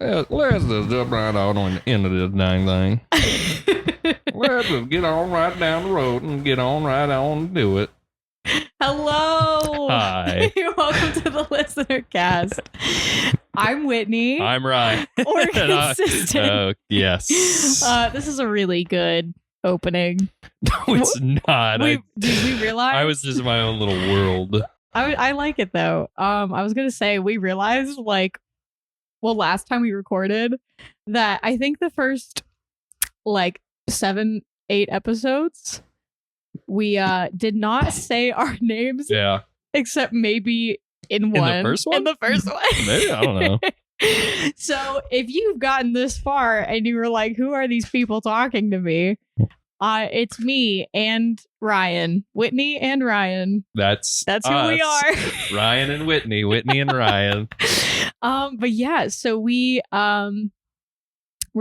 Let's just jump right on into this dang thing. Let's just get on right down the road and get on right on and do it. Hello. Hi. Welcome to the Listenercast. I'm Whitney. I'm Ryan. Or consistent. Yes. This is a really good opening. No, it's not. Did we realize? I was just in my own little world. I like it though. I was gonna say we realized last time we recorded that I think the first 7-8 episodes we did not say our names. Yeah. Except maybe in one. In the first one? In the first one. Maybe, I don't know. So if you've gotten this far and you were like, who are these people talking to me? It's me and Ryan. Whitney and Ryan. That's who we are. Ryan and Whitney. Whitney and Ryan. But yeah, so we're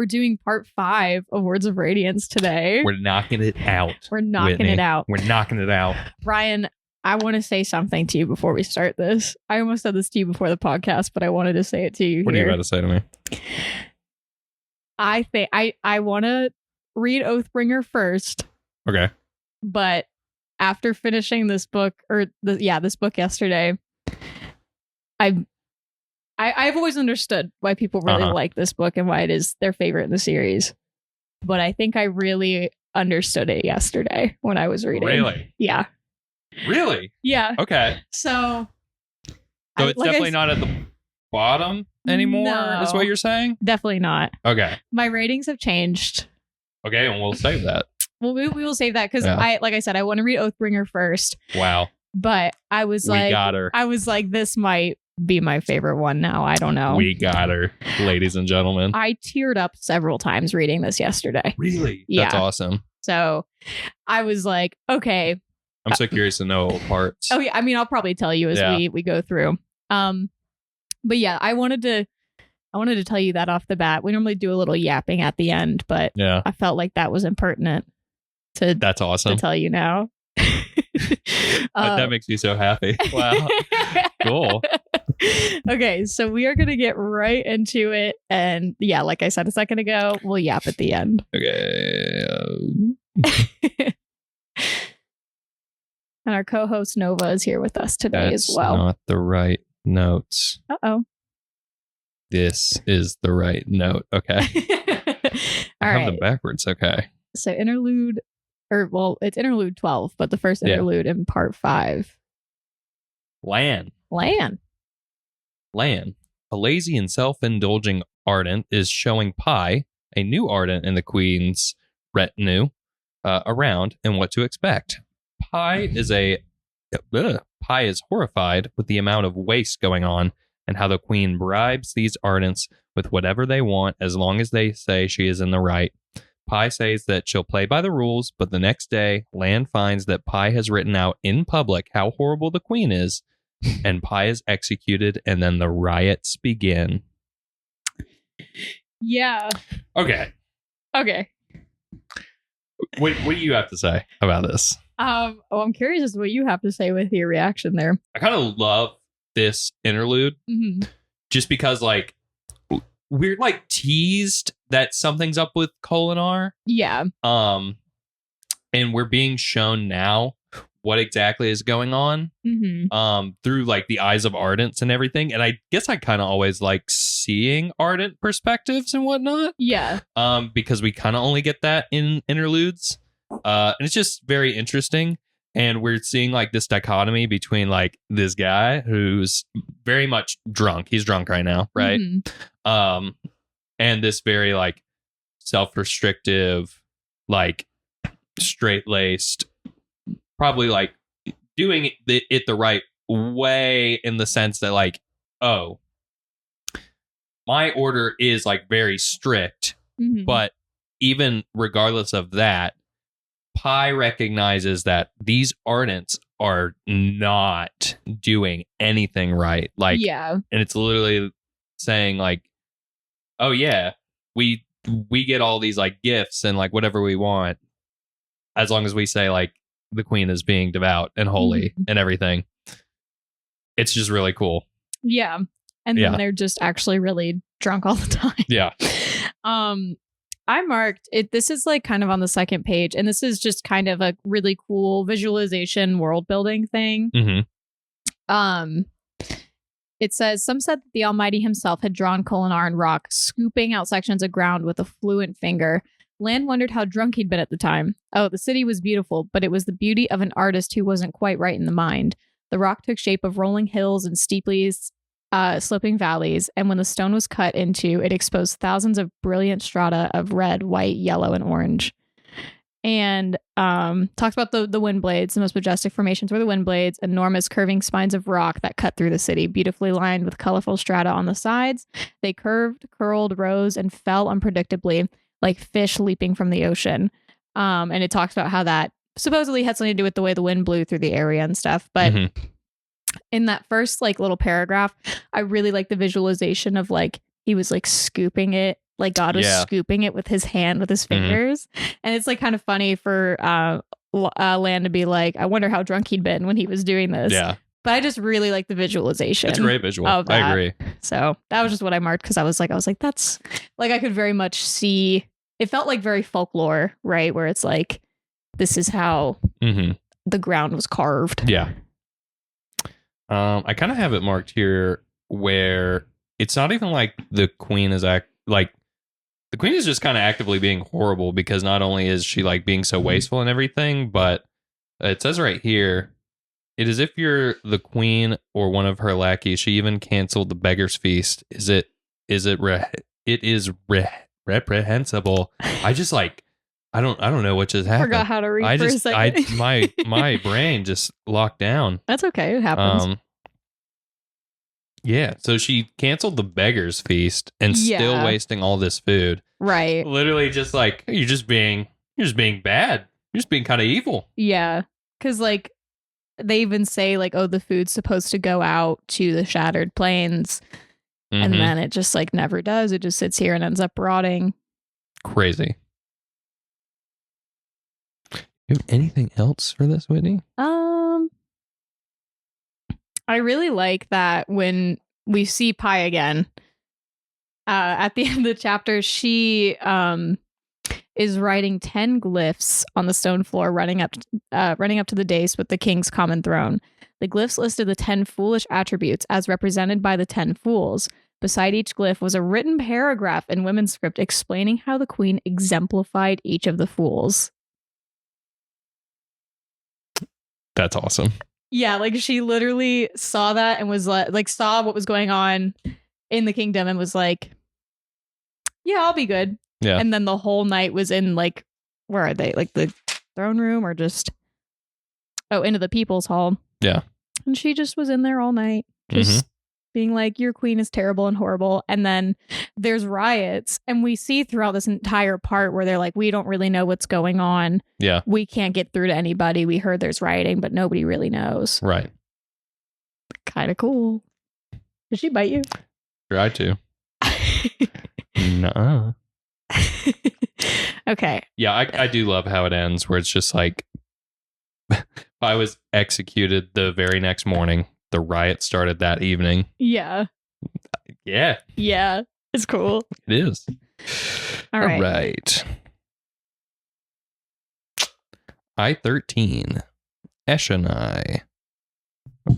doing part 5 of Words of Radiance today. We're knocking it out. We're knocking Whitney. it out. We're knocking it out. Ryan, I want to say something to you before we start this. I almost said this to you before the podcast, but I wanted to say it to you. What are you about to say to me? I think I want to read Oathbringer first. Okay. But after finishing this book, this book yesterday, I've always understood why people really like this book and why it is their favorite in the series. But I think I really understood it yesterday when I was reading. Really? Yeah. Really? Yeah. Okay. So it's definitely not at the bottom anymore, No. is what you're saying? Definitely not. Okay. My ratings have changed. Okay, and we'll save that. Well, we will save that because Yeah. I said, I want to read Oathbringer first. Wow. But I was We got her. I was like, this might be my favorite one now. I don't know. We got her, ladies and gentlemen. I teared up several times reading this yesterday. Really? Yeah. That's awesome. So I was like, okay. I'm so curious to know all parts. Oh yeah, I mean, I'll probably tell you as we go through. But yeah, I wanted to tell you that off the bat. We normally do a little yapping at the end, but yeah, I felt like that was impertinent to That's awesome. to tell you now. That makes me so happy. Wow. Cool. Okay, so we are going to get right into it. And yeah, like I said a second ago, we'll yap at the end. Okay. And our co-host Nova is here with us today That's as well. not the right notes. Uh-oh. This is the right note. Okay. All I have right. them backwards. Okay. So interlude, it's interlude 12, but the first interlude in part 5. Lan. A lazy and self-indulging Ardent is showing Pi, a new Ardent in the Queen's retinue, around and what to expect. Pi is horrified with the amount of waste going on and how the Queen bribes these Ardents with whatever they want as long as they say she is in the right. Pi says that she'll play by the rules, but the next day, Lan finds that Pi has written out in public how horrible the Queen is, and Pi is executed, and then the riots begin. Yeah. Okay. What do you have to say about this? I'm curious as to what you have to say with your reaction there. I kind of love this interlude just because, we're teased that something's up with Kholinar. Yeah. And we're being shown now what exactly is going on through the eyes of Ardents and everything. And I guess I kind of always like seeing Ardent perspectives and whatnot. Yeah. Because we kind of only get that in interludes. And it's just very interesting. And we're seeing this dichotomy between this guy who's very much drunk. He's drunk right now, right? And this very self-restrictive, straight-laced, probably doing it the right way in the sense that oh, my order is very strict, but even regardless of that, Pi recognizes that these Ardents are not doing anything right. Yeah. And it's literally saying oh yeah, we get all these gifts and whatever we want as long as we say the Queen is being devout and holy and everything. It's just really cool. Yeah. and then they're just actually really drunk all the time. Yeah. I marked it. This is like kind of on the second page, and this is just kind of a really cool visualization world building thing. Mm-hmm. It says, some said that the Almighty himself had drawn Kholinar and rock, scooping out sections of ground with a fluent finger. Land wondered how drunk he'd been at the time. Oh, the city was beautiful, but it was the beauty of an artist who wasn't quite right in the mind. The rock took shape of rolling hills and steeply sloping valleys, and when the stone was cut into, it exposed thousands of brilliant strata of red, white, yellow, and orange. And talks about the wind blades. The most majestic formations were the wind blades, enormous curving spines of rock that cut through the city, beautifully lined with colorful strata on the sides. They curved, curled, rose, and fell unpredictably, like fish leaping from the ocean. And it talks about how that supposedly had something to do with the way the wind blew through the area and stuff. But in that first like little paragraph, I really like the visualization of like he was like scooping it, like God was scooping it with his hand, with his fingers. And it's like kind of funny for Lan to be like, I wonder how drunk he'd been when he was doing this. Yeah. But I just really like the visualization. It's a great visual. I agree. So that was just what I marked because I was like, that's like, I could very much see, it felt like very folklore, right? Where it's like, this is how the ground was carved. Yeah. I kind of have it marked here where it's not even like the queen is the queen is just kind of actively being horrible, because not only is she like being so wasteful and everything, but it says right here, it is if you're the queen or one of her lackeys. She even canceled the beggar's feast. It is reprehensible. I just like, I don't know what just happened. Forgot how to read for a second. my brain just locked down. That's okay. It happens. Yeah. So she canceled the beggar's feast and still wasting all this food. Right. Literally just like, you're just being bad. You're just being kind of evil. Yeah. Cause like they even say like, oh, the food's supposed to go out to the shattered plains. And then it just like never does. It just sits here and ends up rotting. Crazy. You have anything else for this, Whitney? I really like that when we see Pi again, at the end of the chapter, she is writing 10 glyphs on the stone floor, running up to the dais with the king's common throne. The glyphs listed the 10 foolish attributes as represented by the 10 fools. Beside each glyph was a written paragraph in women's script explaining how the queen exemplified each of the fools. That's awesome. Yeah, like she literally saw that and was like saw what was going on in the kingdom and was like, yeah, I'll be good. Yeah. And then the whole night was in like, where are they? Like the throne room or just, into the people's hall. Yeah. And she just was in there all night, just being like, your queen is terrible and horrible. And then there's riots. And we see throughout this entire part where they're like, we don't really know what's going on. Yeah. We can't get through to anybody. We heard there's rioting, but nobody really knows. Right. Kind of cool. Did she bite you? Try to. Nuh-uh. Okay. Yeah, I do love how it ends, where it's just like, I was executed the very next morning. The riot started that evening. Yeah. Yeah. Yeah. It's cool. It is. All right. All right. I-13. Eshonai.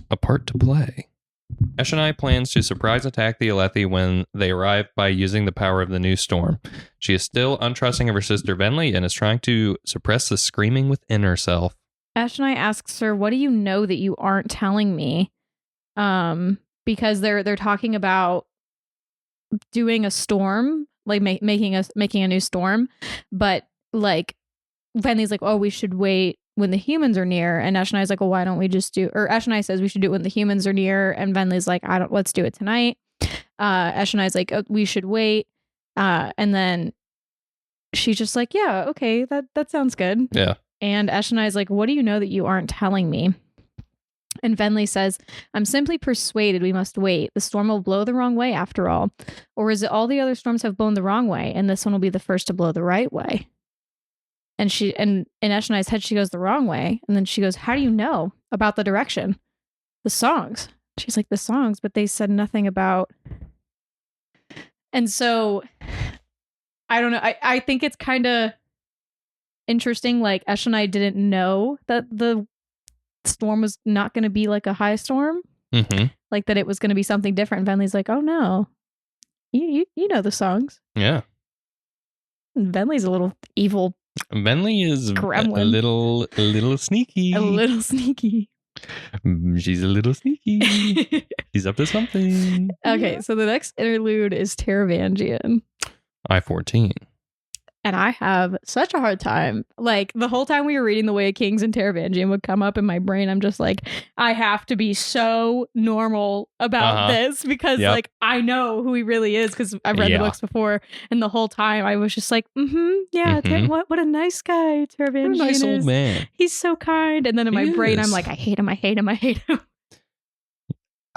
A part to play. Eshonai plans to surprise attack the Alethi when they arrive by using the power of the new storm. She is still untrusting of her sister Venli and is trying to suppress the screaming within herself. Eshonai asks her, what do you know that you aren't telling me? Because they're talking about doing a storm, like making a new storm, but like Venli's like, oh, we should wait when the humans are near, and Eshonai's like, well, why don't we just do? Or Eshonai says we should do it when the humans are near, and Venli's like, let's do it tonight. Eshonai's like, oh, we should wait, and then she's just like, yeah, okay, that sounds good. Yeah. And Eshonai's like, what do you know that you aren't telling me? And Venli says, I'm simply persuaded we must wait. The storm will blow the wrong way after all. Or is it all the other storms have blown the wrong way and this one will be the first to blow the right way? And in Eshonai's head, she goes the wrong way. And then she goes, how do you know about the direction? The songs. she's like, the songs, but they said nothing about. And so I don't know. I think it's kind of interesting. Like, Esh and I didn't know that the storm was not going to be like a high storm. Mm-hmm. Like, that it was going to be something different. And Venley's like, oh no, you know the songs. Yeah. And Venley's a little evil. Venley is gremlin. a little sneaky. A little sneaky. She's a little sneaky. She's up to something. Okay, so the next interlude is Taravangian. I-14. And I have such a hard time. Like, the whole time we were reading The Way of Kings and Taravangian would come up in my brain, I'm just like, I have to be so normal about this because, like, I know who he really is because I've read the books before. And the whole time I was just like, what a nice guy Taravangian is. What a nice old man. He's so kind. And then in my brain, I'm like, I hate him. I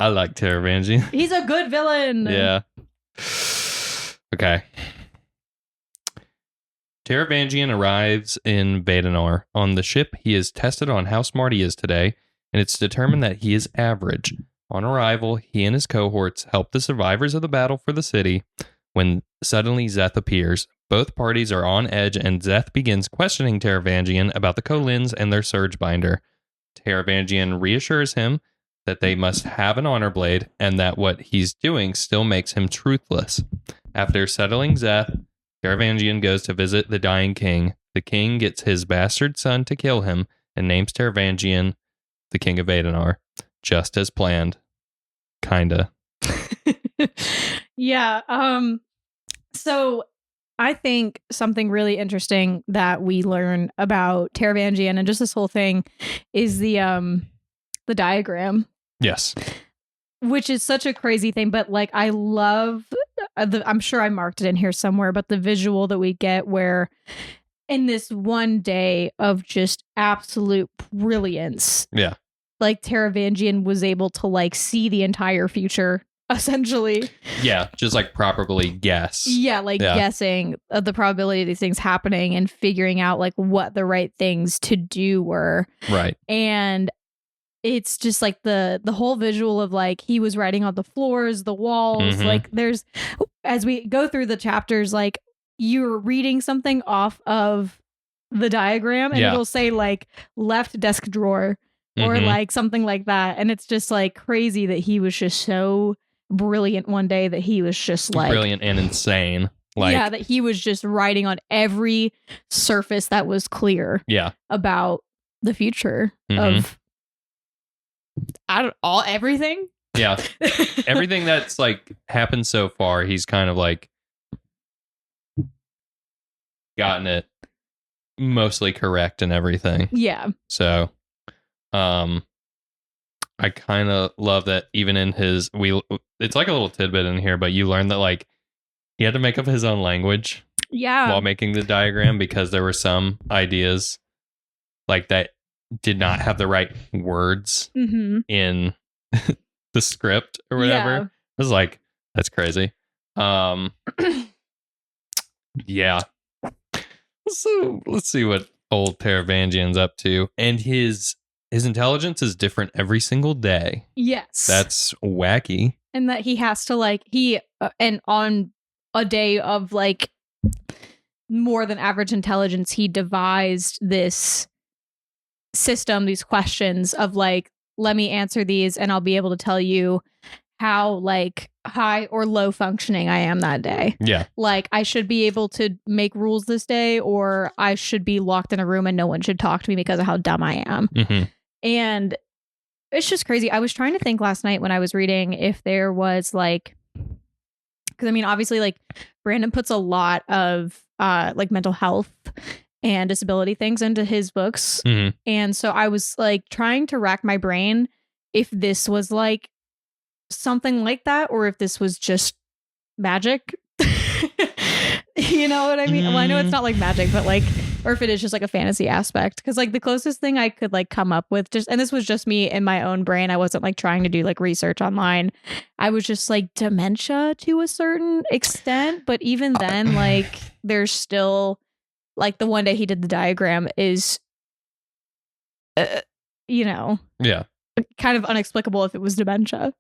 like Taravangian. He's a good villain. Yeah. Okay. Taravangian arrives in Vadenar. On the ship, he is tested on how smart he is today, and it's determined that he is average. On arrival, he and his cohorts help the survivors of the battle for the city when suddenly Zeth appears. Both parties are on edge, and Zeth begins questioning Taravangian about the Kholins and their Surge Binder. Taravangian reassures him that they must have an honor blade, and that what he's doing still makes him truthless. After settling Zeth, Taravangian goes to visit the dying king. The king gets his bastard son to kill him and names Taravangian the king of Vadenar, just as planned. Kinda. Yeah. So I think something really interesting that we learn about Taravangian and just this whole thing is the diagram. Yes. Which is such a crazy thing, but like I love I'm sure I marked it in here somewhere, but the visual that we get where in this one day of just absolute brilliance. Yeah. Like Taravangian was able to like see the entire future essentially. Yeah, just like properly guess. Yeah, like guessing the probability of these things happening and figuring out like what the right things to do were. Right. And it's just like the whole visual of like he was writing on the floors, the walls, like there's as we go through the chapters, like you're reading something off of the diagram and it'll say like left desk drawer or like something like that. And it's just like crazy that he was just so brilliant one day that he was just like brilliant and insane. Like, that he was just writing on every surface that was clear about the future of everything. Yeah. Everything that's like happened so far, he's kind of like gotten it mostly correct and everything. Yeah. So, I kind of love that even in his, it's like a little tidbit in here, but you learn that like he had to make up his own language. Yeah. While making the diagram because there were some ideas like that did not have the right words in the script or whatever. Yeah. I was like, that's crazy. Yeah. So let's see what old Taravangian's up to. And his intelligence is different every single day. Yes. That's wacky. And that he has to like, and on a day of like more than average intelligence, he devised this system, these questions of like, let me answer these and I'll be able to tell you how like high or low functioning I am that day. Yeah. Like I should be able to make rules this day or I should be locked in a room and no one should talk to me because of how dumb I am. And it's just crazy. I was trying to think last night when I was reading if there was like, because I mean, obviously like Brandon puts a lot of like mental health and disability things into his books. And so I was like trying to rack my brain if this was like something like that or if this was just magic. You know what I mean? Well, I know it's not like magic, but like, or if it is just like a fantasy aspect. Because like the closest thing I could like come up with and this was just me in my own brain. I wasn't like trying to do like research online. I was just like dementia to a certain extent. But even then, like there's still like the one day he did the diagram is, you know. Yeah. kind of unexplicable if it was dementia.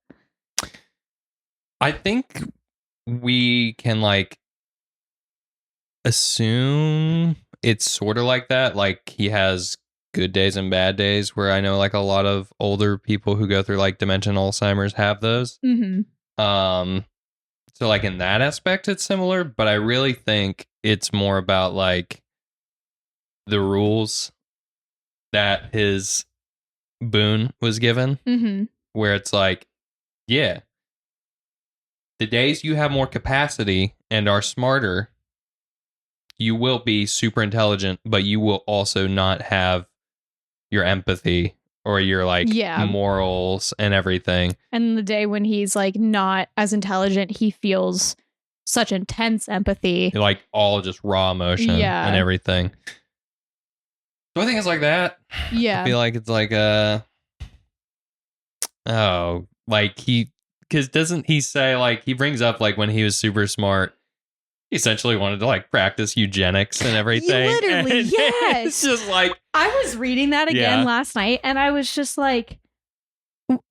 I think we can like assume it's sort of like that. Like he has good days and bad days, where I know like a lot of older people who go through like dementia and Alzheimer's have those. So like in that aspect it's similar, but I really think it's more about like the rules that his boon was given, where it's like, yeah, the days you have more capacity and are smarter, you will be super intelligent, but you will also not have your empathy or your like morals and everything. And the day when he's like not as intelligent, he feels such intense empathy, like all just raw emotion and everything. So I think it's like that. I feel like it's like because doesn't he say like, he brings up like when he was super smart, he essentially wanted to like practice eugenics and everything. Literally, and yes. It's just like, I was reading that again last night, and I was just like,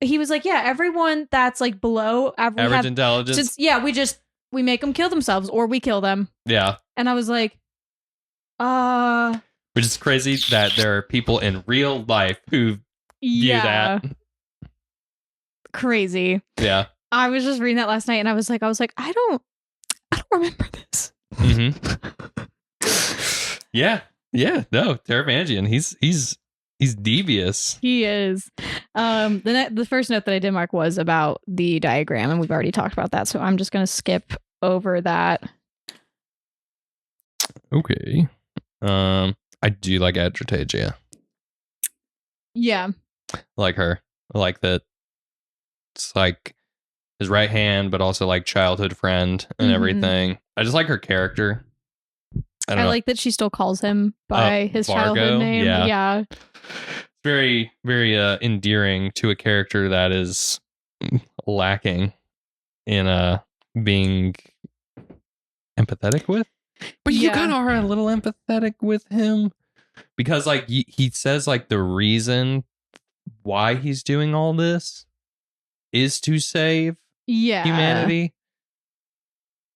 he was like, yeah, everyone that's like below average intelligence. We make them kill themselves or we kill them. Yeah. And I was like, which is crazy that there are people in real life who view that. Crazy. Yeah. I was just reading that last night, and I was like, I don't remember this. Yeah. No, Taravangian. He's devious. He is. The first note that I did mark was about the diagram, and we've already talked about that, so I'm just going to skip over that. Okay. I do like Adrotagia. Yeah. I like her. I like that. It's like his right hand, but also like childhood friend and everything. I just like her character. I like that she still calls him by his childhood name. Yeah. Very, very endearing to a character that is lacking in being empathetic with. But you kind of are a little empathetic with him, because like he says like the reason why he's doing all this is to save humanity.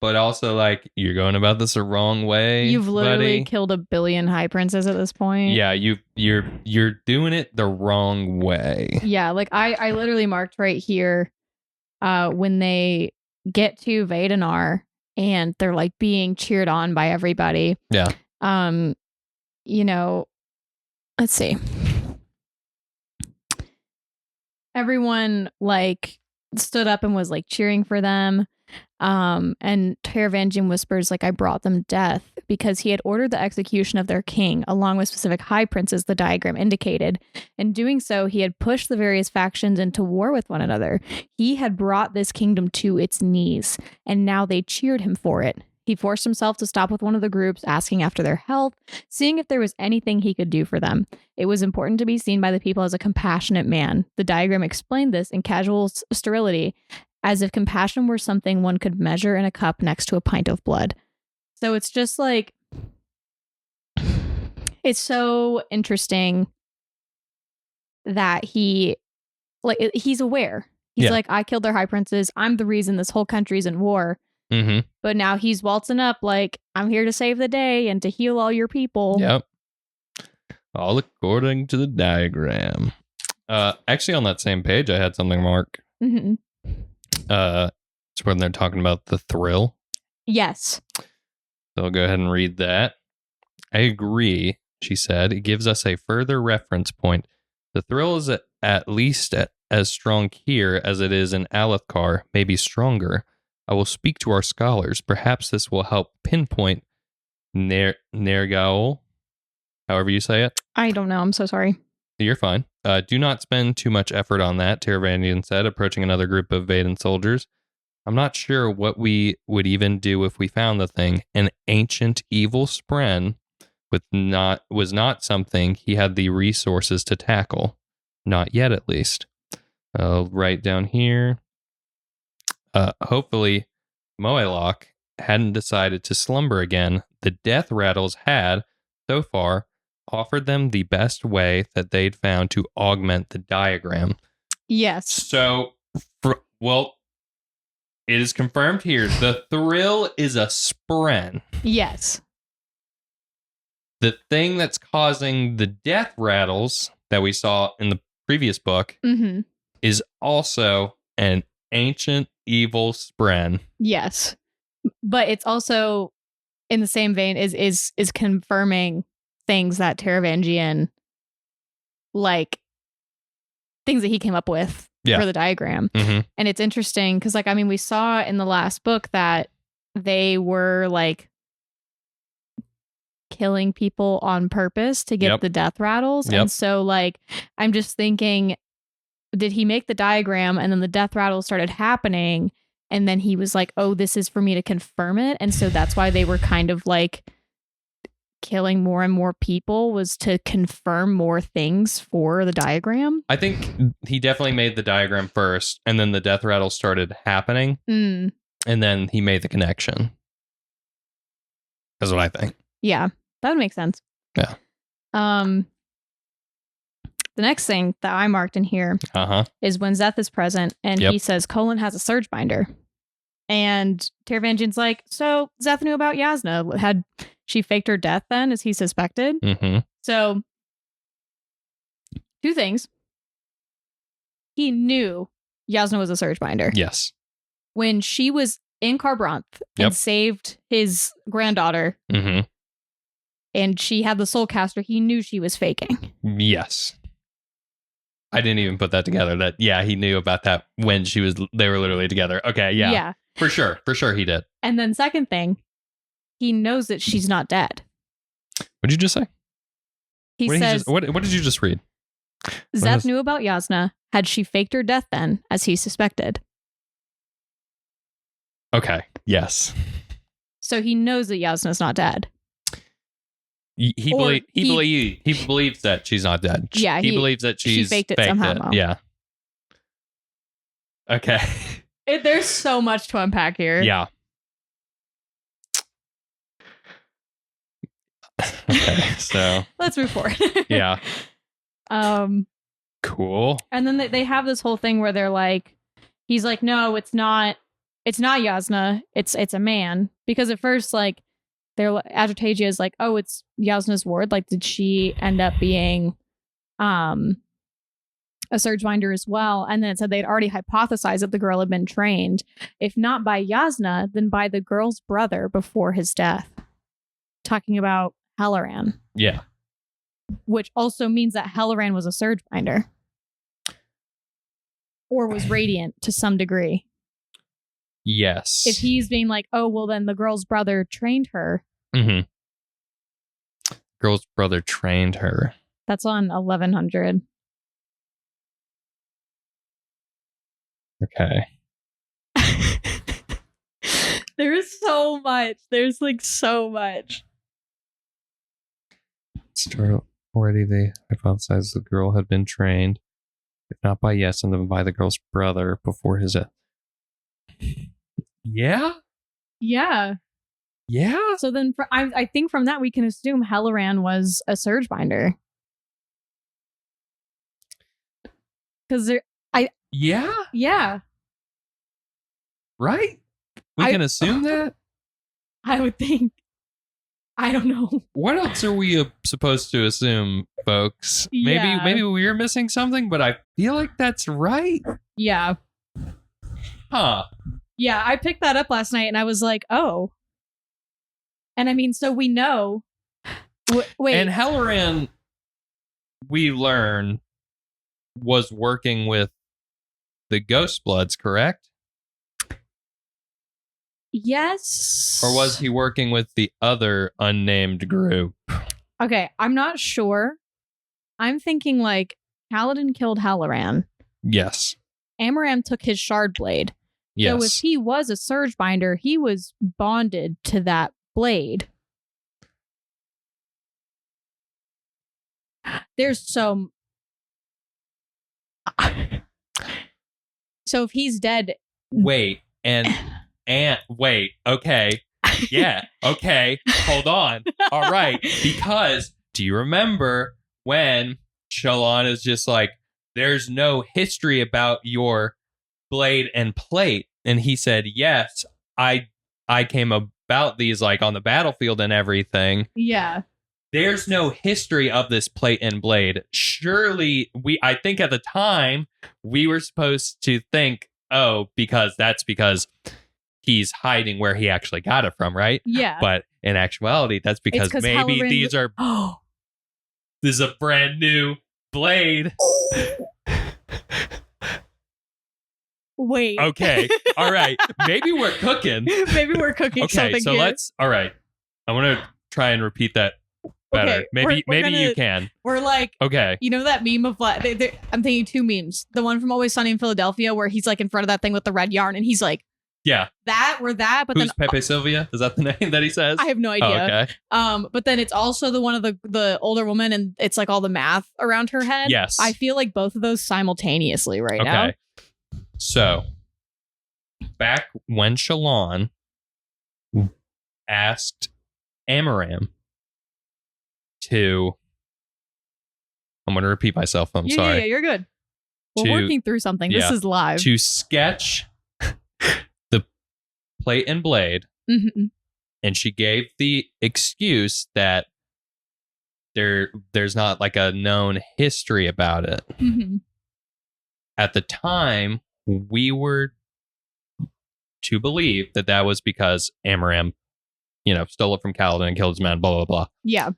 But also, like, you're going about this the wrong way. You've literally killed 1 billion high princes at this point. Yeah, you're doing it the wrong way. Yeah, like I literally marked right here when they get to Vedanar and they're like being cheered on by everybody. Yeah. You know, let's see. Everyone like stood up and was like cheering for them. And Taravangian whispers like, I brought them death, because he had ordered the execution of their king along with specific high princes the diagram indicated. In doing so, he had pushed the various factions into war with one another. He had brought this kingdom to its knees, and now they cheered him for it. He forced himself to stop with one of the groups, asking after their health, seeing if there was anything he could do for them. It was important to be seen by the people as a compassionate man. The diagram explained this in casual sterility, as if compassion were something one could measure in a cup next to a pint of blood. So it's just like, it's so interesting that he's aware. He's like, I killed their high princes. I'm the reason this whole country's in war. But now he's waltzing up like, I'm here to save the day and to heal all your people. Yep. All according to the diagram. Actually, on that same page, I had something marked. It's when they're talking about the thrill. Yes. So I'll go ahead and read that. I agree, she said. It gives us a further reference point. The thrill is at least as strong here as it is in Alethkar, maybe stronger. I will speak to our scholars. Perhaps this will help pinpoint Nergal, however you say it. I don't know. I'm so sorry. You're fine. Do not spend too much effort on that, Taravangian said, approaching another group of Vaden soldiers. I'm not sure what we would even do if we found the thing. An ancient evil spren was not something he had the resources to tackle. Not yet, at least. I'll write down here. Hopefully, Moelok hadn't decided to slumber again. The death rattles had, so far, offered them the best way that they'd found to augment the diagram. Yes. So, well, it is confirmed here. The thrill is a spren. Yes. The thing that's causing the death rattles that we saw in the previous book is also an ancient evil spren. Yes. But it's also in the same vein is confirming things that Taravangian, like things that he came up with for the diagram. And it's interesting because, like, I mean, we saw in the last book that they were like killing people on purpose to get the death rattles. And so, like, I'm just thinking, did he make the diagram and then the death rattles started happening? And then he was like, oh, this is for me to confirm it. And so that's why they were kind of like killing more and more people, was to confirm more things for the diagram. I think he definitely made the diagram first, and then the death rattle started happening. And then he made the connection. That's what I think. Yeah, that would make sense. Yeah. The next thing that I marked in here is when Zeth is present and he says Colin has a surge binder. And Taravangian's like, so Zeth knew about Yasna. Had she faked her death then, as he suspected? So, two things. He knew Yasna was a surge binder. Yes. When she was in Kharbranth and saved his granddaughter, and she had the soulcaster, he knew she was faking. Yes. I didn't even put that together. That he knew about that when they were literally together. Okay, yeah. For sure he did. And then second thing, he knows that she's not dead. What did you just say? He says, what did you just read? Zeth knew about Yasna. Had she faked her death then, as he suspected? Okay, yes. So he knows that Yasna's not dead. He believes that she's not dead. Yeah, he believes that she faked it somehow. Yeah. Okay. There's so much to unpack here. Yeah. Okay, so let's move forward. Yeah. Cool. And then they have this whole thing where they're like, he's like, no, it's not Yasna. It's a man. Because at first, like, Agitagia is like, oh, it's Yasna's ward. Like, did she end up being a surge binder as well? And then it said they'd already hypothesized that the girl had been trained, if not by Yasna, then by the girl's brother before his death. Talking about Halloran. Yeah. Which also means that Halloran was a surge binder. Or was radiant to some degree. Yes. If he's being like, oh, well, then the girl's brother trained her. Girl's brother trained her. That's on 1100. Okay. There is so much. There's like so much. Already they hypothesized the girl had been trained, if not by Yasna, then by the girl's brother before his death. Yeah? Yeah. Yeah? So then I think from that we can assume Halloran was a surge binder. Because Yeah? Yeah. Right? We can assume that? I would think. I don't know. What else are we supposed to assume, folks? Yeah. Maybe we're missing something, but I feel like that's right. Yeah. Huh. Yeah, I picked that up last night and I was like, oh. And I mean, so we know. Wait. And Halloran, we learn, was working with the Ghost Bloods, correct? Yes. Or was he working with the other unnamed group? Okay, I'm not sure. I'm thinking like Kaladin killed Halloran. Yes. Amaram took his shard blade. Yes. So if he was a surge binder, he was bonded to that blade. There's so... So if he's dead... Wait, and wait, okay. Yeah, okay. Hold on. All right. Because do you remember when Shalon is just like, there's no history about your blade and plate. And he said, yes, I came about these like on the battlefield and everything. Yeah. There's no history of this plate and blade. Surely I think at the time we were supposed to think, oh, because he's hiding where he actually got it from, right? Yeah. But in actuality, that's because maybe Halloran these are this is a brand new blade. Wait. Okay. All right. Maybe we're cooking. Maybe we're cooking Okay, something so here. all right. I want to try and repeat that better. Okay, maybe you can. We're like, okay. You know that meme of like, I'm thinking two memes. The one from Always Sunny in Philadelphia where he's like in front of that thing with the red yarn and he's like, yeah, but who's then Pepe Sylvia? Is that the name that he says? I have no idea. Oh, okay. But then it's also the one of the older woman and it's like all the math around her head. Yes. I feel like both of those simultaneously right now. Okay. So back when Shallan asked Amaram I'm going to repeat myself. I'm sorry. Yeah, you're good. We're working through something. This is live. To sketch the plate and blade. Mm-hmm. And she gave the excuse that there's not like a known history about it. Mm-hmm. At the time, we were to believe that was because Amaram, stole it from Kaladin and killed his man, blah, blah, blah. Yeah.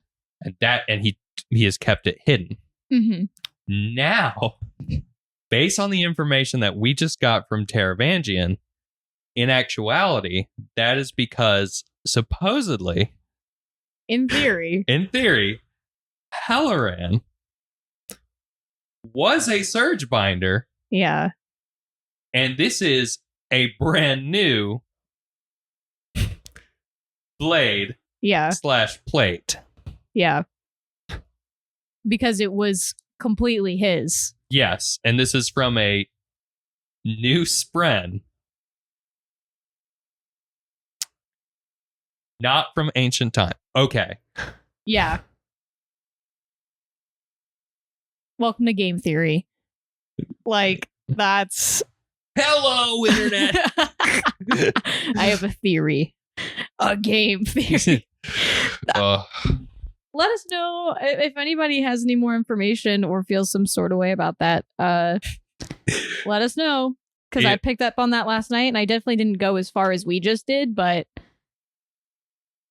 And he has kept it hidden. Mm-hmm. Now, based on the information that we just got from Taravangian, in actuality, that is because supposedly, in theory, Halloran was a surge binder. Yeah. And this is a brand new blade / plate. Yeah. Because it was completely his. Yes. And this is from a new spren. Not from ancient time. Okay. Yeah. Welcome to game theory. Like, that's... Hello, Internet! I have a theory. A game theory. Let us know if anybody has any more information or feels some sort of way about that. Let us know. Because I picked up on that last night, and I definitely didn't go as far as we just did, but...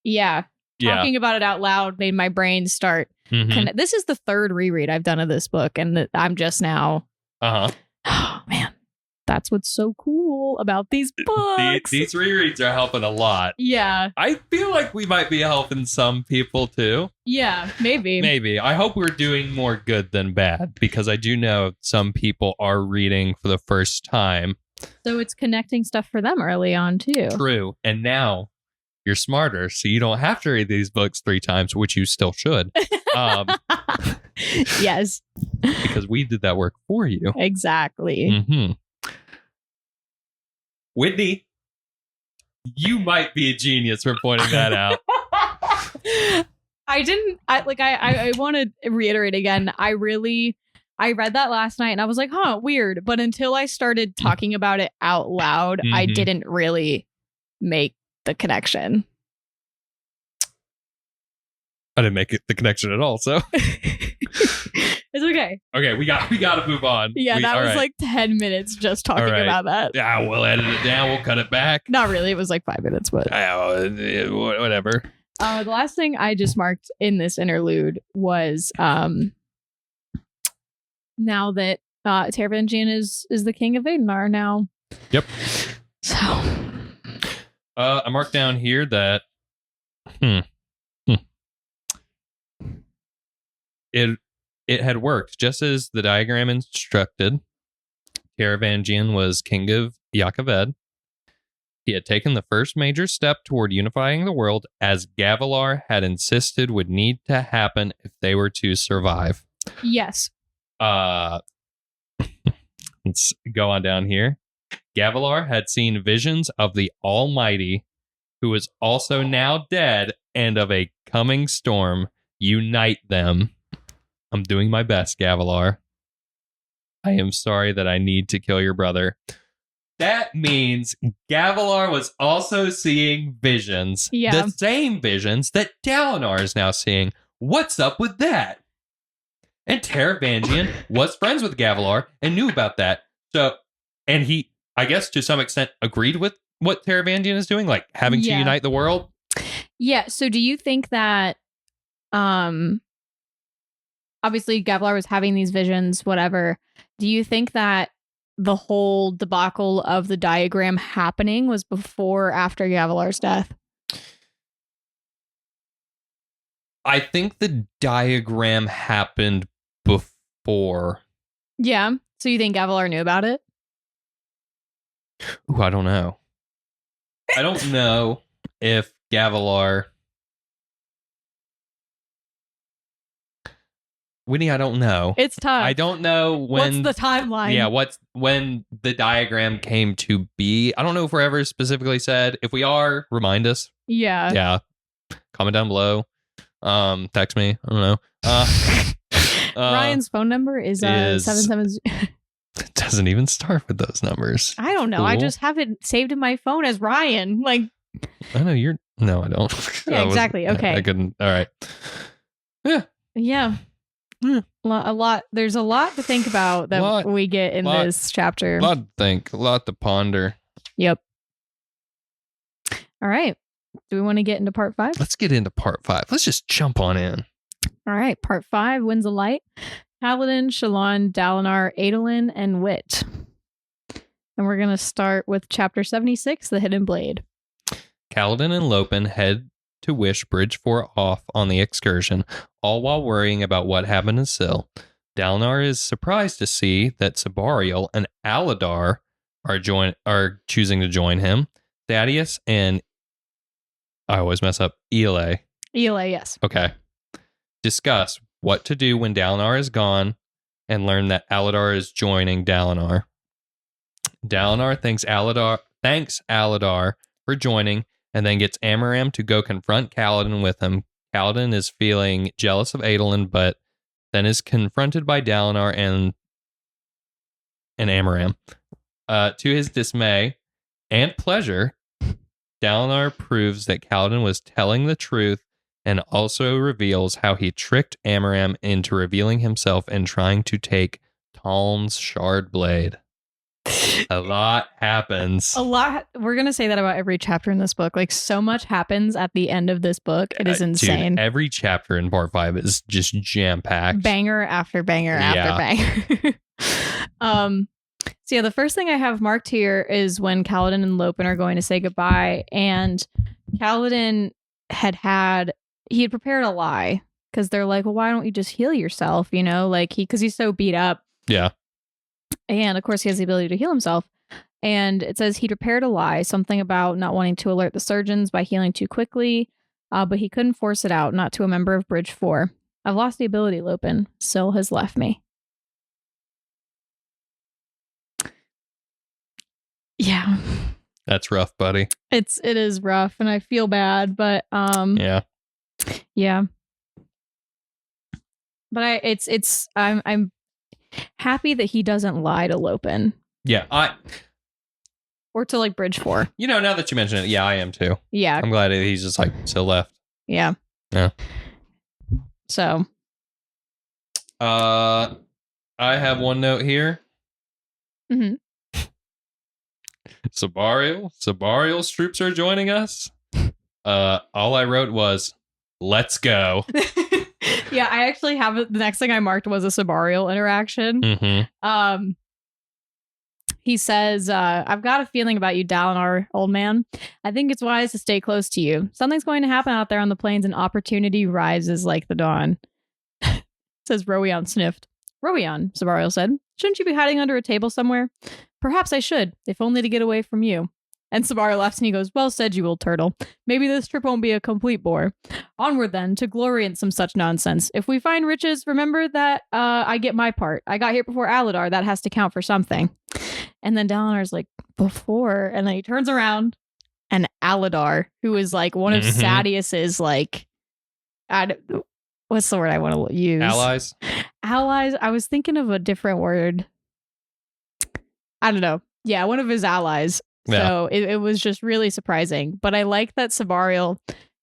Yeah. Talking about it out loud made my brain start. Mm-hmm. This is the third reread I've done of this book, and I'm just now. Oh man, that's what's so cool about these books. These rereads are helping a lot. Yeah, I feel like we might be helping some people too. Yeah, maybe. Maybe. I hope we're doing more good than bad, because I do know some people are reading for the first time. So it's connecting stuff for them early on too. True, and now. You're smarter, so you don't have to read these books 3 times, which you still should. Yes. Because we did that work for you. Exactly. Mm-hmm. Whitney, you might be a genius for pointing that out. I want to reiterate again. I read that last night and I was like, weird. But until I started talking about it out loud, I didn't really make the connection. I didn't make the connection at all, so it's okay. Okay, we got to move on. Yeah, that was like 10 minutes just talking about that. Yeah, we'll edit it down. We'll cut it back. Not really. It was like 5 minutes, but whatever. The last thing I just marked in this interlude was now that Taravangian is the king of Adenar now. Yep. So I marked down here that it had worked just as the diagram instructed. Taravangian was king of Yakaved. He had taken the first major step toward unifying the world, as Gavilar had insisted would need to happen if they were to survive. Yes. Let's go on down here. Gavilar had seen visions of the Almighty, who is also now dead, and of a coming storm. Unite them. I'm doing my best, Gavilar. I am sorry that I need to kill your brother. That means Gavilar was also seeing visions. Yeah. The same visions that Dalinar is now seeing. What's up with that? And Taravangian was friends with Gavilar and knew about that. So, and he, I guess to some extent, agreed with what Taravangian is doing, like having to unite the world. Yeah. So do you think that, obviously Gavilar was having these visions, whatever. Do you think that the whole debacle of the diagram happening was before or after Gavilar's death? I think the diagram happened before. Yeah. So you think Gavilar knew about it? Ooh, I don't know. I don't know if Gavilar... Winnie, I don't know. It's tough. I don't know when... What's the timeline? Yeah, when the diagram came to be. I don't know if we're ever specifically said. If we are, remind us. Yeah. Yeah. Comment down below. Text me. I don't know. Ryan's phone number is 770. It doesn't even start with those numbers. I don't know. Cool. I just have it saved in my phone as Ryan. Like, I know you're... No, I don't. Yeah, exactly. Okay. I couldn't... All right. Yeah. Yeah. A lot. There's a lot to think about that we get in this chapter. A lot to think. A lot to ponder. Yep. All right. Do we want to get into part 5? Let's get into part 5. Let's just jump on in. All right. Part 5, Winds of Light. Kaladin, Shallan, Dalinar, Adolin, and Wit. And we're going to start with chapter 76, The Hidden Blade. Kaladin and Lopen head to wish Bridge 4 off on the excursion, all while worrying about what happened to Syl. Dalinar is surprised to see that Sabariel and Aladar are choosing to join him. Thaddeus and I always mess up. Ele, yes. Okay. Discuss what to do when Dalinar is gone and learn that Aladar is joining Dalinar. Dalinar thanks Aladar for joining and then gets Amaram to go confront Kaladin with him. Kaladin is feeling jealous of Adolin, but then is confronted by Dalinar and Amaram. To his dismay and pleasure, Dalinar proves that Kaladin was telling the truth and also reveals how he tricked Amaram into revealing himself and trying to take Talm's shard blade. A lot happens. A lot. We're going to say that about every chapter in this book. Like, so much happens at the end of this book. It is insane. Dude, every chapter in part 5 is just jam-packed. Banger after banger after banger. So yeah, the first thing I have marked here is when Kaladin and Lopen are going to say goodbye. And Kaladin he had prepared a lie. Because they're like, well, why don't you just heal yourself? You know, like because he's so beat up. Yeah. And of course, he has the ability to heal himself. And it says he prepared a lie, something about not wanting to alert the surgeons by healing too quickly, but he couldn't force it out, not to a member of Bridge 4. I've lost the ability, Lopen. Syl has left me. Yeah. That's rough, buddy. It is rough, and I feel bad, but yeah. But I'm happy that he doesn't lie to Lopen. Yeah, or to like Bridge 4. You know, now that you mention it, yeah, I am too. Yeah. I'm glad he's just like still left. Yeah. Yeah. So I have one note here. Mm-hmm. Sabariel's troops are joining us. All I wrote was, let's go. Yeah, I actually have the next thing I marked was a Sabariel interaction. Mm-hmm. He says, I've got a feeling about you, Dalinar, old man. I think it's wise to stay close to you. Something's going to happen out there on the plains and opportunity rises like the dawn. Says Rowion sniffed. Rowion, Sabariel said. Shouldn't you be hiding under a table somewhere? Perhaps I should, if only to get away from you. And Sabariel laughs and he goes, well said, you old turtle. Maybe this trip won't be a complete bore. Onward then, to glory in some such nonsense. If we find riches, remember that I get my part. I got here before Aladar. That has to count for something. And then Dalinar's like, before? And then he turns around and Aladar, who is like one of Sadeas's like, what's the word I want to use? Allies. I was thinking of a different word. I don't know. Yeah, one of his allies. So it was just really surprising. But I like that Sabariel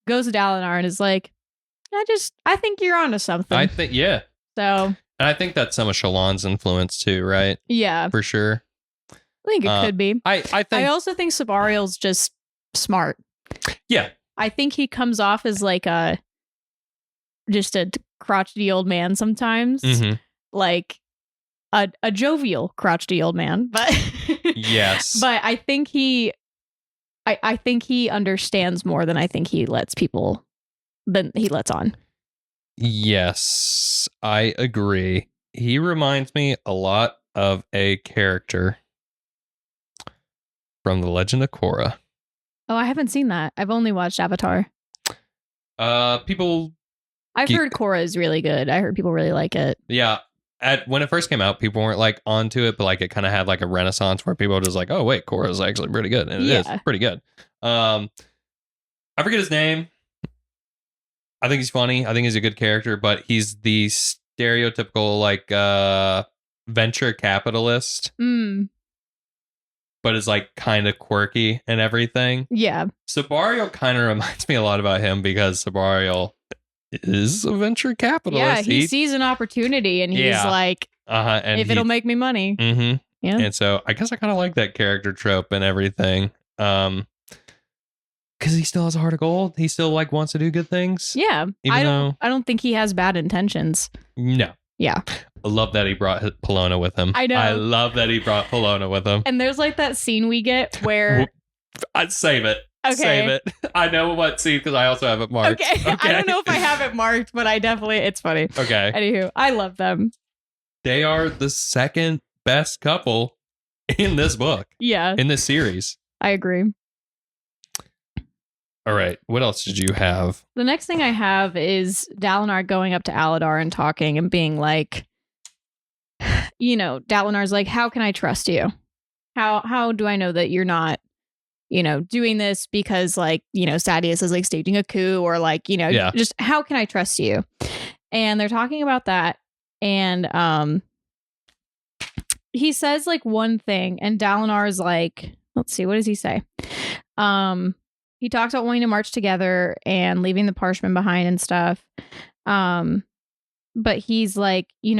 goes to Dalinar and is like, I think you're onto something. I think, yeah. So. And I think that's some of Shallan's influence too, right? Yeah. For sure. I think it could be. I also think Sabariel's just smart. Yeah. I think he comes off as like just a crotchety old man sometimes. Mm-hmm. Like a jovial crotchety old man. But yes. But I think he understands more than I think he lets on. Yes, I agree. He reminds me a lot of a character from The Legend of Korra. Oh, I haven't seen that. I've only watched Avatar. I've heard Korra is really good. I heard people really like it. Yeah. When it first came out, people weren't like onto it, but like it kind of had like a renaissance where people were just like, oh wait, Korra is actually pretty good. And it is pretty good. I forget his name. I think he's funny. I think he's a good character, but he's the stereotypical like venture capitalist. But is like kind of quirky and everything. Yeah. Sabariel kind of reminds me a lot about him because Sabariel is a venture capitalist. Yeah, he sees an opportunity and he's like, and if it'll make me money. Mm-hmm. Yeah. And so I guess I kind of like that character trope and everything. Because he still has a heart of gold. He still like wants to do good things. Yeah. I don't think he has bad intentions. No. Yeah. I love that he brought Pelona with him. I know. I love that he brought Pelona with him. And there's like that scene we get where... I'd save it. Okay. Save it. I know what scene because I also have it marked. Okay. I don't know if I have it marked, but it's funny. Okay. Anywho, I love them. They are the second best couple in this book. Yeah. In this series. I agree. All right. What else did you have? The next thing I have is Dalinar going up to Aladar and talking and being like, Dalinar's like, how can I trust you? How do I know that you're not, doing this because like, Sadeas is like staging a coup or like, just how can I trust you? And they're talking about that. And he says like one thing and Dalinar is like, let's see, what does he say? He talks about wanting to march together and leaving the Parshmen behind and stuff. But he's like, he's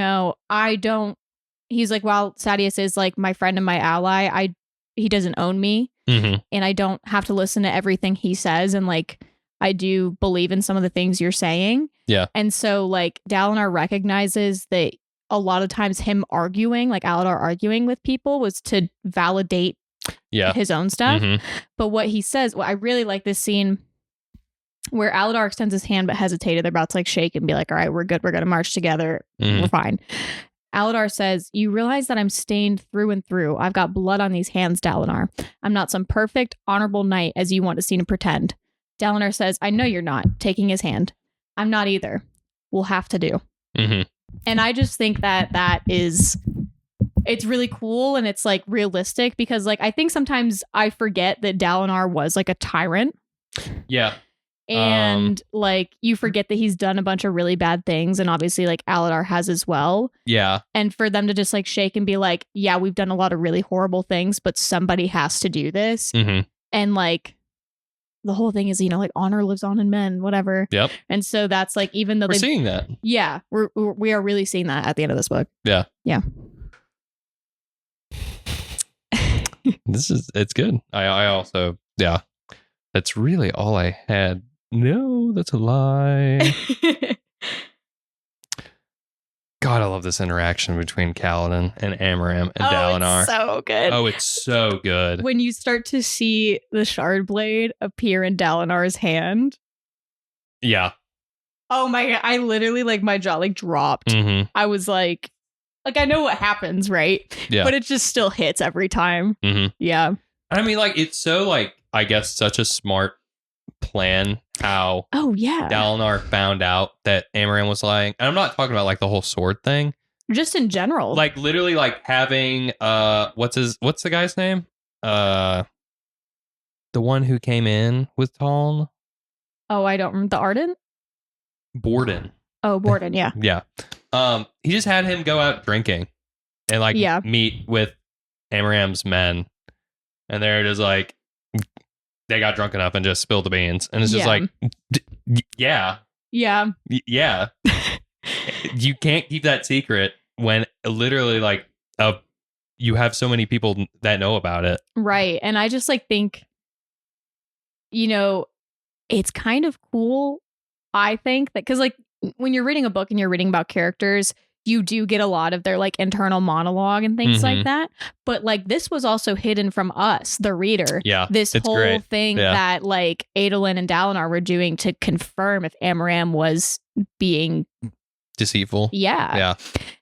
like, while Sadeas is like my friend and my ally, he doesn't own me. Mm-hmm. And I don't have to listen to everything he says. And like, I do believe in some of the things you're saying. Yeah. And so like Dalinar recognizes that a lot of times him arguing, like Aladar arguing with people was to validate his own stuff. Mm-hmm. But what he says, I really like this scene where Aladar extends his hand but hesitated. They're about to like shake and be like, all right, we're good. We're going to march together. Mm-hmm. We're fine. Aladar says, you realize that I'm stained through and through. I've got blood on these hands, Dalinar. I'm not some perfect, honorable knight as you want to seem to pretend. Dalinar says, I know you're not, taking his hand. I'm not either. We'll have to do. Mm-hmm. And I just think that is... It's really cool and it's like realistic because like I think sometimes I forget that Dalinar was like a tyrant. Yeah. And like you forget that he's done a bunch of really bad things and obviously like Aladar has as well. Yeah. And for them to just like shake and be like, yeah, we've done a lot of really horrible things, but somebody has to do this. Mm-hmm. And like the whole thing is, like honor lives on in men, whatever. Yep. And so that's like, even though we're seeing that. Yeah. We are really seeing that at the end of this book. Yeah. Yeah. It's good. I also, that's really all I had. No, that's a lie. God, I love this interaction between Kaladin and Amaram and Dalinar. It's so good. Oh, it's so good. When you start to see the shard blade appear in Dalinar's hand. Yeah. Oh my God. I literally like my jaw like dropped. Mm-hmm. I was like I know what happens, right? Yeah. But it just still hits every time. Mm-hmm. Yeah. I mean, like, it's so, like, I guess such a smart plan how Dalinar found out that Amaran was lying. And I'm not talking about, like, the whole sword thing. Just in general. Like, literally, like, having, what's the guy's name? The one who came in with Taln? Oh, I don't remember. The Ardent? Borden. Oh, Borden, yeah. Yeah. He just had him go out drinking and, like, meet with Amaram's men, and they're just like, they got drunk enough and just spilled the beans, and it's just like, yeah. You can't keep that secret when literally like you have so many people that know about it, right? And I just like think, it's kind of cool. I think that because like when you're reading a book and you're reading about characters, you do get a lot of their like internal monologue and things like that. But like this was also hidden from us, the reader. Yeah, this whole thing that like Adolin and Dalinar were doing to confirm if Amaram was being deceitful. Yeah.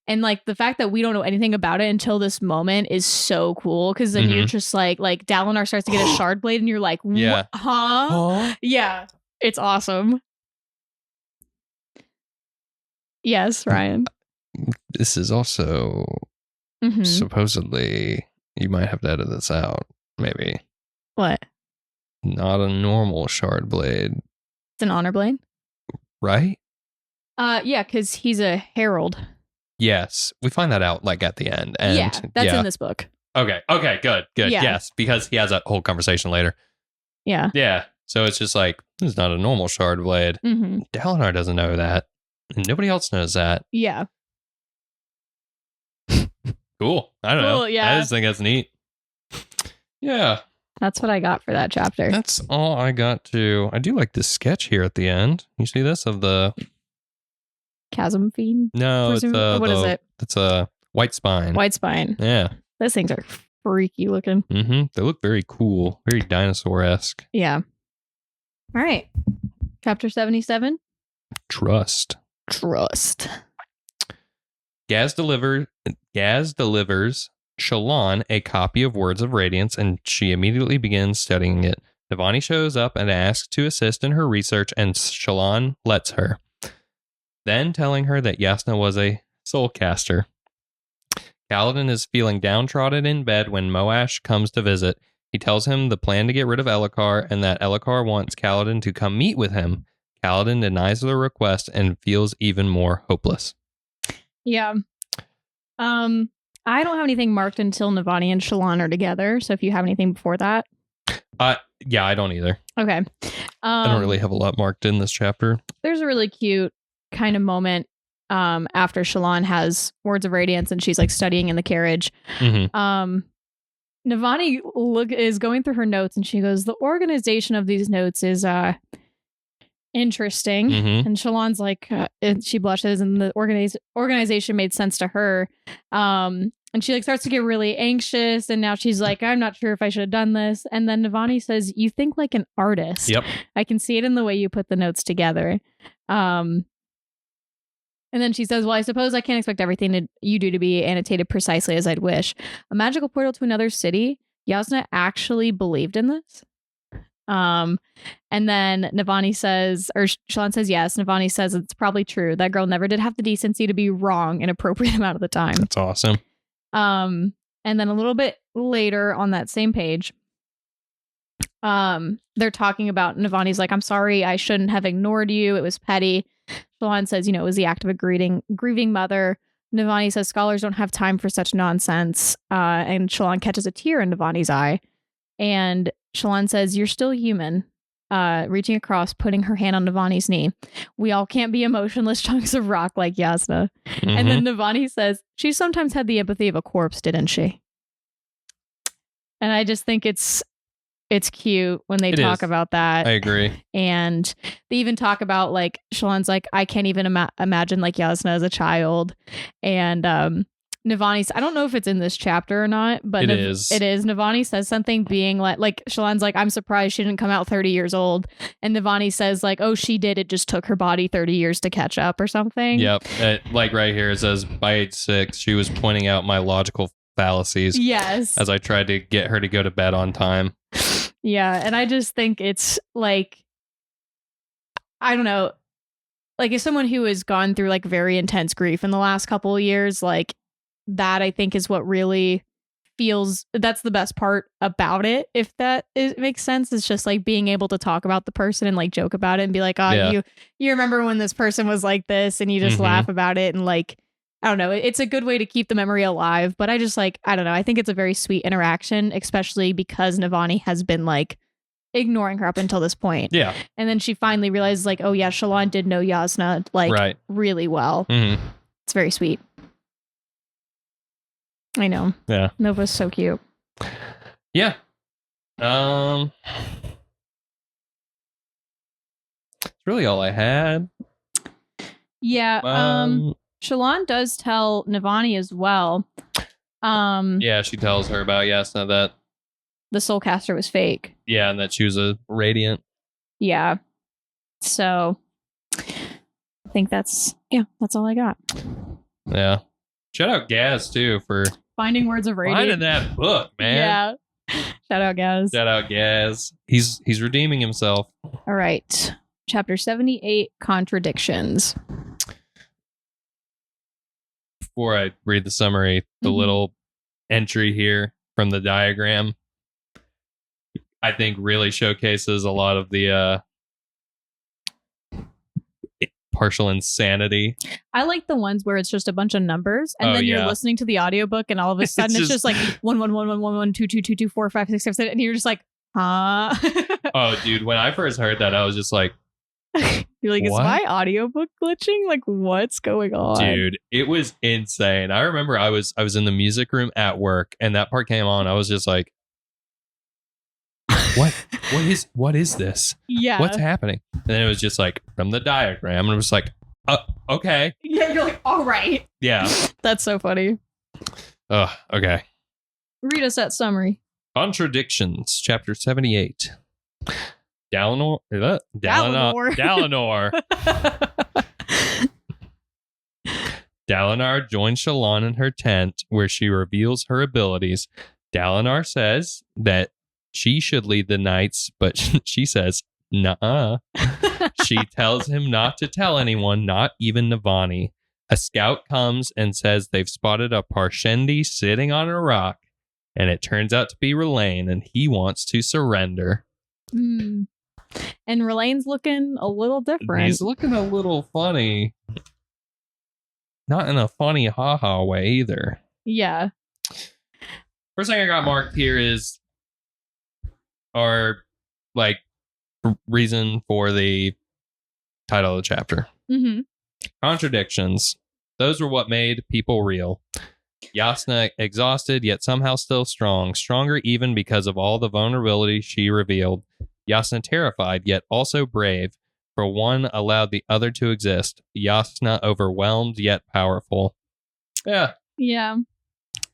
And like the fact that we don't know anything about it until this moment is so cool, because then you're just like Dalinar starts to get a shard blade and you're like, what? Huh? Yeah. It's awesome. Yes, Ryan. This is also supposedly, you might have to edit this out, maybe. What? Not a normal shard blade. It's an honor blade? Right? Yeah, because he's a herald. Yes. We find that out like at the end. And that's in this book. Okay, good. Yeah. Yes, because he has a whole conversation later. Yeah. Yeah. So it's just like, this is not a normal shard blade. Dalinar doesn't know that. And nobody else knows that. Yeah. Cool. I don't know. Yeah. I just think that's neat. Yeah. That's what I got for that chapter. That's all I got to. I do like this sketch here at the end. You see this of the Chasm Fiend? No, it's what is it? It's a white spine. White spine. Yeah. Those things are freaky looking. They look very cool. Very dinosaur-esque. Yeah. All right. Chapter 77. Trust. Gaz delivers Shallan a copy of Words of Radiance, and she immediately begins studying it. Navani shows up and asks to assist in her research, and Shallan lets her, then telling her that Yasna was a soulcaster. Kaladin is feeling downtrodden in bed when Moash comes to visit. He tells him the plan to get rid of Elhokar and that Elhokar wants Kaladin to come meet with him. Kaladin denies the request and feels even more hopeless. Yeah. I don't have anything marked until Navani and Shallan are together. So if you have anything before that. Yeah, I don't either. Okay. I don't really have a lot marked in this chapter. There's a really cute kind of moment after Shallan has Words of Radiance and she's like studying in the carriage. Navani is going through her notes and she goes, the organization of these notes is interesting. And Shallan's like, and she blushes, and the organization made sense to her. And she like starts to get really anxious, and now she's like, I'm not sure if I should have done this. And then Navani says, you think like an artist. Yep. I can see it in the way you put the notes together. And then she says, well, I suppose I can't expect everything that you do to be annotated precisely as I'd wish. A magical portal to another city? Yasna actually believed in this? And then Navani says, or Shallan says yes. Navani says it's probably true. That girl never did have the decency to be wrong an appropriate amount of the time. That's awesome. And then a little bit later on that same page, they're talking about Navani's like, I'm sorry, I shouldn't have ignored you. It was petty. Shallan says, it was the act of a grieving mother. Navani says scholars don't have time for such nonsense. And Shallan catches a tear in Navani's eye. And Shallan says, you're still human. Reaching across, putting her hand on Navani's knee. We all can't be emotionless chunks of rock like Yasna. And then Navani says, she sometimes had the empathy of a corpse, didn't she? And I just think it's cute when they talk about that. I agree. And they even talk about like, Shallan's like, I can't even imagine like Yasna as a child. And Navani, I don't know if it's in this chapter or not, but it is. Navani says something being like Shallan's like, I'm surprised she didn't come out 30 years old. And Navani says like, oh, she did. It just took her body 30 years to catch up or something. Yep. Like right here, it says by age 6, she was pointing out my logical fallacies. Yes. As I tried to get her to go to bed on time. Yeah. And I just think it's like, I don't know, like as someone who has gone through like very intense grief in the last couple of years, like, that I think is what really feels, that's the best part about it, if that makes sense. It's just like being able to talk about the person and like joke about it and be like, you remember when this person was like this, and you just laugh about it, and like I don't know. It's a good way to keep the memory alive, but I just like, I don't know. I think it's a very sweet interaction, especially because Navani has been like ignoring her up until this point. Yeah. And then she finally realizes like, oh yeah, Shallan did know Jasnah like really well. Mm-hmm. It's very sweet. I know. Yeah. Nova's so cute. Yeah. That's really all I had. Yeah. Shallan does tell Navani as well. Yeah, she tells her about Jasnah that the Soulcaster was fake. Yeah, and that she was a Radiant. Yeah. So I think that's all I got. Yeah. Shout out Gaz too for finding words of Radiant. Finding that book, man. Yeah. Shout out Gaz. Shout out Gaz. He's redeeming himself. All right. Chapter 78, Contradictions. Before I read the summary, the little entry here from the diagram, I think really showcases a lot of the partial insanity. I like the ones where it's just a bunch of numbers and then you're listening to the audiobook and all of a sudden it's just like 1 1 1 1 1 1 2 2 2 2 4 5 6 7 7 and you're just like, huh? Oh, dude, when I first heard that, I was just like, you're like, is my audiobook glitching? Like, what's going on? Dude, it was insane. I remember I was in the music room at work and that part came on. I was just like, what is this? Yeah. What's happening? And then it was just like from the diagram and I was like, okay. Yeah, you're like, all right. Yeah. That's so funny. Oh, okay. Read us that summary. Contradictions, chapter 78. Dalinar. Dalinar joins Shallan in her tent where she reveals her abilities. Dalinar says that she should lead the knights, but she says, nuh-uh. She tells him not to tell anyone, not even Navani. A scout comes and says they've spotted a Parshendi sitting on a rock, and it turns out to be R'hllane, and he wants to surrender. And R'hllane's looking a little different. He's looking a little funny. Not in a funny ha-ha way either. Yeah. First thing I got marked here is our reason for the title of the chapter. Mm-hmm. Contradictions. Those were what made people real. Jasnah exhausted, yet somehow still strong. Stronger even because of all the vulnerability she revealed. Jasnah terrified, yet also brave. For one allowed the other to exist. Jasnah overwhelmed, yet powerful. Yeah. Yeah.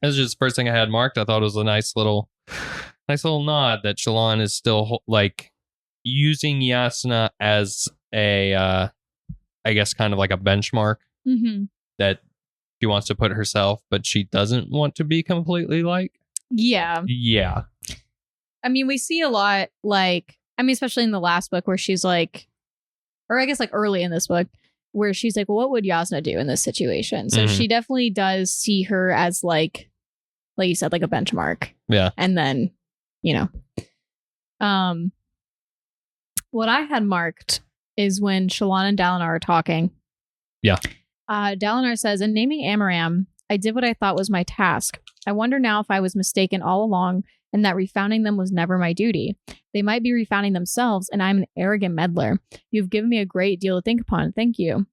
That was just the first thing I had marked. I thought it was a nice little nod that Shallan is still using Jasnah as a, I guess, kind of like a benchmark that she wants to put herself, but she doesn't want to be completely like. Yeah. Yeah. I mean, we see a lot especially in the last book where she's like, or I guess early in this book where she's like, well, what would Jasnah do in this situation? So she definitely does see her as like you said, like a benchmark. Yeah. And then, what I had marked is when Shallan and Dalinar are talking. Yeah. Dalinar says, in naming Amaram, I did what I thought was my task. I wonder now if I was mistaken all along and that refounding them was never my duty. They might be refounding themselves, and I'm an arrogant meddler. You've given me a great deal to think upon. Thank you.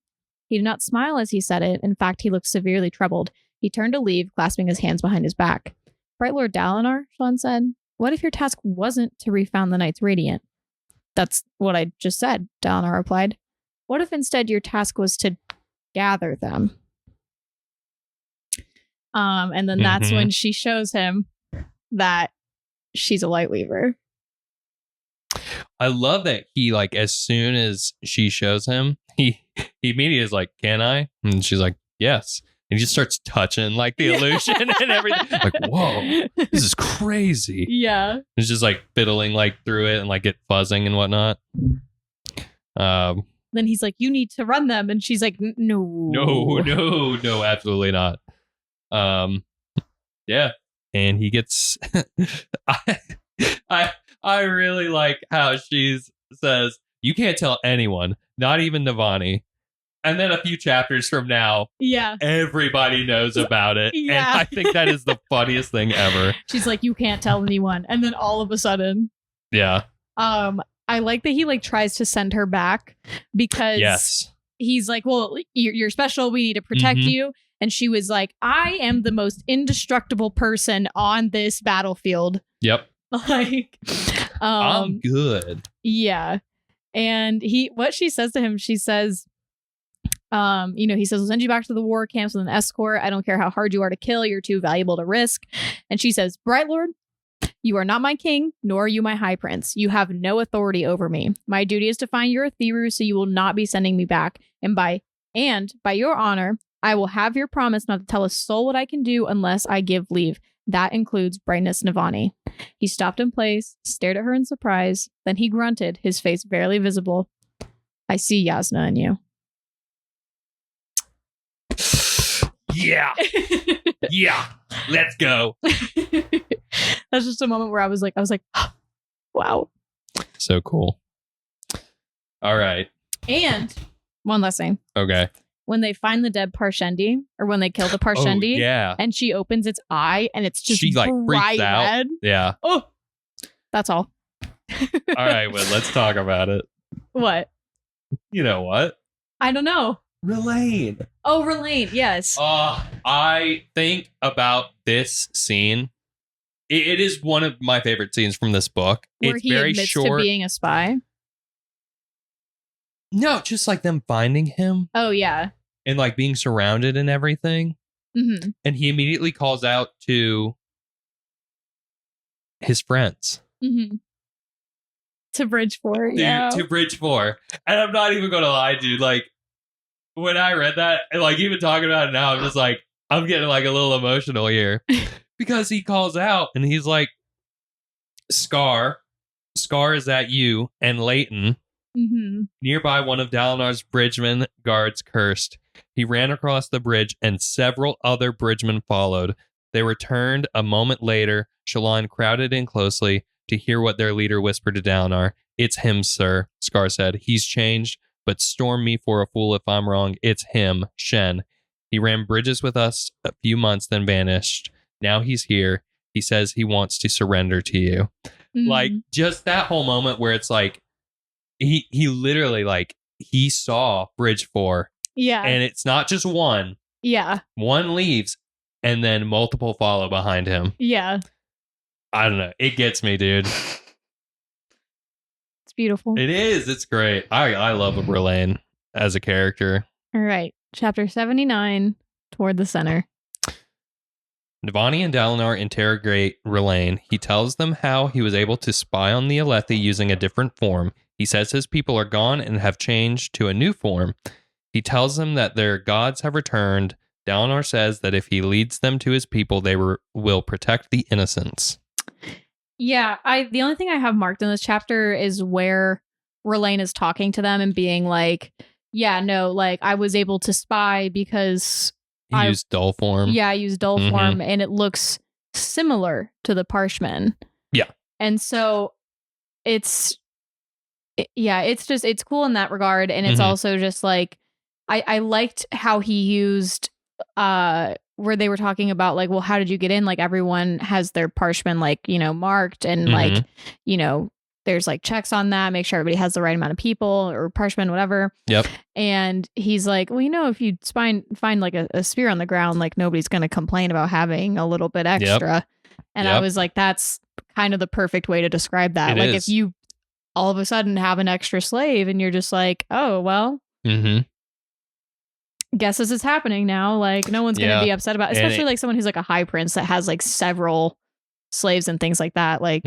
He did not smile as he said it. In fact, he looked severely troubled. He turned to leave, clasping his hands behind his back. Bright Lord Dalinar, Shallan said, what if your task wasn't to refound the Knights Radiant? That's what I just said, Dalinar replied. What if instead your task was to gather them? And then that's when she shows him that she's a Lightweaver. I love that he, as soon as she shows him, he immediately is like, can I? And she's like, yes. And he just starts touching the illusion and everything. Like, whoa, this is crazy. Yeah. It's just fiddling through it and it fuzzing and whatnot. Then he's like, you need to run them. And she's like, no. No, absolutely not. Yeah. And he gets I really like how she says, you can't tell anyone, not even Navani. And then a few chapters from now, yeah, everybody knows about it. Yeah. And I think that is the funniest thing ever. She's like, you can't tell anyone. And then all of a sudden, Yeah. I like that he like tries to send her back because he's like, well, you're special. We need to protect you. And she was like, I am the most indestructible person on this battlefield. Yep. Like, I'm good. Yeah. And what she says to him, she says, he says, we'll send you back to the war camps with an escort. I don't care how hard you are to kill. You're too valuable to risk. And she says, Bright Lord, you are not my king, nor are you my high prince. You have no authority over me. My duty is to find Urithiru, so you will not be sending me back. And by your honor, I will have your promise not to tell a soul what I can do unless I give leave. That includes Brightness Navani. He stopped in place, stared at her in surprise. Then he grunted, his face barely visible. I see Yasna in you. Yeah. Yeah. Let's go. That's just a moment where I was like, wow. So cool. All right. And one last thing. Okay. When they find the dead Parshendi, or when they kill the Parshendi, and she opens its eye and it's just bright red. Yeah. Oh, that's all. All right, well, let's talk about it. What? You know what? I don't know. Relaine. Oh, Relaine, yes. I think about this scene. It is one of my favorite scenes from this book. Where it's he very admits short. To being a spy. No, just like them finding him. Oh, yeah. And like being surrounded and everything. Mm-hmm. And he immediately calls out to his friends. Mm-hmm. To Bridge 4, yeah. To Bridge 4. And I'm not even going to lie, dude. Like, when I read that, and like even talking about it now, I'm just like, I'm getting like a little emotional here. Because he calls out and he's like, Scar, is that you? And Leighton. Mm-hmm. Nearby, one of Dalinar's bridgemen guards cursed. He ran across the bridge and several other bridgemen followed. They returned a moment later. Shallan crowded in closely to hear what their leader whispered to Dalinar. It's him, sir, Scar said. He's changed, but storm me for a fool if I'm wrong. It's him, Shen. He ran bridges with us a few months, then vanished. Now he's here. He says he wants to surrender to you. Mm-hmm. Like, just that whole moment where it's like, he literally, like, he saw Bridge 4. Yeah. And it's not just one. Yeah. One leaves, and then multiple follow behind him. Yeah. I don't know. It gets me, dude. It's beautiful. It is. It's great. I love Relaine as a character. All right. Chapter 79, Toward the Center. Navani and Dalinar interrogate Relaine. He tells them how he was able to spy on the Alethi using a different form. He says his people are gone and have changed to a new form. He tells them that their gods have returned. Dalinar says that if he leads them to his people, they will protect the innocents. Yeah, the only thing I have marked in this chapter is where Relaine is talking to them and being like, yeah, no, like I was able to spy because he used dull form. Yeah, I used dull form and it looks similar to the Parshmen. Yeah. And so it's cool in that regard. And it's also just like, I liked how he used, where they were talking about like, well, how did you get in? Like everyone has their Parshmen, like, marked and like, there's like checks on that, make sure everybody has the right amount of people or Parshmen, whatever. Yep. And he's like, well, if you find like a spear on the ground, like nobody's going to complain about having a little bit extra. Yep. And I was like, that's kind of the perfect way to describe that. Like if you all of a sudden have an extra slave and you're just like, oh, well, guess this is happening now. Like no one's going to be upset about it. Especially like someone who's like a high prince that has like several slaves and things like that. Like,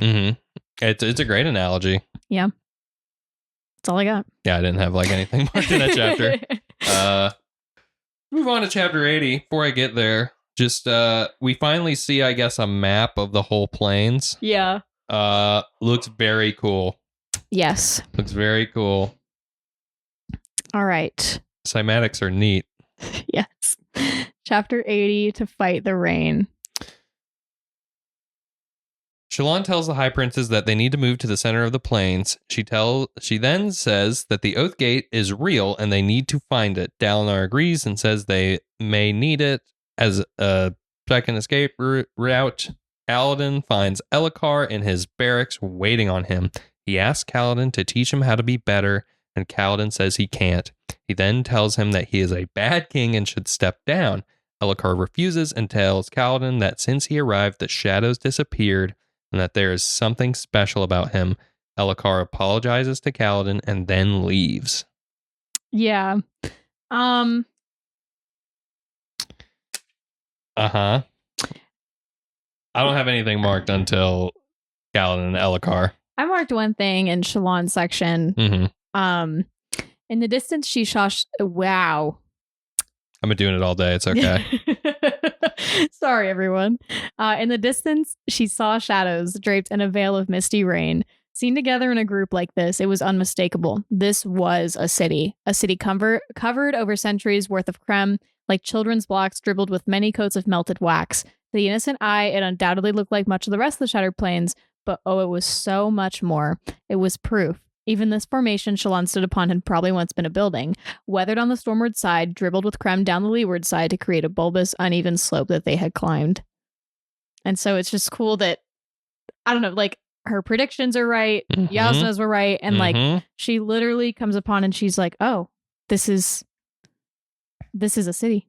It's a great analogy. Yeah. That's all I got. Yeah, I didn't have like anything marked in that chapter. Move on to chapter 80. Before I get there, just we finally see, I guess, a map of the whole plains. Yeah. Looks very cool. Yes. Looks very cool. All right. Cymatics are neat. Yes. Chapter 80, To Fight the Rain. Shallan tells the High Princes that they need to move to the center of the plains. She then says that the Oath Gate is real and they need to find it. Dalinar agrees and says they may need it as a second escape route. Kaladin finds Elhokar in his barracks waiting on him. He asks Kaladin to teach him how to be better, and Kaladin says he can't. He then tells him that he is a bad king and should step down. Elhokar refuses and tells Kaladin that since he arrived, the shadows disappeared and that there is something special about him. Elhokar apologizes to Kaladin and then leaves. Yeah. Uh-huh. I don't have anything marked until Kaladin and Elhokar. I marked one thing in Shallan's section. Mm-hmm. In the distance, she saw... Wow. I've been doing it all day. It's okay. Sorry, everyone. In the distance, she saw shadows draped in a veil of misty rain. Seen together in a group like this, it was unmistakable. This was a city covered over centuries worth of creme, like children's blocks dribbled with many coats of melted wax. To the innocent eye, it undoubtedly looked like much of the rest of the Shattered Plains, but oh, it was so much more. It was proof. Even this formation Shallan stood upon had probably once been a building, weathered on the stormward side, dribbled with creme down the leeward side to create a bulbous, uneven slope that they had climbed. And so it's just cool that, I don't know, like, her predictions are right, Mm-hmm. Yasna's were right, and Mm-hmm. like, she literally comes upon and she's like, oh, this is a city.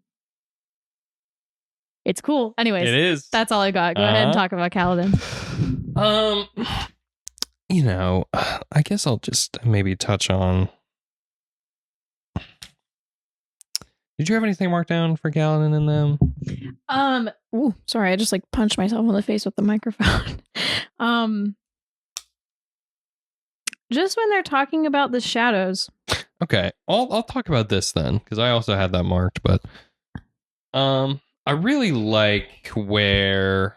It's cool. Anyways, It is. that's all I got. Go ahead and talk about Kaladin. I guess I'll just maybe touch on. Did you have anything marked down for Kaladin in them? Ooh, sorry, I just like punched myself in the face with the microphone. Just when they're talking about the shadows. Okay, I'll talk about this then, because I also had that marked, but I really like where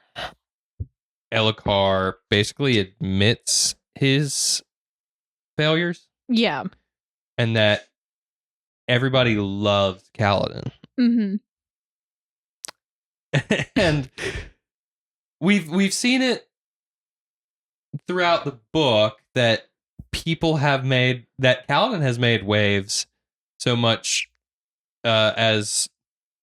Elhokar basically admits his failures. Yeah. And that everybody loves Kaladin. Mm-hmm. And we've seen it throughout the book that Kaladin has made waves so much as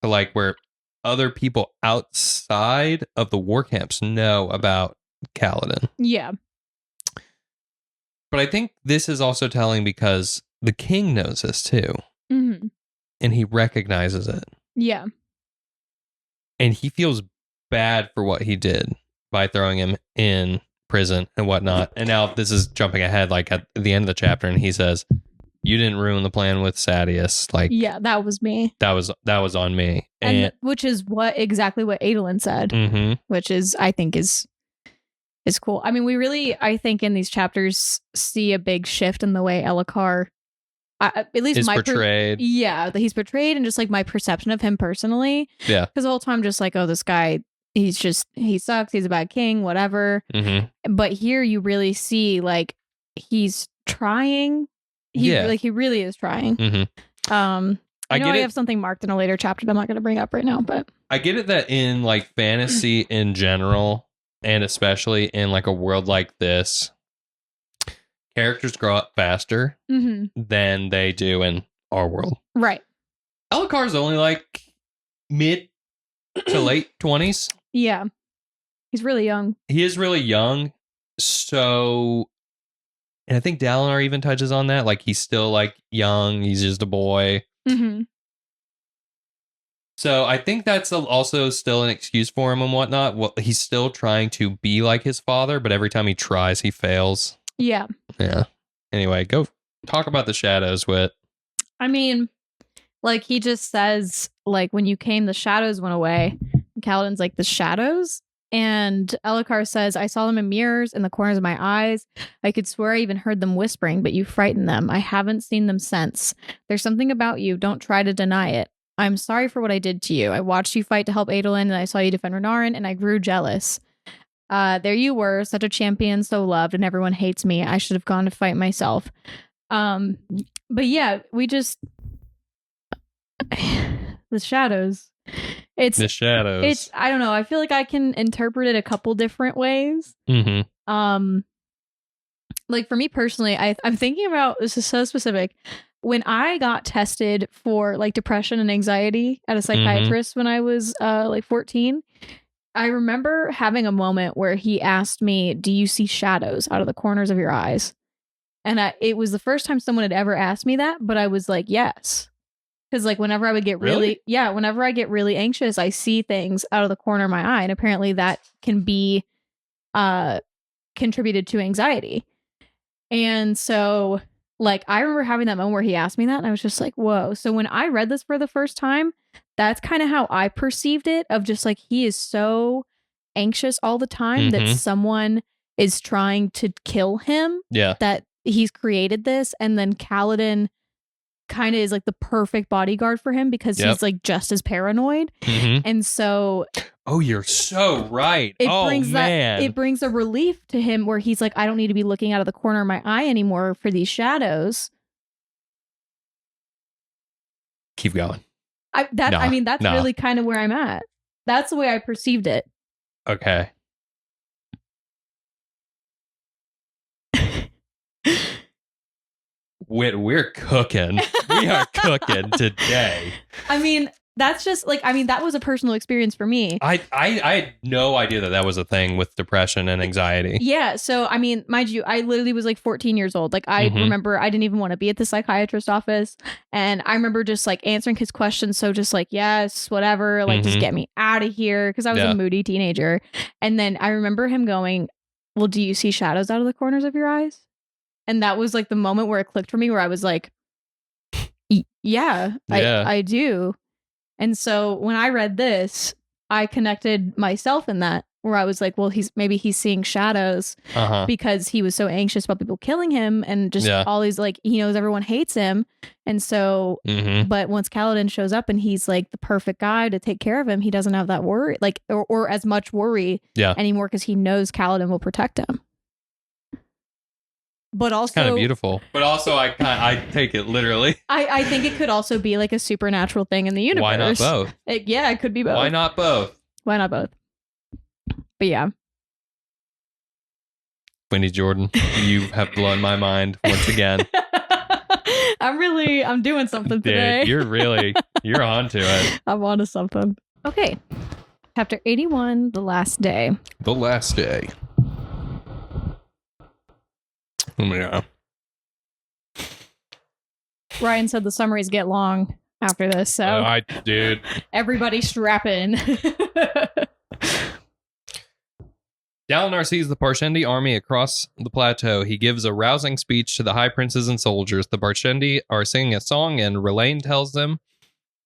to like where other people outside of the war camps know about Kaladin. Yeah. But I think this is also telling because the king knows this too. Mm-hmm. And he recognizes it. Yeah. And he feels bad for what he did by throwing him in prison and whatnot. And now this is jumping ahead, like at the end of the chapter, and he says, "You didn't ruin the plan with Sadeas." Like, yeah, that was me. That was on me. And which is exactly what Adolin said. Mm-hmm. Which is, I think, is cool. I mean, we really, I think, in these chapters see a big shift in the way Elhokar, at least is my portrayed. That he's portrayed, and just like my perception of him personally. Yeah. Because the whole time, just like, oh, this guy, he sucks. He's a bad king, whatever. Mm-hmm. But here you really see like he's trying. He really is trying. Mm-hmm. I know I have something marked in a later chapter that I'm not going to bring up right now, but I get it that in like fantasy in general, and especially in like a world like this, characters grow up faster than they do in our world. Right. Elhokar's only like mid to late 20s. Yeah. He's really young. He is really young. So, and I think Dalinar even touches on that. Like, he's still like young. He's just a boy. Mm-hmm. So I think that's also still an excuse for him and whatnot. Well, he's still trying to be like his father, but every time he tries, he fails. Yeah. Yeah. Anyway, go talk about the shadows, Wit. I mean, like, he just says, like, when you came, the shadows went away. And Kaladin's like, the shadows? And Elhokar says, I saw them in mirrors in the corners of my eyes. I could swear I even heard them whispering, but you frightened them. I haven't seen them since. There's something about you. Don't try to deny it. I'm sorry for what I did to you. I watched you fight to help Adolin, and I saw you defend Renarin, and I grew jealous. There you were, such a champion, so loved, and everyone hates me. I should have gone to fight myself. But yeah, we just... the shadows. The shadows. It's I don't know. I feel like I can interpret it a couple different ways. Like for me personally, I'm thinking about, this is so specific. When I got tested for like depression and anxiety at a psychiatrist when I was like 14, I remember having a moment where he asked me, "Do you see shadows out of the corners of your eyes?" And it was the first time someone had ever asked me that, but I was like, yes. Because like whenever I would get whenever I get really anxious, I see things out of the corner of my eye. And apparently that can be contributed to anxiety. And so like I remember having that moment where he asked me that and I was just like, whoa. So when I read this for the first time, that's kind of how I perceived it, of just like he is so anxious all the time that someone is trying to kill him. Yeah. That he's created this, and then Kaladin kind of is like the perfect bodyguard for him because he's like just as paranoid. And so you're so right. It brings a relief to him where he's like, I don't need to be looking out of the corner of my eye anymore for these shadows. Keep going. That's really kind of where I'm at. That's the way I perceived it. Okay. We're cooking. We are cooking today. I mean, that's just like, that was a personal experience for me. I had no idea that was a thing with depression and anxiety. Yeah. So, I mean, mind you, I literally was like 14 years old. Like, I remember I didn't even want to be at the psychiatrist's office. And I remember just like answering his questions. So just like, yes, whatever, like just get me out of here. Because I was a moody teenager. And then I remember him going, well, do you see shadows out of the corners of your eyes? And that was like the moment where it clicked for me, where I was like, yeah. I do. And so when I read this, I connected myself in that, where I was like, well, he's seeing shadows because he was so anxious about people killing him, and just all these, like, he knows everyone hates him. And so, but once Kaladin shows up and he's like the perfect guy to take care of him, he doesn't have that worry, like, or as much worry anymore, because he knows Kaladin will protect him. But also, kind of beautiful. But also, I take it literally. I think it could also be like a supernatural thing in the universe. Why not both? It could be both. Why not both? But yeah. Wendy Jordan, you have blown my mind once again. I'm doing something today. Dude, you're onto it. I'm onto something. Okay. Chapter 81, The Last Day. The Last Day. Yeah. Ryan said the summaries get long after this, so dude, everybody strap in. Dalinar sees the Parshendi army across the plateau. He gives a rousing speech to the high princes and soldiers. The Parshendi are singing a song, and R'lain tells them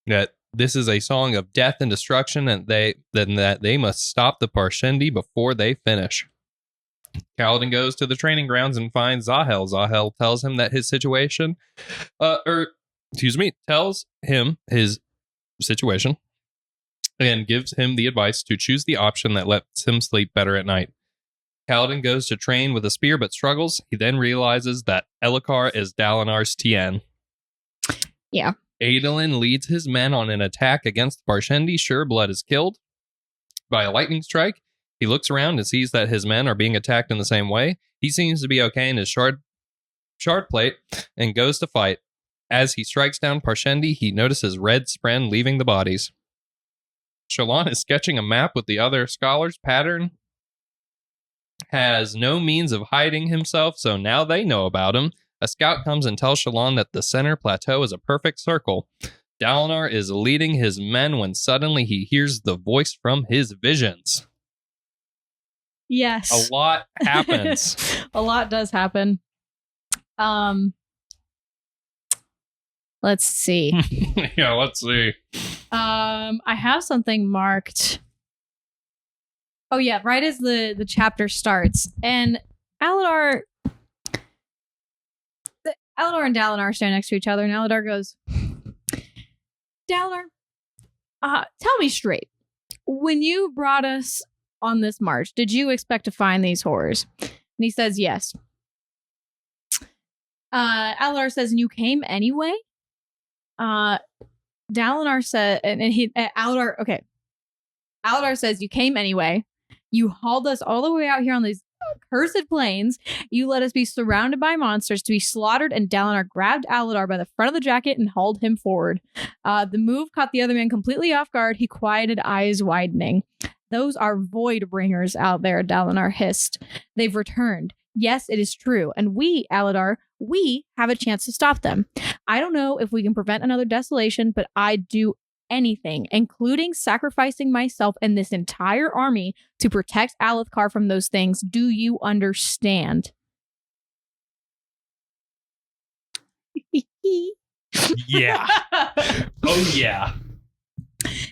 that this is a song of death and destruction, and that they must stop the Parshendi before they finish. Kaladin goes to the training grounds and finds Zahel. Zahel tells him that his situation, tells him his situation and gives him the advice to choose the option that lets him sleep better at night. Kaladin goes to train with a spear but struggles. He then realizes that Elhokar is Dalinar's Tien. Yeah. Adolin leads his men on an attack against the Parshendi. Sureblood is killed by a lightning strike. He looks around and sees that his men are being attacked in the same way. He seems to be okay in his shard plate and goes to fight. As he strikes down Parshendi, he notices red spren leaving the bodies. Shallan is sketching a map with the other scholars. Pattern has no means of hiding himself, so now they know about him. A scout comes and tells Shallan that the center plateau is a perfect circle. Dalinar is leading his men when suddenly he hears the voice from his visions. Yes. A lot happens. A lot does happen. Let's see. Yeah, let's see. I have something marked. Oh yeah, right as the chapter starts, and Aladar and Dalinar stand next to each other, and Aladar goes, Dalinar, tell me straight. When you brought us on this march, did you expect to find these horrors? And he says yes. Aladar says, and you came anyway? Dalinar said, and he Aladar, okay, Aladar says, you came anyway. You hauled us all the way out here on these cursed plains. You let us be surrounded by monsters to be slaughtered, and Dalinar grabbed Aladar by the front of the jacket and hauled him forward. The move caught the other man completely off guard. He quieted, eyes widening. Those are void bringers out there, Dalinar hissed. They've returned. Yes, it is true. And we, Aladar, we have a chance to stop them. I don't know if we can prevent another desolation, but I'd do anything, including sacrificing myself and this entire army to protect Alethkar from those things. Do you understand? Yeah. Oh, yeah.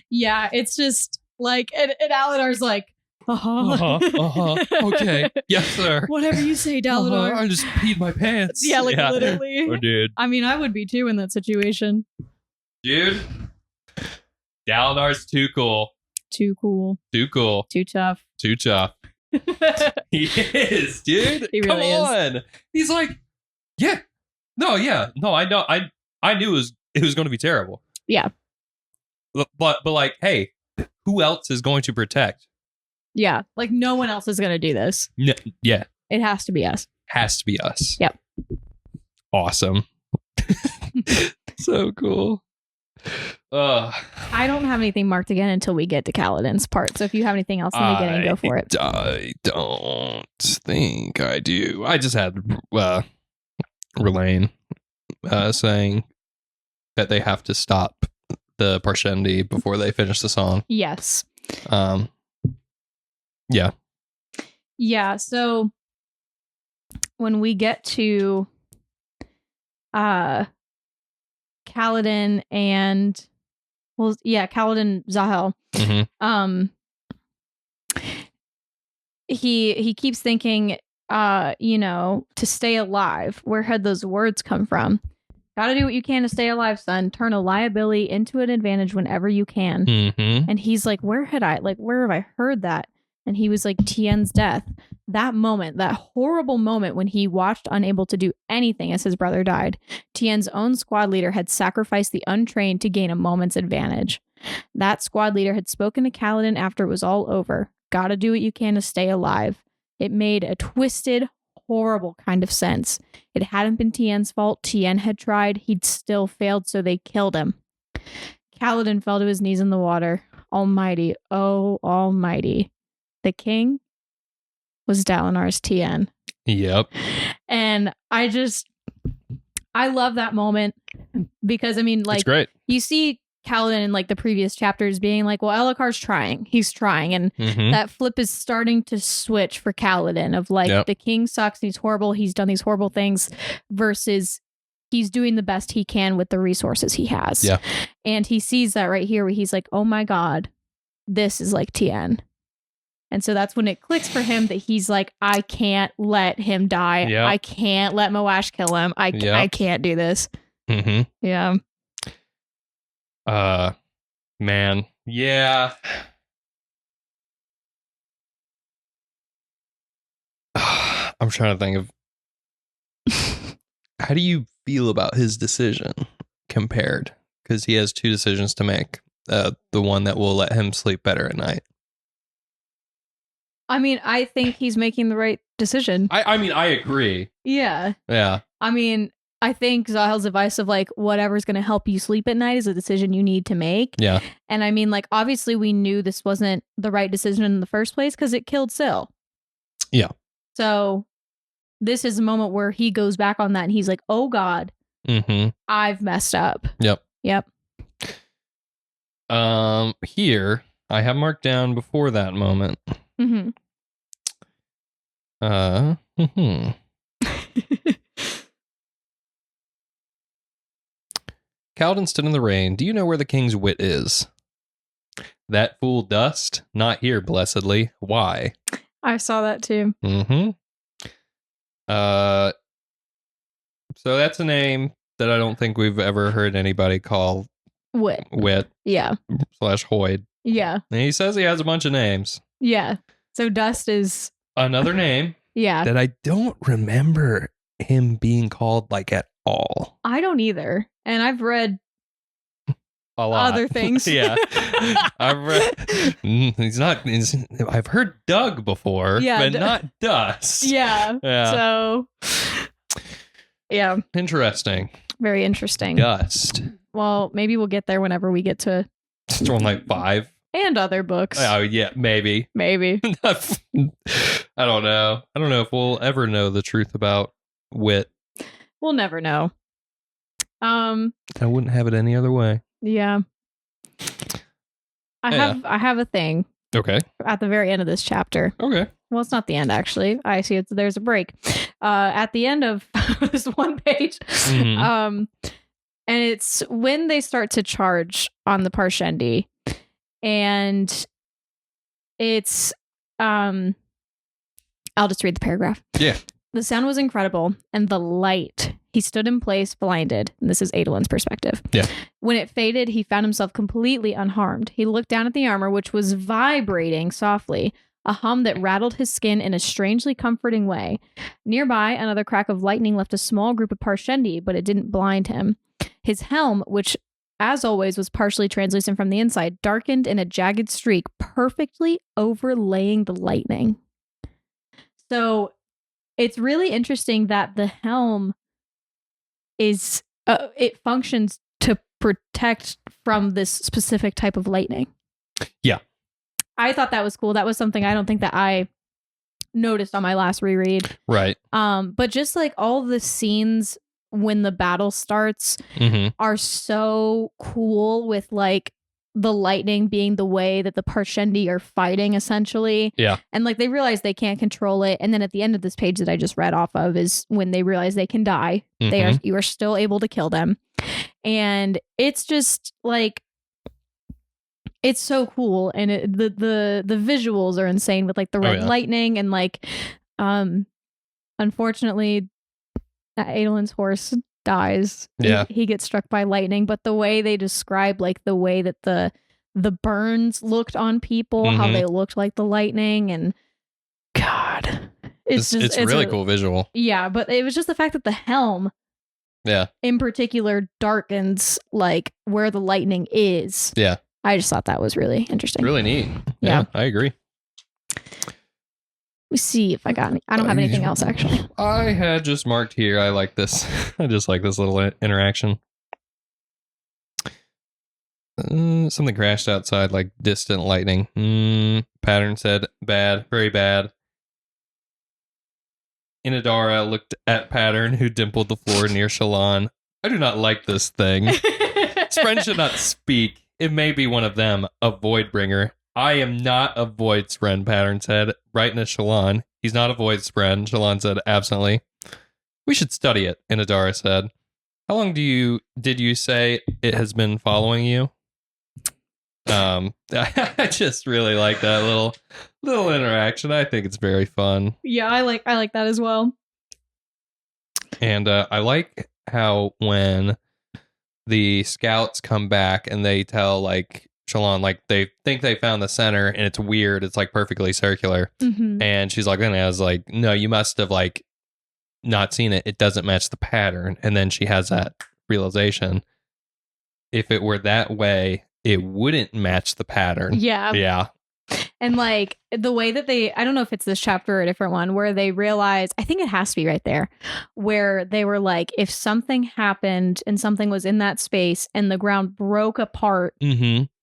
Yeah, it's just like, and Aladar's like, okay. Yes, sir. Whatever you say, Dalinar. I just peed my pants. Yeah, literally. Oh, dude. I mean, I would be too in that situation. Dude. Dalinar's too cool. Too cool. Too cool. Too tough. Too tough. He is, dude. He really Come on. He's like, yeah. No, yeah. No, I know. I knew it was going to be terrible. Yeah. But like, hey, who else is going to protect? Yeah. Like, no one else is going to do this. No, yeah. It has to be us. Has to be us. Yep. Awesome. So cool. I don't have anything marked again until we get to Kaladin's part. So if you have anything else in the beginning, go for it. I don't think I do. I just had Relaine saying that they have to stop the Parshendi before they finish the song. Yes. Yeah. Yeah. So when we get to Kaladin and Kaladin Zahel. Mm-hmm. He keeps thinking, to stay alive. Where had those words come from? Gotta do what you can to stay alive, son. Turn a liability into an advantage whenever you can. Mm-hmm. And he's like, where have I heard that? And he was like, Tien's death. That moment, that horrible moment when he watched unable to do anything as his brother died. Tien's own squad leader had sacrificed the untrained to gain a moment's advantage. That squad leader had spoken to Kaladin after it was all over. Gotta do what you can to stay alive. It made a twisted, horrible kind of sense. It hadn't been Tien's fault. Tien had tried. He'd still failed, so they killed him. Kaladin fell to his knees in the water. Almighty, oh almighty. The king was Dalinar's Tien. Yep. And I love that moment because, I mean, like, it's great. You see Kaladin in like the previous chapters being like, well, Elhokar's trying. He's trying. And that flip is starting to switch for Kaladin of like, the king sucks. And he's horrible. He's done these horrible things versus he's doing the best he can with the resources he has. Yeah. And he sees that right here where he's like, oh my God, this is like Tien. And so that's when it clicks for him that he's like, I can't let him die. Yep. I can't let Moash kill him. I can't do this. Mm-hmm. Yeah. Man. Yeah. I'm trying to think of how do you feel about his decision compared? Because he has two decisions to make. The one that will let him sleep better at night. I mean, I think he's making the right decision. I mean, I agree. Yeah. Yeah. I mean, I think Zahel's advice of like, whatever's going to help you sleep at night is a decision you need to make. Yeah. And I mean, like, obviously we knew this wasn't the right decision in the first place because it killed Syl. Yeah. So this is a moment where he goes back on that and he's like, oh God, I've messed up. Yep. Yep. Here I have marked down before that moment. Kaladin stood in the rain. Do you know where the king's wit is? That fool Dust? Not here, blessedly. Why? I saw that too. So that's a name that I don't think we've ever heard anybody call Wit. Yeah. / Hoyd. Yeah. And he says he has a bunch of names. Yeah. So Dust is another name. Yeah. That I don't remember him being called like at all. I don't either. And I've read a lot. Other things. Yeah. I've heard Doug before, but not Dust. Yeah. So, yeah. Interesting. Very interesting. Dust. Well, maybe we'll get there whenever we get to Stormlight 5. And other books. Oh, yeah, maybe. Maybe. I don't know. I don't know if we'll ever know the truth about Wit. We'll never know. I wouldn't have it any other way. Yeah. I have a thing. Okay. At the very end of this chapter. Okay. Well, it's not the end, actually. I see there's a break. At the end of this one page. And it's when they start to charge on the Parshendi. And it's I'll just read the paragraph. Yeah. The sound was incredible, and the light. He stood in place, blinded. And this is Adolin's perspective. Yeah. When it faded, he found himself completely unharmed. He looked down at the armor, which was vibrating softly, a hum that rattled his skin in a strangely comforting way. Nearby, another crack of lightning left a small group of Parshendi, but it didn't blind him. His helm, which as always was partially translucent from the inside, darkened in a jagged streak, perfectly overlaying the lightning. So it's really interesting that the helm is it functions to protect from this specific type of lightning. Yeah. I thought that was cool. That was something I don't think that I noticed on my last reread. Right. But just like all the scenes when the battle starts are so cool, with like the lightning being the way that the Parshendi are fighting, essentially. Yeah. And like they realize they can't control it. And then at the end of this page that I just read off of is when they realize they can die. You are still able to kill them. And it's just like, it's so cool. And the visuals are insane with like the red lightning and like, unfortunately, Adolin's horse dies. Yeah. He gets struck by lightning, but the way they describe like the way that the burns looked on people, how they looked like the lightning, and God, it's really cool visual. Yeah, but it was just the fact that the helm in particular darkens like where the lightning is. Yeah. I just thought that was really interesting. Really neat. Yeah. I agree. Let me see if I got any. I don't have anything else, actually. I had just marked here. I like this. I just like this little interaction. Something crashed outside, like distant lightning. Pattern said, bad, very bad. Inadara looked at Pattern, who dimpled the floor near Shallan. I do not like this thing. His friend should not speak. It may be one of them, a Voidbringer. I am not a Void's friend, Pattern said, right into Shallan. He's not a Void's friend, Shallan said absently. We should study it, Inadara said. How long did you say it has been following you? I just really like that little interaction. I think it's very fun. Yeah, I like that as well. And I like how when the scouts come back and they tell like Shallan, like they think they found the center and it's weird. It's like perfectly circular. And she's like, and I was like, no, you must have like not seen it. It doesn't match the pattern. And then she has that realization. If it were that way, it wouldn't match the pattern. Yeah. Yeah. And like the way that I don't know if it's this chapter or a different one, where they realize, I think it has to be right there, where they were like, if something happened and something was in that space and the ground broke apart,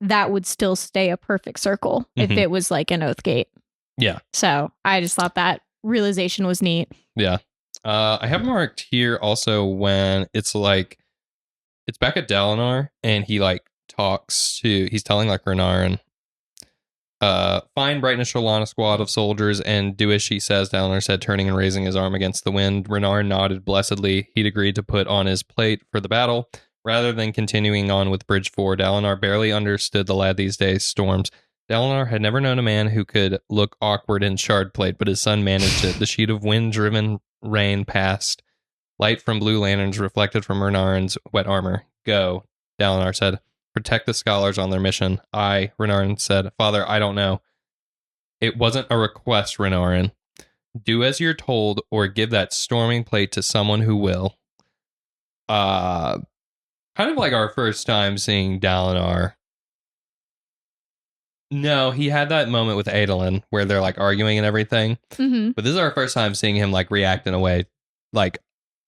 that would still stay a perfect circle if it was like an oath gate. Yeah. So I just thought that realization was neat. Yeah. I have marked here also when it's like, it's back at Dalinar and he like he's telling like Renarin, find Brightness Shallan a squad of soldiers and do as she says, Dalinar said, turning and raising his arm against the wind. Renarin nodded blessedly. He'd agreed to put on his plate for the battle. Rather than continuing on with Bridge 4, Dalinar barely understood the lad these days' storms. Dalinar had never known a man who could look awkward in shard plate, but his son managed it. The sheet of wind-driven rain passed. Light from blue lanterns reflected from Renarin's wet armor. Go, Dalinar said. Protect the scholars on their mission. Renarin said, Father, I don't know. It wasn't a request, Renarin. Do as you're told or give that storming plate to someone who will. Kind of like our first time seeing Dalinar. No, he had that moment with Adolin where they're like arguing and everything. Mm-hmm. But this is our first time seeing him like react in a way like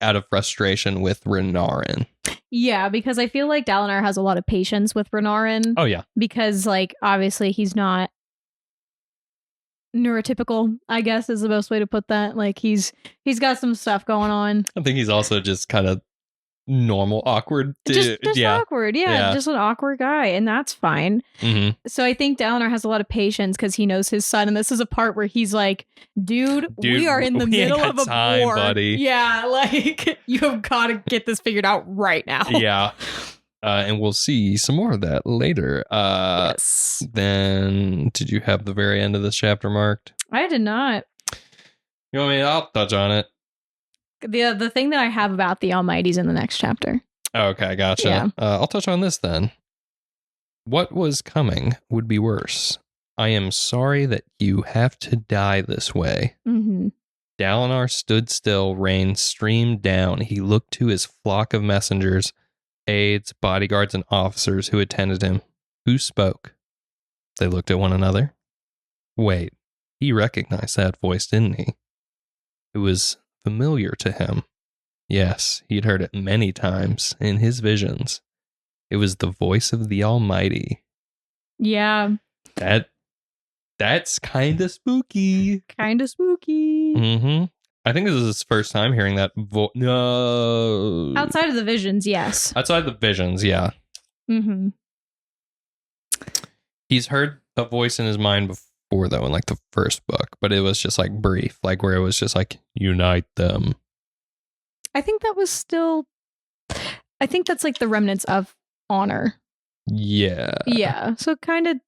out of frustration with Renarin. Yeah, because I feel like Dalinar has a lot of patience with Renarin. Oh, yeah. Because, like, obviously he's not neurotypical, I guess is the best way to put that. Like, he's got some stuff going on. I think he's also just kind of normal awkward just awkward. Yeah, just an awkward guy, and that's fine. Mm-hmm. So I think Dalinar has a lot of patience because he knows his son, and this is a part where he's like, dude we are in the middle of a war, buddy. Yeah, like, you have got to get this figured out right now. Yeah. And we'll see some more of that later. Yes. Then did you have the very end of this chapter marked? I did not. You want me? I'll touch on it. The thing that I have about the Almighty's in the next chapter. Okay, gotcha. Yeah. I'll touch on this then. What was coming would be worse. I am sorry that you have to die this way. Mm-hmm. Dalinar stood still, rain streamed down. He looked to his flock of messengers, aides, bodyguards, and officers who attended him. Who spoke? They looked at one another. Wait, he recognized that voice, didn't he? It was familiar to him. Yes, he'd heard it many times in his visions. It was the voice of the Almighty. Yeah. That's kind of spooky. Mm-hmm. I think this is his first time hearing that voice. No. Outside of the visions, yes. Outside the visions, yeah. Mm-hmm. He's heard a voice in his mind before, though, in like the first book, but it was just like brief, like where it was just like, unite them. I think that's like the remnants of honor. Yeah. Yeah. So kind of,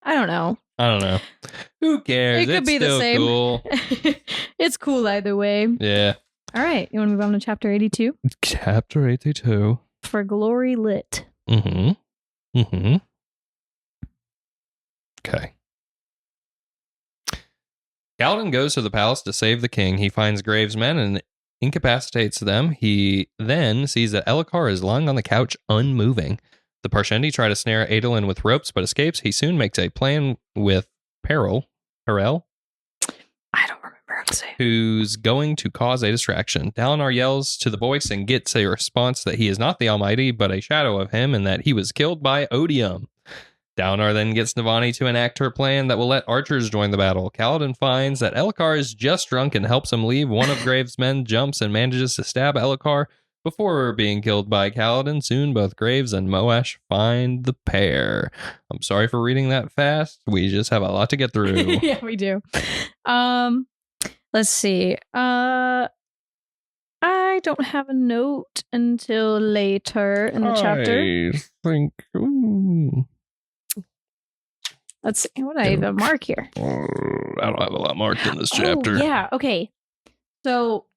I don't know. Who cares? It could It's be the still same. Cool. It's cool either way. Yeah. All right. You want to move on to chapter 82? Chapter 82. For Glory Lit. Mm-hmm. Mm-hmm. Okay. Kaladin goes to the palace to save the king. He finds Graves' men and incapacitates them. He then sees that Elhokar is lying on the couch, unmoving. The Parshendi try to snare Adolin with ropes, but escapes. He soon makes a plan with Harel, I don't remember how to say. Who's going to cause a distraction. Dalinar yells to the voice and gets a response that he is not the Almighty, but a shadow of him, and that he was killed by Odium. Dalinar then gets Navani to enact her plan that will let archers join the battle. Kaladin finds that Elhokar is just drunk and helps him leave. One of Graves' men jumps and manages to stab Elhokar before being killed by Kaladin. Soon both Graves and Moash find the pair. I'm sorry for reading that fast. We just have a lot to get through. Yeah, we do. Let's see. I don't have a note until later in the chapter. I think... Ooh. Let's see. What did I even mark here? I don't have a lot marked in this chapter. Oh, yeah. Okay. So,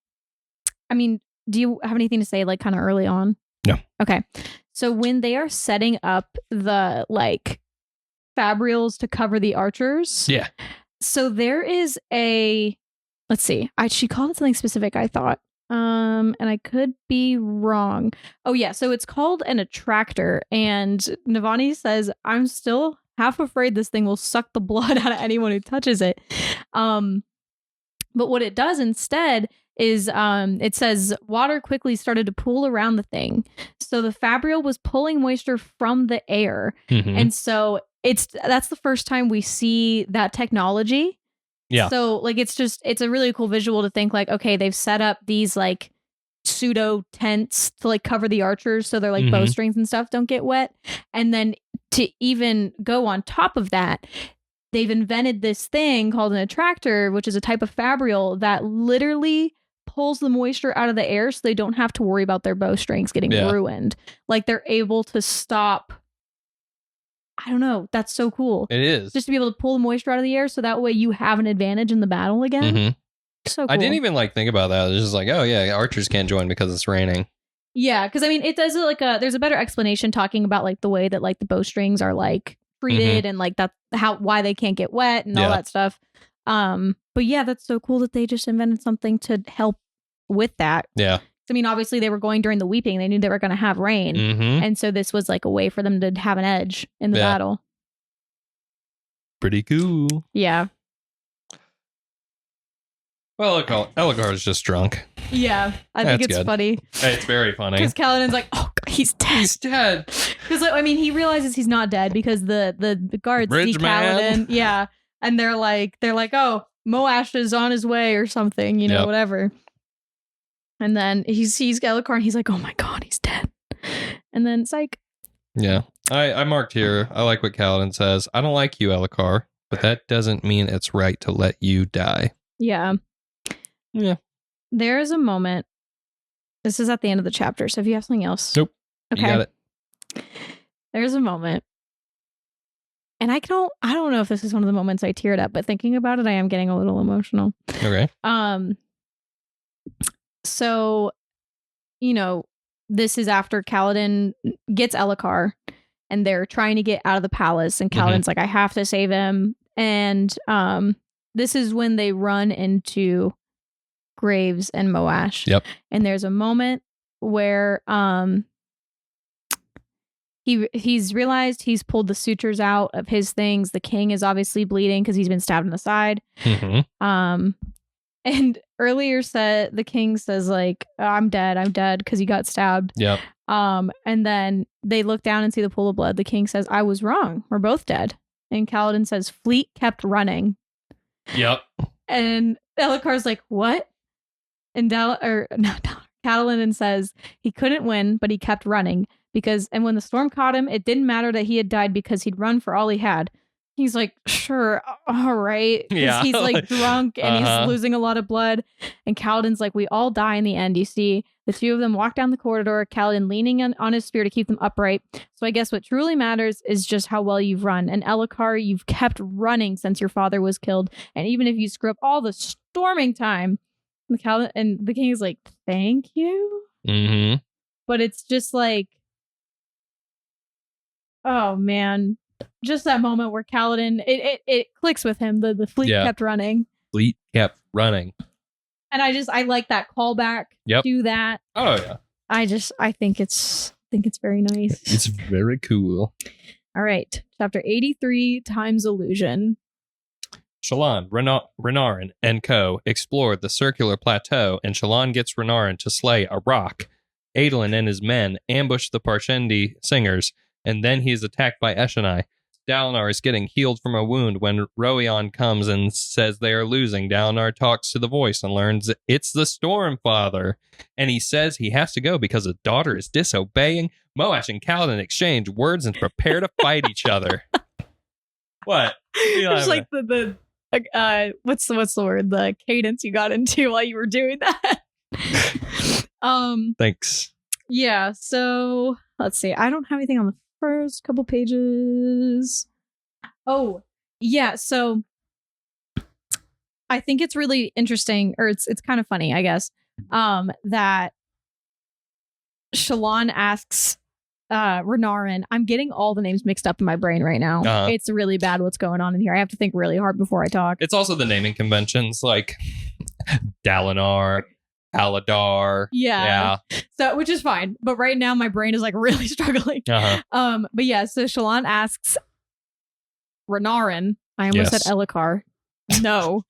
I mean, do you have anything to say, like, kind of early on? No. Okay. So when they are setting up the, like, fabrials to cover the archers. Yeah. So there is let's see. She called it something specific, I thought. And I could be wrong. Oh, yeah. So it's called an attractor. And Navani says, I'm still half afraid this thing will suck the blood out of anyone who touches it. But what it does instead is it says water quickly started to pool around the thing. So the fabrial was pulling moisture from the air. Mm-hmm. And so that's the first time we see that technology. Yeah. So like it's a really cool visual to think like, okay, they've set up these like pseudo tents to like cover the archers so their like mm-hmm. bowstrings and stuff don't get wet. And then to even go on top of that, they've invented this thing called an attractor, which is a type of fabrial that literally pulls the moisture out of the air so they don't have to worry about their bowstrings getting ruined. Like they're able to stop. I don't know. That's so cool. It is. Just to be able to pull the moisture out of the air so that way you have an advantage in the battle again. Mm-hmm. So cool. I didn't even like think about that. It's just like, oh yeah, archers can't join because it's raining. Yeah, because I mean, it does like there's a better explanation talking about like the way that like the bowstrings are like treated mm-hmm. and like that's why they can't get wet and all that stuff. But yeah, that's so cool that they just invented something to help with that. Yeah. I mean, obviously they were going during the weeping. They knew they were going to have rain. Mm-hmm. And so this was like a way for them to have an edge in the battle. Pretty cool. Yeah. Well, Elgar is just drunk. Yeah. I think it's funny. It's very funny. Because Kaladin's like, oh, God, he's dead. He's dead. Because, I mean, he realizes he's not dead because the guards see Kaladin. Yeah. And they're like, oh, Moash is on his way or something, whatever. And then he sees Elgar and he's like, oh my God, he's dead. And then it's like. Yeah. I marked here. I like what Kaladin says. I don't like you, Elgar, but that doesn't mean it's right to let you die. Yeah. Yeah. There is a moment. This is at the end of the chapter. So if you have something else. Nope. Okay. You got it. There's a moment. And I don't know if this is one of the moments I teared up, but thinking about it, I am getting a little emotional. Okay. So, this is after Kaladin gets Elgar and they're trying to get out of the palace. And Kaladin's like, I have to save him. And this is when they run into Graves and Moash. Yep. And there's a moment where he's realized he's pulled the sutures out of his things. The king is obviously bleeding because he's been stabbed in the side. Mm-hmm. And earlier the king says like, I'm dead because he got stabbed. Yep. And then they look down and see the pool of blood. The king says, I was wrong. We're both dead. And Kaladin says, Fleet kept running. Yep. And Elgar's like, what? And Kaladin says he couldn't win, but he kept running and when the storm caught him, it didn't matter that he had died because he'd run for all he had. He's like, sure, all right. Yeah. He's like drunk and he's losing a lot of blood. And Kaladin's like, we all die in the end. You see, the two of them walk down the corridor, Kaladin leaning on his spear to keep them upright. So I guess what truly matters is just how well you've run. And Elgar, you've kept running since your father was killed. And even if you screw up all the storming time, and the king is like, thank you. Mm-hmm. But it's just like, oh man, just that moment where Kaladin, it clicks with him. The fleet kept running. Fleet kept running. And I like that callback to that. Oh yeah. I think it's very nice. It's very cool. All right. Chapter 83, Time's Illusion. Shallan, Renarin, and co. explore the circular plateau, and Shallan gets Renarin to slay a rock. Adolin and his men ambush the Parshendi singers, and then he is attacked by Eshonai. Dalinar is getting healed from a wound when Roion comes and says they are losing. Dalinar talks to the voice and learns it's the Stormfather. And he says he has to go because his daughter is disobeying. Moash and Kaladin exchange words and prepare to fight each other. What? It's like the what's the word? The cadence you got into while you were doing that. Thanks. Yeah, so let's see. I don't have anything on the first couple pages. Oh, yeah, so I think it's really interesting, or it's kind of funny, I guess, that Shallan asks Renarin. I'm getting all the names mixed up in my brain right now. It's really bad what's going on in here. I have to think really hard before I talk. It's also the naming conventions, like Dalinar, Aladar. Yeah. So, which is fine. But right now my brain is like really struggling. But yeah, so Shallan asks Renarin. I almost said Elgar. No.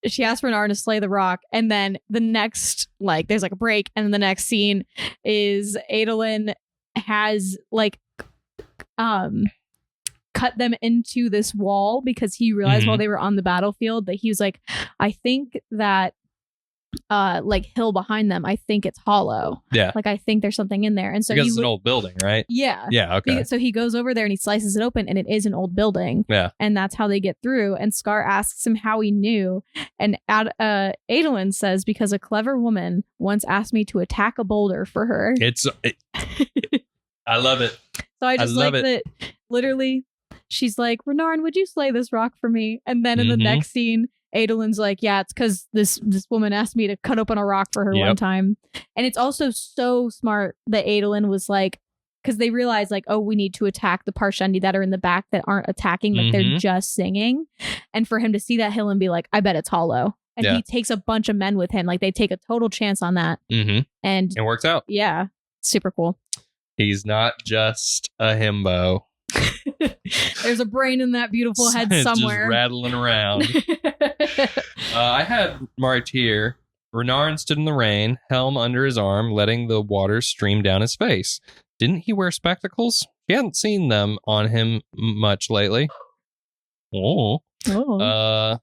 She asks Renarin to slay the rock, and then the next, like, there's like a break, and the next scene is Adolin has like cut them into this wall because he realized while they were on the battlefield that he was like, I think that like hill behind them, I think it's hollow. Yeah. Like I think there's something in there. And so because it's an old building, right? Yeah. Yeah. Okay. So he goes over there and he slices it open and it is an old building. Yeah. And that's how they get through. And Scar asks him how he knew. And Adolin says, because a clever woman once asked me to attack a boulder for her. I love it. So I just like that literally she's like, Renarin, would you slay this rock for me? And then in the next scene, Adolin's like, yeah, it's because this woman asked me to cut open a rock for her one time. And it's also so smart that Adolin was like, because they realize like, oh, we need to attack the Parshendi that are in the back that aren't attacking, like they're just singing. And for him to see that hill and be like, I bet it's hollow. and he takes a bunch of men with him. Like they take a total chance on that. Mm-hmm. And it works out. Yeah. Super cool. He's not just a himbo. There's a brain in that beautiful head somewhere. Just rattling around. I had marked here, Renarin stood in the rain, helm under his arm, letting the water stream down his face. Didn't he wear spectacles? He hadn't seen them on him much lately. Oh. The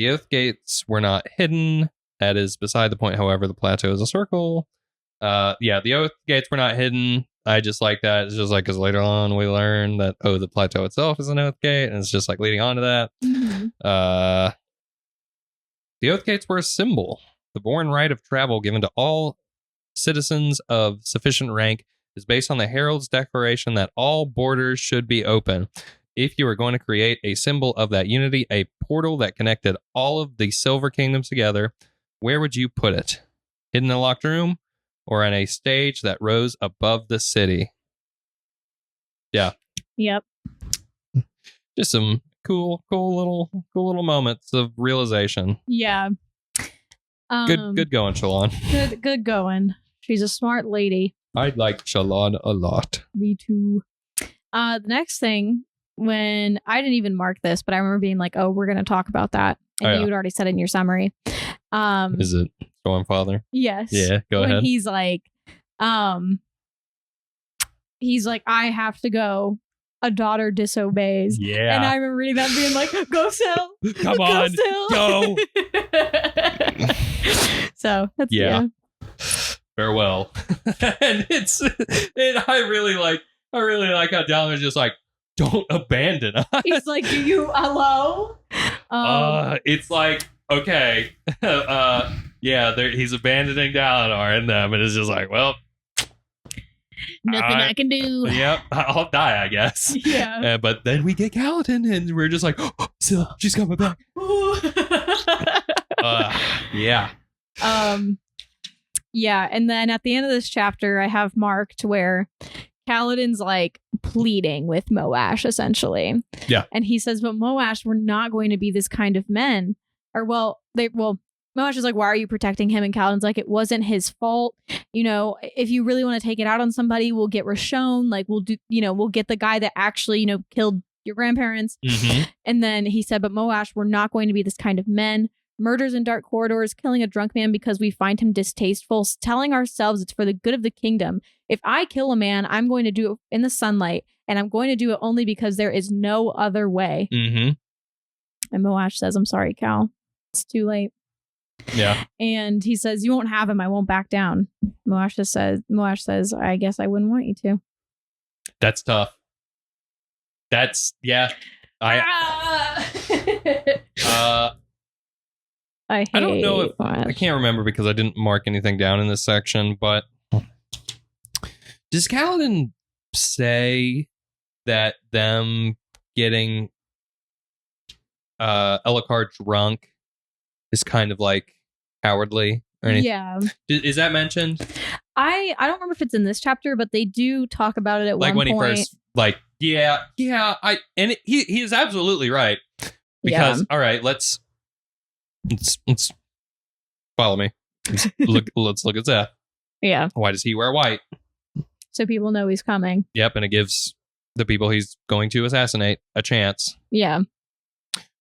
Oath Gates were not hidden. That is beside the point, however, the plateau is a circle. The Oath Gates were not hidden. I just like that. It's just like, because later on we learn that, the plateau itself is an Oath Gate, and it's just like leading on to that. Mm-hmm. The Oath Gates were a symbol. The born right of travel given to all citizens of sufficient rank is based on the Herald's declaration that all borders should be open. If you were going to create a symbol of that unity, a portal that connected all of the Silver Kingdoms together, where would you put it? Hidden in a locked room? Or on a stage that rose above the city? Yeah. Yep. Just some cool little moments of realization. Yeah. Good going, Shalon. Good going. She's a smart lady. I like Shalon a lot. Me too. The next thing, when I didn't even mark this, but I remember being like, "Oh, we're going to talk about that," and you had already said it in your summary. Is it Stormfather? Yes. Yeah. Go ahead. He's like, I have to go. A daughter disobeys. Yeah. And I remember reading that and being like, "Go Sil. Come on, go." So that's Farewell. And I really like how Dallin is just like, don't abandon us. He's like, "Do you hello?" It's like, okay. He's abandoning Dalinar and them, and it's just like, well, nothing I can do. Yep, I'll die, I guess. Yeah. But then we get Kaladin, and we're just like, oh, Sil, she's coming back. Yeah. Yeah, and then at the end of this chapter, I have marked where Kaladin's like pleading with Moash, essentially. Yeah. And he says, "But Moash, we're not going to be this kind of men." Or, Moash is like, "Why are you protecting him?" And Kaladin's like, "It wasn't his fault. You know, if you really want to take it out on somebody, we'll get Rashon. Like, we'll get the guy that actually, killed your grandparents." Mm-hmm. And then he said, "But Moash, we're not going to be this kind of men. Murders in dark corridors, killing a drunk man because we find him distasteful, telling ourselves it's for the good of the kingdom. If I kill a man, I'm going to do it in the sunlight, and I'm going to do it only because there is no other way." Mm-hmm. And Moash says, "I'm sorry, Cal. It's too late." Yeah. And he says, "You won't have him. I won't back down." Moash says, "I guess I wouldn't want you to." That's tough. That's, yeah. I don't know if I can't remember because I didn't mark anything down in this section, but does Kaladin say that them getting Elhokar drunk is kind of like cowardly or anything? Yeah. Is that mentioned? I don't remember if it's in this chapter, but they do talk about it at one point. Like when he first, like, he is absolutely right. Because, all right, let's follow me. Let's look at Zeth. Yeah. Why does he wear white? So people know he's coming. Yep, and it gives the people he's going to assassinate a chance. Yeah.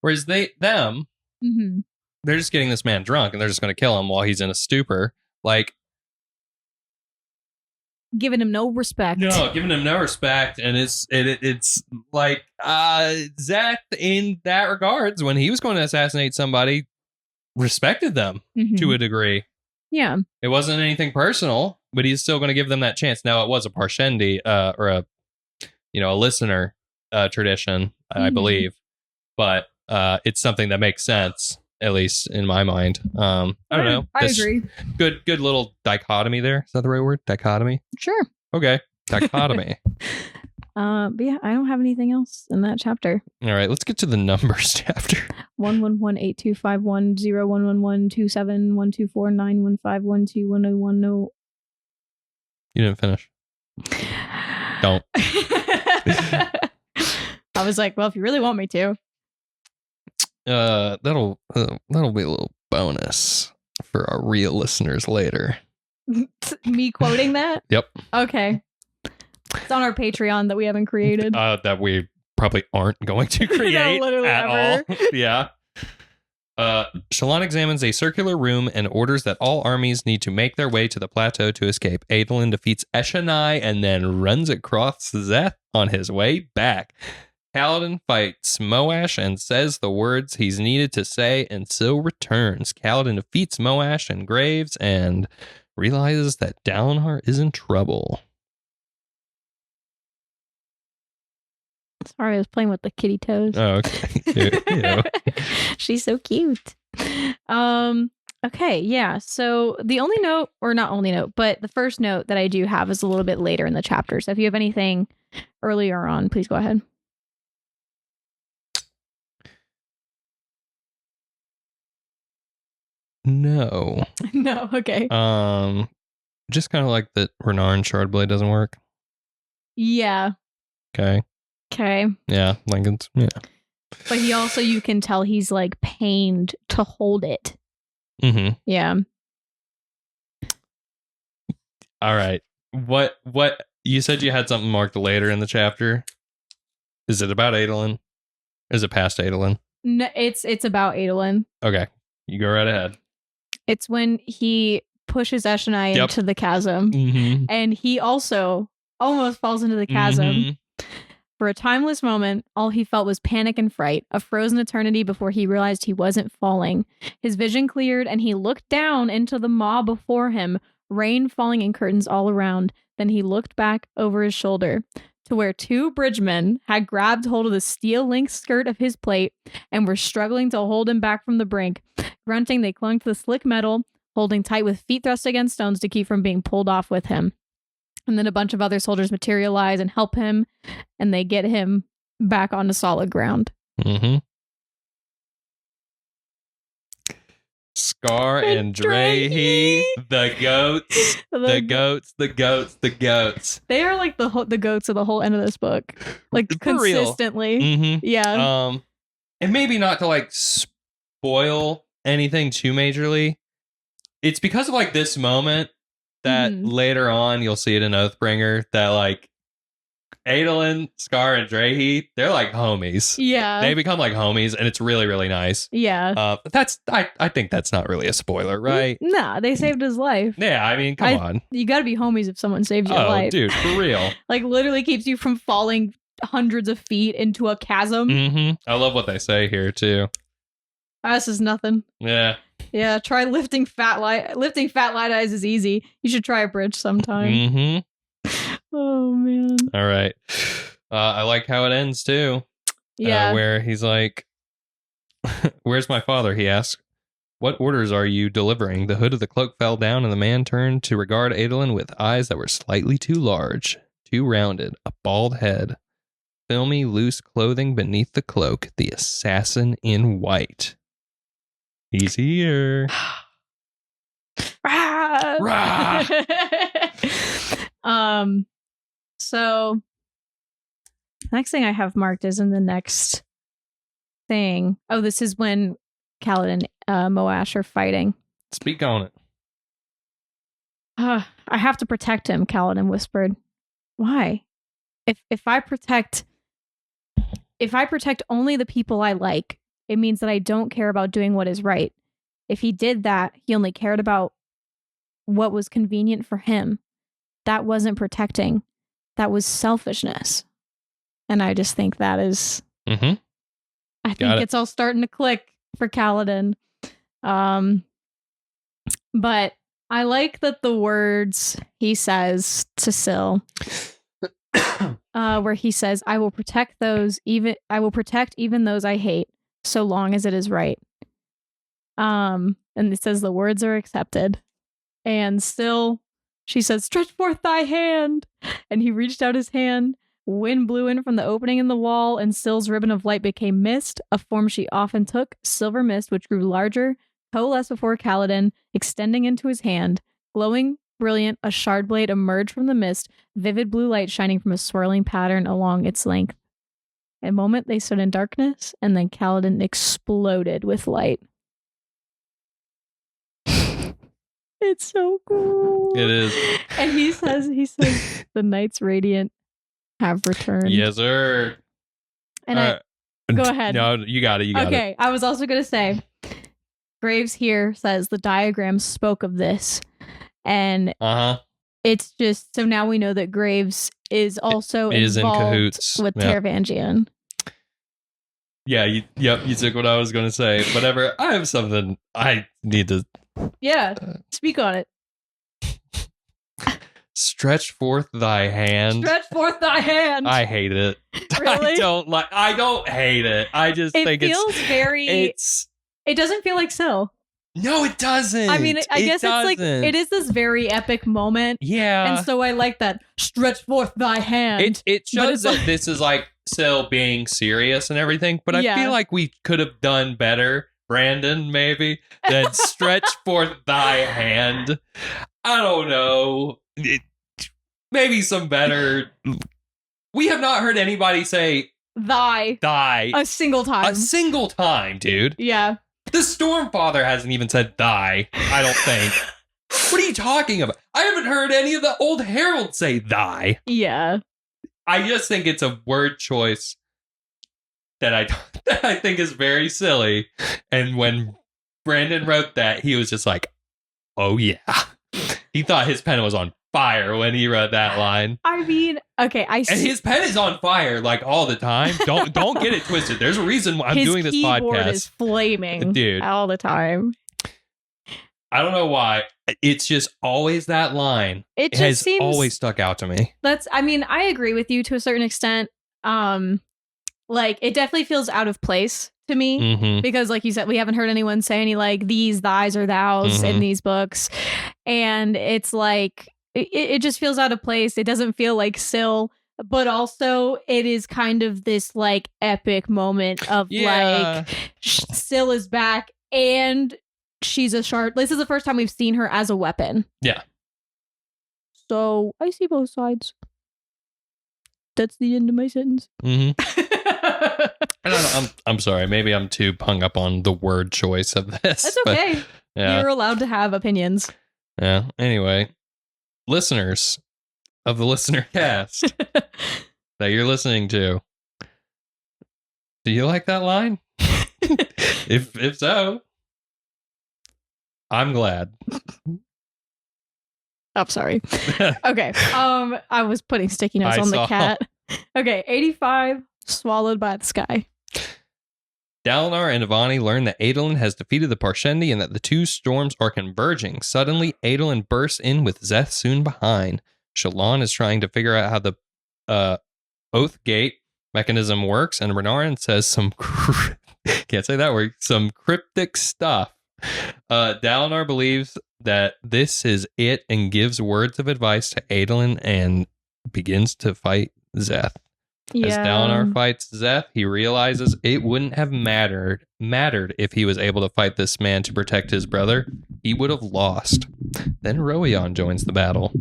Whereas mm-hmm. they're just getting this man drunk and they're just going to kill him while he's in a stupor. Like, giving him no respect. No, giving him no respect. And it's like Zeth, in that regards, when he was going to assassinate somebody, respected them to a degree. Yeah. It wasn't anything personal, but he's still going to give them that chance. Now, it was a Parshendi or a listener tradition, I believe. But it's something that makes sense, at least in my mind. I don't know. I agree. Good little dichotomy there. Is that the right word? Dichotomy? Sure. Okay. Dichotomy. But yeah, I don't have anything else in that chapter. All right, let's get to the numbers chapter. 1118251011127124915121010. You didn't finish. Don't. I was like, well, if you really want me to. That'll be a little bonus for our real listeners later. Me quoting that? Yep. Okay. It's on our Patreon that we haven't created. That we probably aren't going to create literally at ever. all. Yeah. Shallan examines a circular room and orders that all armies need to make their way to the plateau to escape. Adolin defeats Eshonai and then runs across Szeth on his way back. Kaladin fights Moash and says the words he's needed to say and so returns. Kaladin defeats Moash and Graves and realizes that Dalinar is in trouble. Sorry, I was playing with the kitty toes. Oh, okay. Yeah. She's so cute. Okay, yeah. So the only note, or not only note, but the first note that I do have is a little bit later in the chapter. So if you have anything earlier on, please go ahead. No. No, okay. Just kind of like that Renarin Shardblade doesn't work. Yeah. Okay. Yeah, like it's, yeah. But he also, you can tell he's like pained to hold it. Mm-hmm. Yeah. All right. What you said you had something marked later in the chapter? Is it about Adolin? Is it past Adolin? No, it's about Adolin. Okay. You go right ahead. It's when he pushes Eshonai into the chasm. Mm-hmm. And he also almost falls into the chasm. Mm-hmm. For a timeless moment, all he felt was panic and fright, a frozen eternity before he realized he wasn't falling. His vision cleared, and he looked down into the maw before him, rain falling in curtains all around. Then he looked back over his shoulder to where two bridgemen had grabbed hold of the steel-linked skirt of his plate and were struggling to hold him back from the brink. Grunting, they clung to the slick metal, holding tight with feet thrust against stones to keep from being pulled off with him. And then a bunch of other soldiers materialize and help him, and they get him back onto solid ground. Mm-hmm. Scar and Drehy, the goats, the goats. They are like the goats of the whole end of this book, like For consistently. Mm-hmm. Yeah. And maybe not to like spoil anything too majorly. It's because of like this moment that later on you'll see it in Oathbringer that like Adolin, Scar, and Drehy, they're like homies. Yeah. They become like homies, and it's really, really nice. Yeah. I think that's not really a spoiler, right? Nah, they saved his life. Yeah, I mean, come on. You gotta be homies if someone saves your life. Dude, for real. Like literally keeps you from falling hundreds of feet into a chasm. Mm-hmm. I love what they say here too. This is nothing. Yeah. Yeah, try lifting fat light eyes is easy. You should try a bridge sometime. Mm-hmm. Oh man. All right. I like how it ends too. Yeah. Where he's like, "Where's my father?" he asks. "What orders are you delivering?" The hood of the cloak fell down, and the man turned to regard Adolin with eyes that were slightly too large, too rounded, a bald head, filmy, loose clothing beneath the cloak. The assassin in white. He's here. Rah! So next thing I have marked is in the next thing. Oh, this is when Kaladin and Moash are fighting. Speak on it. I have to protect him, Kaladin whispered. Why? If I protect only the people I like, it means that I don't care about doing what is right. If he did that, he only cared about what was convenient for him. That wasn't protecting. That was selfishness. And I just think that is... Mm-hmm. I think it's all starting to click for Kaladin. But I like that the words he says to Syl, where he says, I will protect even those I hate, so long as it is right. And it says the words are accepted. And still, she says, stretch forth thy hand. And he reached out his hand. Wind blew in from the opening in the wall, and Syl's ribbon of light became mist, a form she often took, silver mist, which grew larger, coalesced before Kaladin, extending into his hand. Glowing, brilliant, a shard blade emerged from the mist, vivid blue light shining from a swirling pattern along its length. A moment they stood in darkness, and then Kaladin exploded with light. It's so cool. It is. And he says, the Knights Radiant have returned. Yes, sir. And go ahead. No, you got it. Okay, I was also going to say, Graves here says the diagram spoke of this. And it's just, so now we know that Graves is also involved in cahoots with Taravangian. Yeah, you took what I was going to say. Whatever, I have something I need to... Yeah, speak on it. Stretch forth thy hand. Stretch forth thy hand. I hate it. Really? I don't hate it. I just think it doesn't feel like Syl. No, it doesn't. I mean, I guess it's like, it is this very epic moment. Yeah. And so I like that. Stretch forth thy hand. It shows that this is like Syl being serious and everything, but I feel like we could have done better, Brandon, maybe, than stretch forth thy hand. I don't know. Maybe some better. We have not heard anybody say thy a single time. A single time, dude. Yeah. The Stormfather hasn't even said thy, I don't think. What are you talking about? I haven't heard any of the old heralds say thy. Yeah. I just think it's a word choice that I think is very silly. And when Brandon wrote that, he was just like, oh yeah. He thought his pen was on fire when he wrote that line. I mean, okay, and his pen is on fire like all the time. Don't get it twisted. There's a reason why I'm doing this podcast. His keyboard is flaming, dude, all the time. I don't know why. It's just always that line. It just seems always stuck out to me. I mean, I agree with you to a certain extent. Like it definitely feels out of place to me because, like you said, we haven't heard anyone say any like these, thys, or thous in these books, and it's like. It just feels out of place. It doesn't feel like Syl, but also it is kind of this like epic moment of like Syl is back and she's a shard. This is the first time we've seen her as a weapon. Yeah. So I see both sides. That's the end of my sentence. I don't know. I'm sorry. Maybe I'm too hung up on the word choice of this. That's okay. Yeah. You're allowed to have opinions. Yeah. Anyway. Listeners of the Listenercast that you're listening to, do you like that line? if so, I'm glad. I'm sorry. Okay. I was putting sticky notes on the cat. Okay, 85 swallowed by the sky. Dalinar and Avani learn that Adolin has defeated the Parshendi and that the two storms are converging. Suddenly, Adolin bursts in with Szeth soon behind. Shallan is trying to figure out how the Oath Gate mechanism works, and Renarin says some can't say that word, some cryptic stuff. Dalinar believes that this is it and gives words of advice to Adolin and begins to fight Szeth. Yeah. As Dalinar fights Szeth, he realizes it wouldn't have mattered if he was able to fight this man to protect his brother. He would have lost. Then Roion joins the battle.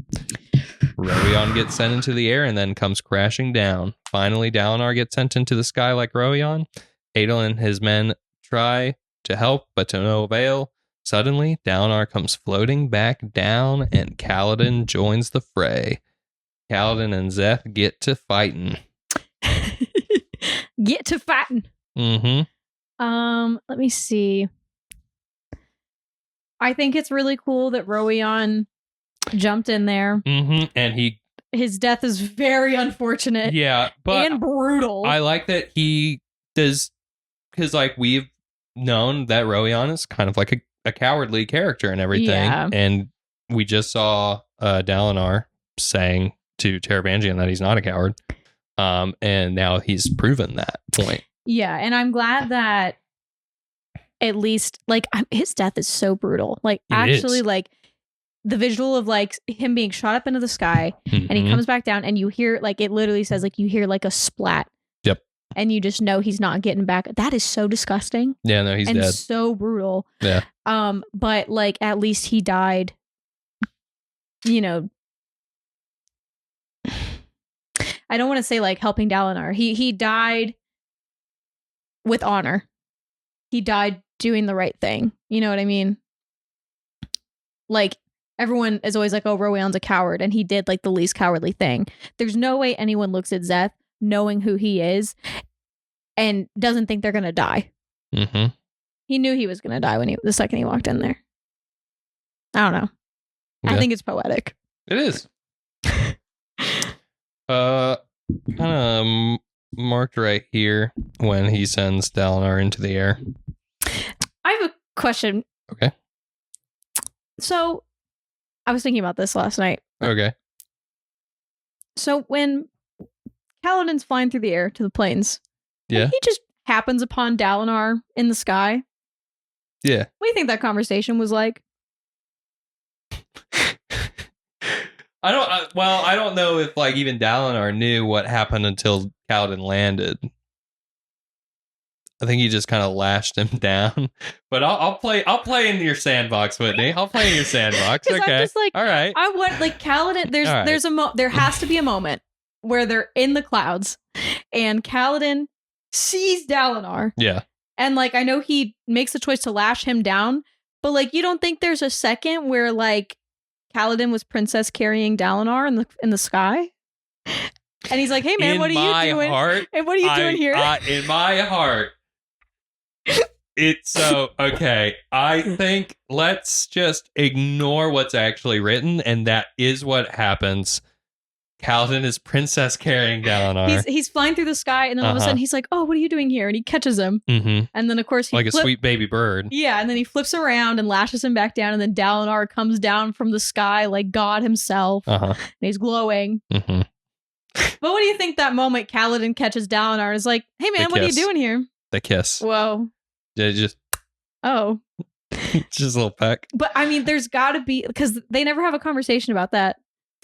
Roion gets sent into the air and then comes crashing down. Finally, Dalinar gets sent into the sky like Roion. Adolin and his men try to help, but to no avail. Suddenly, Dalinar comes floating back down, and Kaladin joins the fray. Kaladin and Szeth get to fighting. Get to fighting. Let me see. I think it's really cool that Roion jumped in there. And his death is very unfortunate. Yeah, but and brutal. I like that he does, because like we've known that Roion is kind of like a cowardly character and everything. Yeah. And we just saw Dalinar saying to Taravangian that he's not a coward. And now he's proven that point. Yeah, and I'm glad that at least like his death is so brutal. Like actually, like the visual of like him being shot up into the sky and he comes back down, and you hear like it literally says like you hear like a splat. Yep. And you just know he's not getting back. That is so disgusting. Yeah, no, he's dead. So brutal. Yeah. But like at least he died. You know. I don't want to say like helping Dalinar. He died with honor. He died doing the right thing. You know what I mean? Like, everyone is always like, oh, Rowan's a coward, and he did like the least cowardly thing. There's no way anyone looks at Zeth knowing who he is and doesn't think they're gonna die. Mm-hmm. He knew he was gonna die the second he walked in there. I don't know. Yeah. I think it's poetic. It is. Kind of marked right here when he sends Dalinar into the air. I have a question. Okay. So, I was thinking about this last night. Okay. So, when Kaladin's flying through the air to the plains, yeah, he just happens upon Dalinar in the sky. Yeah. What do you think that conversation was like? I don't know if like even Dalinar knew what happened until Kaladin landed. I think he just kind of lashed him down. But I'll play in your sandbox, Whitney. I'll play in your sandbox. Okay. I'm just like, all right. I want like Kaladin. There has to be a moment where they're in the clouds and Kaladin sees Dalinar. Yeah. And like I know he makes the choice to lash him down, but like you don't think there's a second where like Kaladin was princess carrying Dalinar in the sky? And he's like, "Hey man, what are you doing? And what are you doing here?" In my heart, it's so okay. I think let's just ignore what's actually written, and that is what happens. Kaladin is princess carrying Dalinar. He's flying through the sky, and then all of a sudden he's like, "Oh, what are you doing here?" And he catches him, and then of course he like a sweet baby bird. Yeah, and then he flips around and lashes him back down, and then Dalinar comes down from the sky like God himself, and he's glowing. But what do you think that moment Kaladin catches Dalinar and is like, "Hey man, what are you doing here?" The kiss. Whoa. Yeah, just just a little peck. But I mean, there's got to be, because they never have a conversation about that.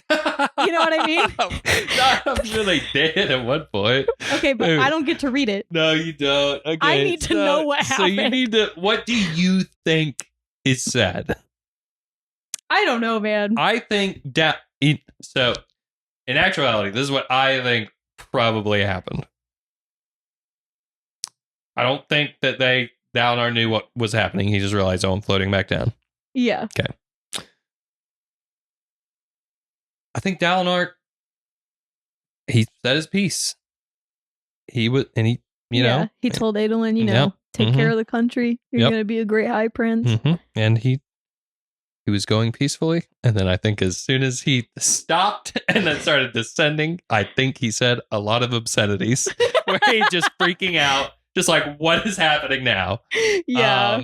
You know what I mean? I'm sure they did at one point. Okay, but I don't get to read it. No, you don't. Okay, I need to know what happened. So you need to. What do you think is said? I don't know, man. I think so. In actuality, this is what I think probably happened. I don't think that Dalinar knew what was happening. He just realized, oh, I'm floating back down. Yeah. Okay. I think Dalinar, he said his piece. He would, and he told Adolin, take care of the country. You're going to be a great high prince. And he was going peacefully. And then I think as soon as he stopped and then started descending, I think he said a lot of obscenities where he just freaking out. Just like, what is happening now? Yeah.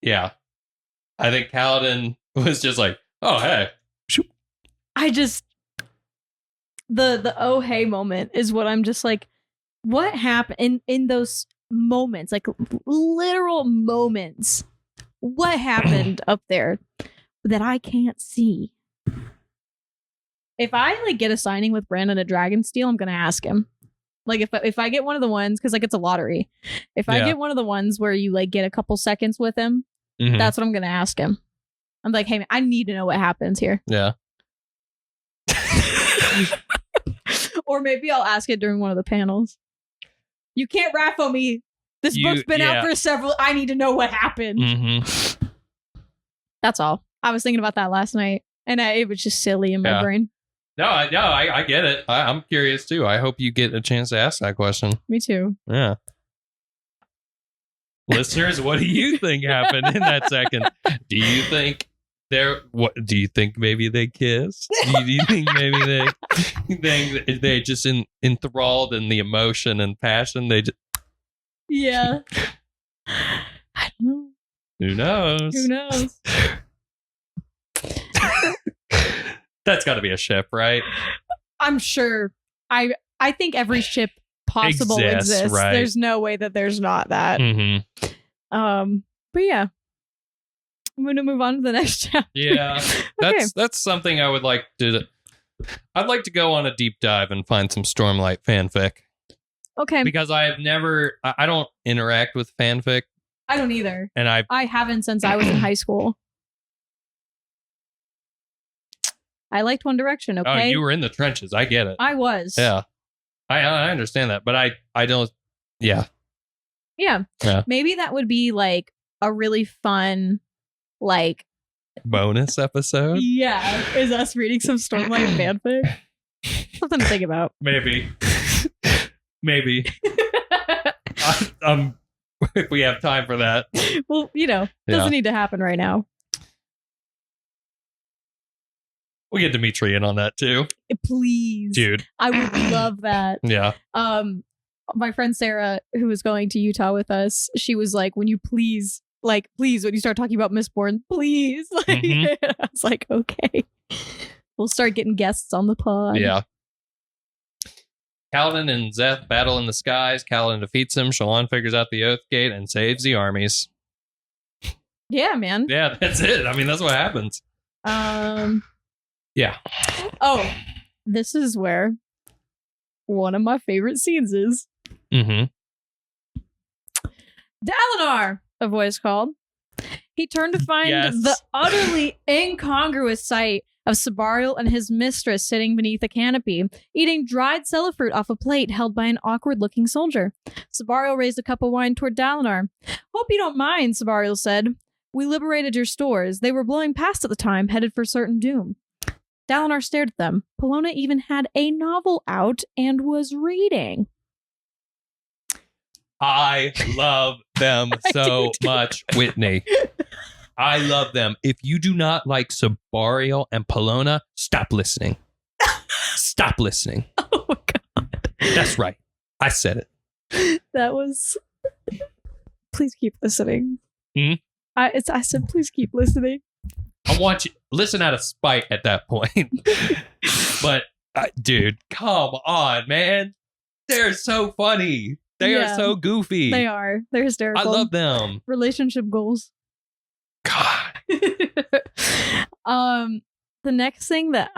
Yeah. I think Kaladin was just like, oh, hey. I just, the oh, hey moment is what I'm just like, what happened in those moments, like literal moments? What happened up there that I can't see? If I like get a signing with Brandon at Dragonsteel, I'm going to ask him. Like if I get one of the ones, because like it's a lottery. If I get one of the ones where you like get a couple seconds with him, that's what I'm going to ask him. I'm like, hey man, I need to know what happens here. Yeah. Or maybe I'll ask it during one of the panels. You can't raffle me. This book's been out for several. I need to know what happened. That's all. I was thinking about that last night, and it was just silly in my brain. No, I get it. I'm curious too. I hope you get a chance to ask that question. Me too. Yeah. Listeners, what do you think happened in that second? Do you think do you think maybe they kissed? Do you think maybe they just enthralled in the emotion and passion? They just I don't know. Who knows? Who knows? That's got to be a ship, right? I'm sure. I think every ship possible exists. Right? There's no way that there's not that. But yeah, I'm going to move on to the next chapter. Yeah, that's something I would like to. I'd like to go on a deep dive and find some Stormlight fanfic. Okay. Because I don't interact with fanfic. I don't either. And I haven't since I was in high school. I liked One Direction, okay? Oh, you were in the trenches. I get it. I was. Yeah. I understand that, but I don't Yeah. Yeah. Maybe that would be like a really fun, like, bonus episode. Yeah, is us reading some Stormlight fanfic. Something to think about. Maybe. If we have time for that. Well, doesn't need to happen right now. We'll get Dimitri in on that too. Please. Dude. I would love that. Yeah. My friend Sarah, who was going to Utah with us, she was like, when you when you start talking about Mistborn, please. I was like, okay. We'll start getting guests on the pod. Yeah. Kaladin and Zeth battle in the skies. Kaladin defeats him. Shallan figures out the Oath Gate and saves the armies. Yeah, man. Yeah, that's it. I mean, that's what happens. Yeah. Oh, this is where one of my favorite scenes is. Dalinar, a voice called. He turned to find the utterly incongruous sight of Sabarial and his mistress sitting beneath a canopy, eating dried cellarfruit off a plate held by an awkward-looking soldier. Sabarial raised a cup of wine toward Dalinar. Hope you don't mind, Sabarial said. We liberated your stores. They were blowing past at the time, headed for certain doom. Dalinar stared at them. Pelona even had a novel out and was reading. I love them so much, Whitney. I love them. If you do not like Sabarial and Pelona, stop listening. Stop listening. Oh my God. That's right. I said it. That was... Please keep listening. Mm-hmm. I said, please keep listening. I want you listen out of spite at that point. But, dude, come on, man. They're so funny. They are so goofy. They are. They're hysterical. I love them. Relationship goals. God. The next thing that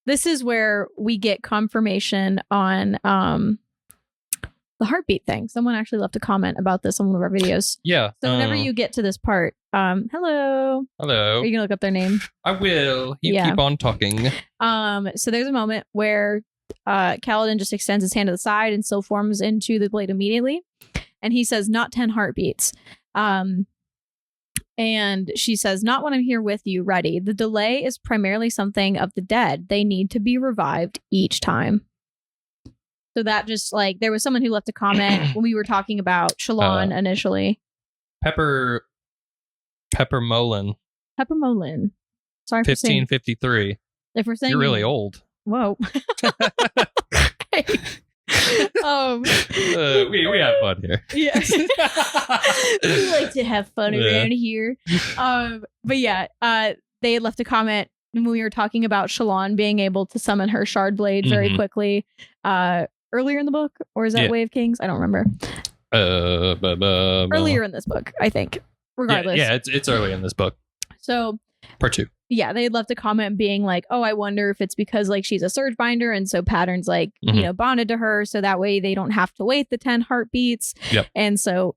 this is where we get confirmation on the heartbeat thing. Someone actually left a comment about this on one of our videos. Yeah. So whenever you get to this part, hello. Hello. Are you gonna look up their name? I will. You keep on talking. So there's a moment where Kaladin just extends his hand to the side and so forms into the blade immediately. And he says, not 10 heartbeats. And she says, not when I'm here with you, ready. The delay is primarily something of the dead. They need to be revived each time. So that just there was someone who left a comment when we were talking about Shallan initially. Pepper Molin. Pepper Molin. Sorry for saying 1553. If we're saying you're really old. Whoa. We have fun here. Yeah. We like to have fun around here. But yeah, they had left a comment when we were talking about Shallan being able to summon her shard blade very quickly earlier in the book, or is that Way of Kings? I don't remember. Earlier in this book, I think. Regardless. Yeah, it's early in this book. So part 2. Yeah, they had left a comment being like, oh, I wonder if it's because she's a surge binder and so patterns bonded to her, so that way they don't have to wait the 10 heartbeats. Yep. And so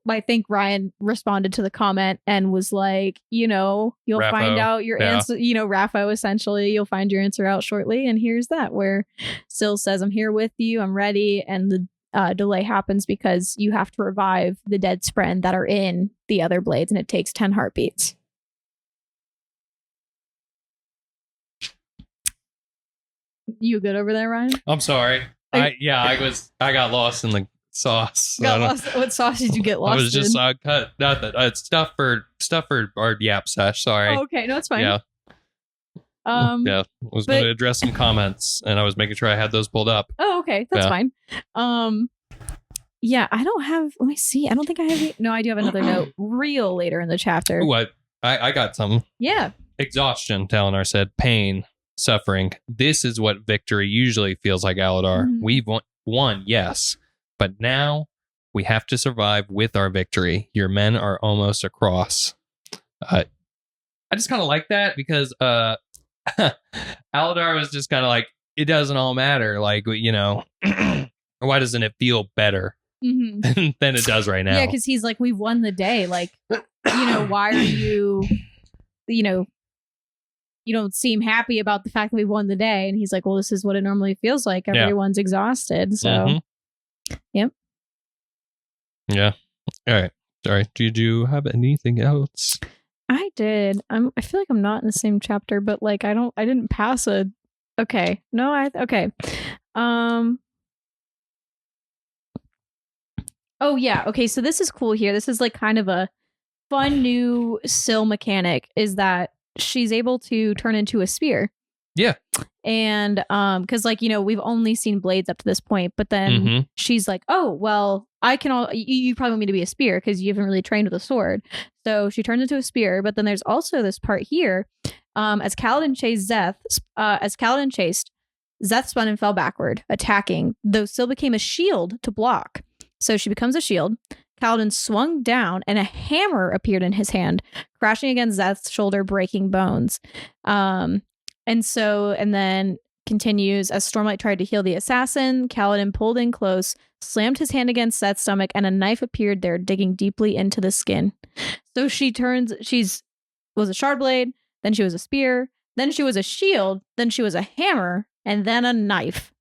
I think Ryan responded to the comment and was like, you'll Raffo, find out your answer, Raffo, essentially, you'll find your answer out shortly. And here's that, where Syl says, I'm here with you, I'm ready. And the delay happens because you have to revive the dead Spren that are in the other blades, and it takes 10 heartbeats. You good over there, Ryan? I'm sorry. I got lost in the sauce. What sauce did you get lost in? I was just cut nothing. It's stuff for our Yap sesh. Sorry. Oh, okay, no, it's fine. Yeah. I was going to address some comments, and I was making sure I had those pulled up. Oh, okay, that's fine. Yeah, I don't have. Let me see. I don't think I have. No, I do have another note. Real later in the chapter. Ooh, I got some. Yeah. Exhaustion. Dalinar said, pain. Suffering. This is what victory usually feels like, Aladar. We've won, yes, but now we have to survive with our victory. Your men are almost across. I just kind of like that because Aladar was just kind of like, it doesn't all matter. Why doesn't it feel better than it does right now? Yeah, because he's like, we've won the day. Why are you, you don't seem happy about the fact that we won the day. And he's like, well, this is what it normally feels like. Everyone's exhausted. So Yep. Yeah. All right. Sorry. Did you have anything else? I did. I feel like I'm not in the same chapter, but like I didn't pass a. Okay. No. Okay. Oh yeah. Okay. So this is cool here. This is like kind of a fun new Syl mechanic. Is that she's able to turn into a spear. Yeah. And because like we've only seen blades up to this point, but then she's like, oh well, I can you probably want me to be a spear because you haven't really trained with a sword. So she turns into a spear. But then there's also this part here, as Kaladin chased Zeth spun and fell backward, attacking, though Syl became a shield to block. So she becomes a shield. Kaladin swung down and a hammer appeared in his hand, crashing against Zeth's shoulder, breaking bones. And then continues, as Stormlight tried to heal the assassin, Kaladin pulled in close, slammed his hand against Seth's stomach, and a knife appeared there, digging deeply into the skin. So she was a shard blade, then she was a spear, then she was a shield, then she was a hammer, and then a knife.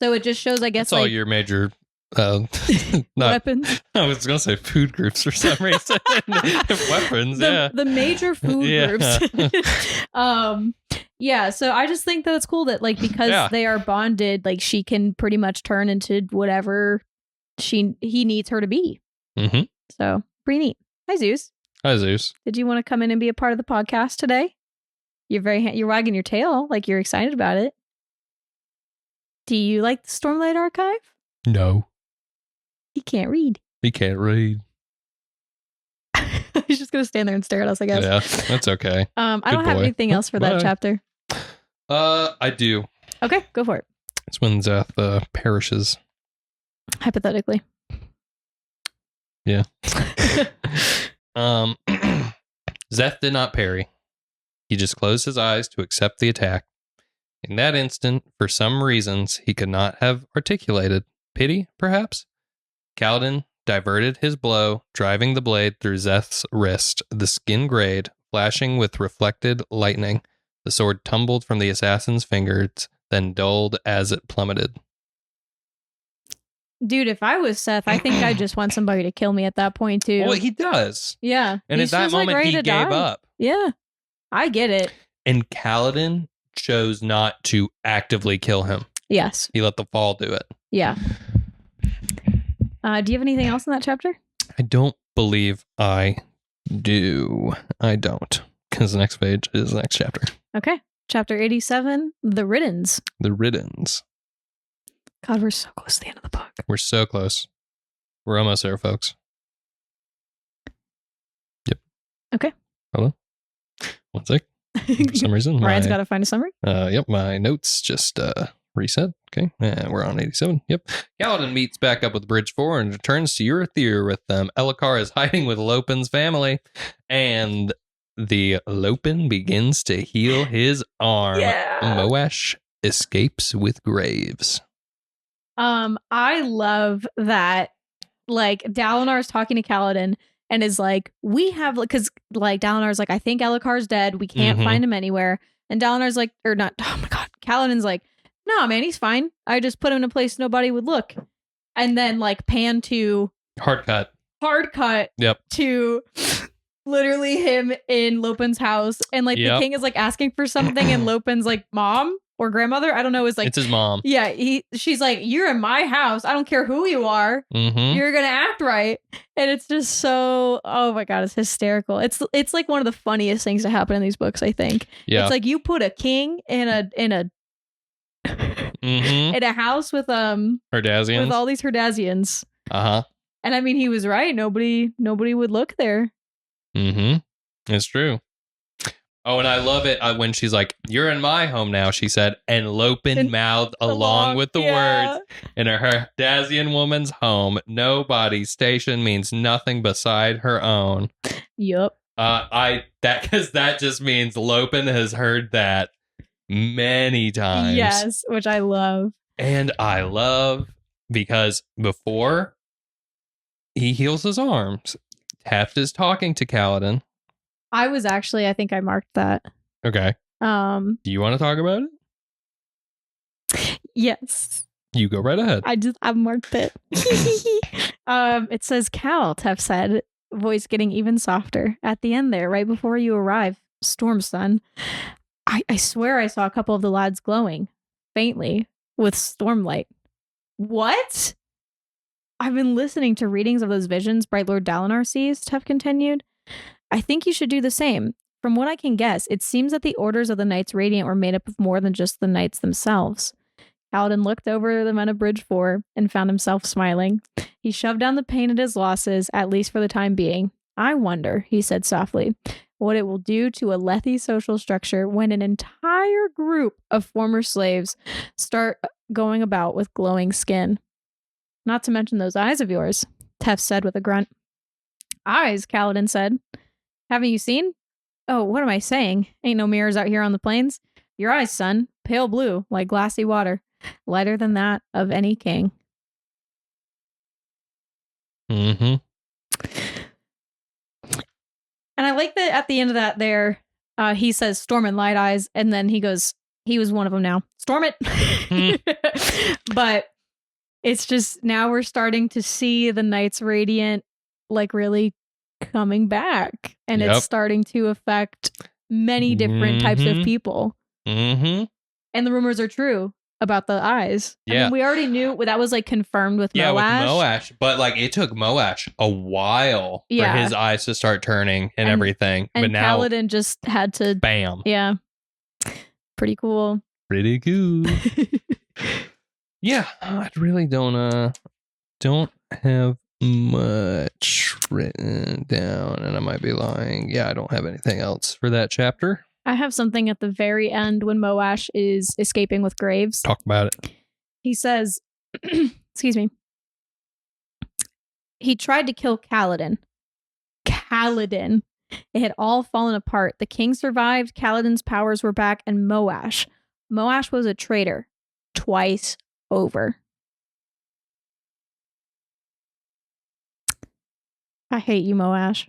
So it just shows, I guess, that's all your major weapons. I was gonna say food groups for some reason. Weapons, the major food groups. Yeah, so I just think that it's cool that like because they are bonded, like she can pretty much turn into whatever he needs her to be. So pretty neat. Hi Zeus. Did you want to come in and be a part of the podcast today? You're wagging your tail like you're excited about it. Do you like the Stormlight Archive? No. He can't read. He's just gonna stand there and stare at us, I guess. Yeah, that's okay. I don't have anything else for that chapter. I do. Okay, go for it. It's when Zeth perishes. Hypothetically. Yeah. Zeth did not parry. He just closed his eyes to accept the attack. In that instant, for some reasons he could not have articulated, pity, perhaps, Kaladin diverted his blow, driving the blade through Zeth's wrist. The skin grayed, flashing with reflected lightning. The sword tumbled from the assassin's fingers, then dulled as it plummeted. Dude, if I was Seth, I think I just want somebody to kill me at that point, too. Well, he does. Yeah. And at that moment, he gave up. Yeah. I get it. And Kaladin chose not to actively kill him. Yes. He let the fall do it. Yeah. Do you have anything else in that chapter? I don't believe I do. I don't. Because the next page is the next chapter. Okay. Chapter 87, The Riddance. The Riddance. God, we're so close to the end of the book. We're so close. We're almost there, folks. Yep. Okay. Hold on. 1 sec. For some reason. Ryan's got to find a summary. Yep. My notes just reset. Okay. And we're on 87. Yep. Kaladin meets back up with Bridge 4 and returns to Urithiru with them. Elhokar is hiding with Lopin's family. And the Lopin begins to heal his arm. Yeah. Moash escapes with Graves. I love that, like, Dalinar's talking to Kaladin and is like, we have, because, like, Dalinar's like, I think Elhokar's dead. We can't find him anywhere. And Dalinar's like, or not, oh my God, Kaladin's like, no, man, he's fine. I just put him in a place nobody would look. And then, like, pan to... Hard cut. Yep. To literally him in Lopin's house. And, like, the king is, like, asking for something and Lopin's like, Mom? Or grandmother, I don't know, is like... It's his mom. Yeah, she's like, you're in my house. I don't care who you are. You're going to act right. And it's just so... Oh my God, it's hysterical. It's like one of the funniest things to happen in these books, I think. Yeah. It's like you put a king in a in a house with Herdazians. with all these Herdazians. Uh-huh. And I mean, he was right. Nobody would look there. It's true. Oh, and I love it when she's like, you're in my home now, she said, and Lopin mouthed along with the words, in a Herdazian woman's home, nobody's station means nothing beside her own. Yep. Because that just means Lopin has heard that many times. Yes, which I love. And I love because before he heals his arms, Teft is talking to Kaladin. I think I marked that. Okay. Do you want to talk about it? Yes. You go right ahead. I've marked it. It says Cal, Tef said, voice getting even softer. At the end there, right before you arrive, Storm Sun. I swear I saw a couple of the lads glowing, faintly, with stormlight. What? I've been listening to readings of those visions Bright Lord Dalinar sees, Tef continued. I think you should do the same. From what I can guess, it seems that the orders of the Knights Radiant were made up of more than just the Knights themselves. Kaladin looked over the men of Bridge 4 and found himself smiling. He shoved down the pain at his losses, at least for the time being. I wonder, he said softly, what it will do to a Lethi social structure when an entire group of former slaves start going about with glowing skin. Not to mention those eyes of yours, Tef said with a grunt. Eyes, Kaladin said. Haven't you seen? Oh, what am I saying? Ain't no mirrors out here on the plains. Your eyes, son, pale blue, like glassy water, lighter than that of any king. Mm-hmm. And I like that at the end of that there, he says Storm and Light Eyes, and then he goes, he was one of them now. Storm it! But it's just, now we're starting to see the Knights Radiant, like, really coming back. And it's starting to affect many different types of people. Mm-hmm. And the rumors are true about the eyes. Yeah. I mean, we already knew that was like confirmed with Moash. Yeah, with Moash. But like it took Moash a while for his eyes to start turning and everything. And but now Kaladin just had to bam. Yeah. Pretty cool. Pretty cool. Yeah. I really don't have much written down, and I might be lying. Yeah, I don't have anything else for that chapter. I have something at the very end when Moash is escaping with Graves. Talk about it. He says, excuse me, he tried to kill Kaladin. Kaladin. It had all fallen apart. The king survived, Kaladin's powers were back, and Moash was a traitor. Twice over. I hate you, Moash. If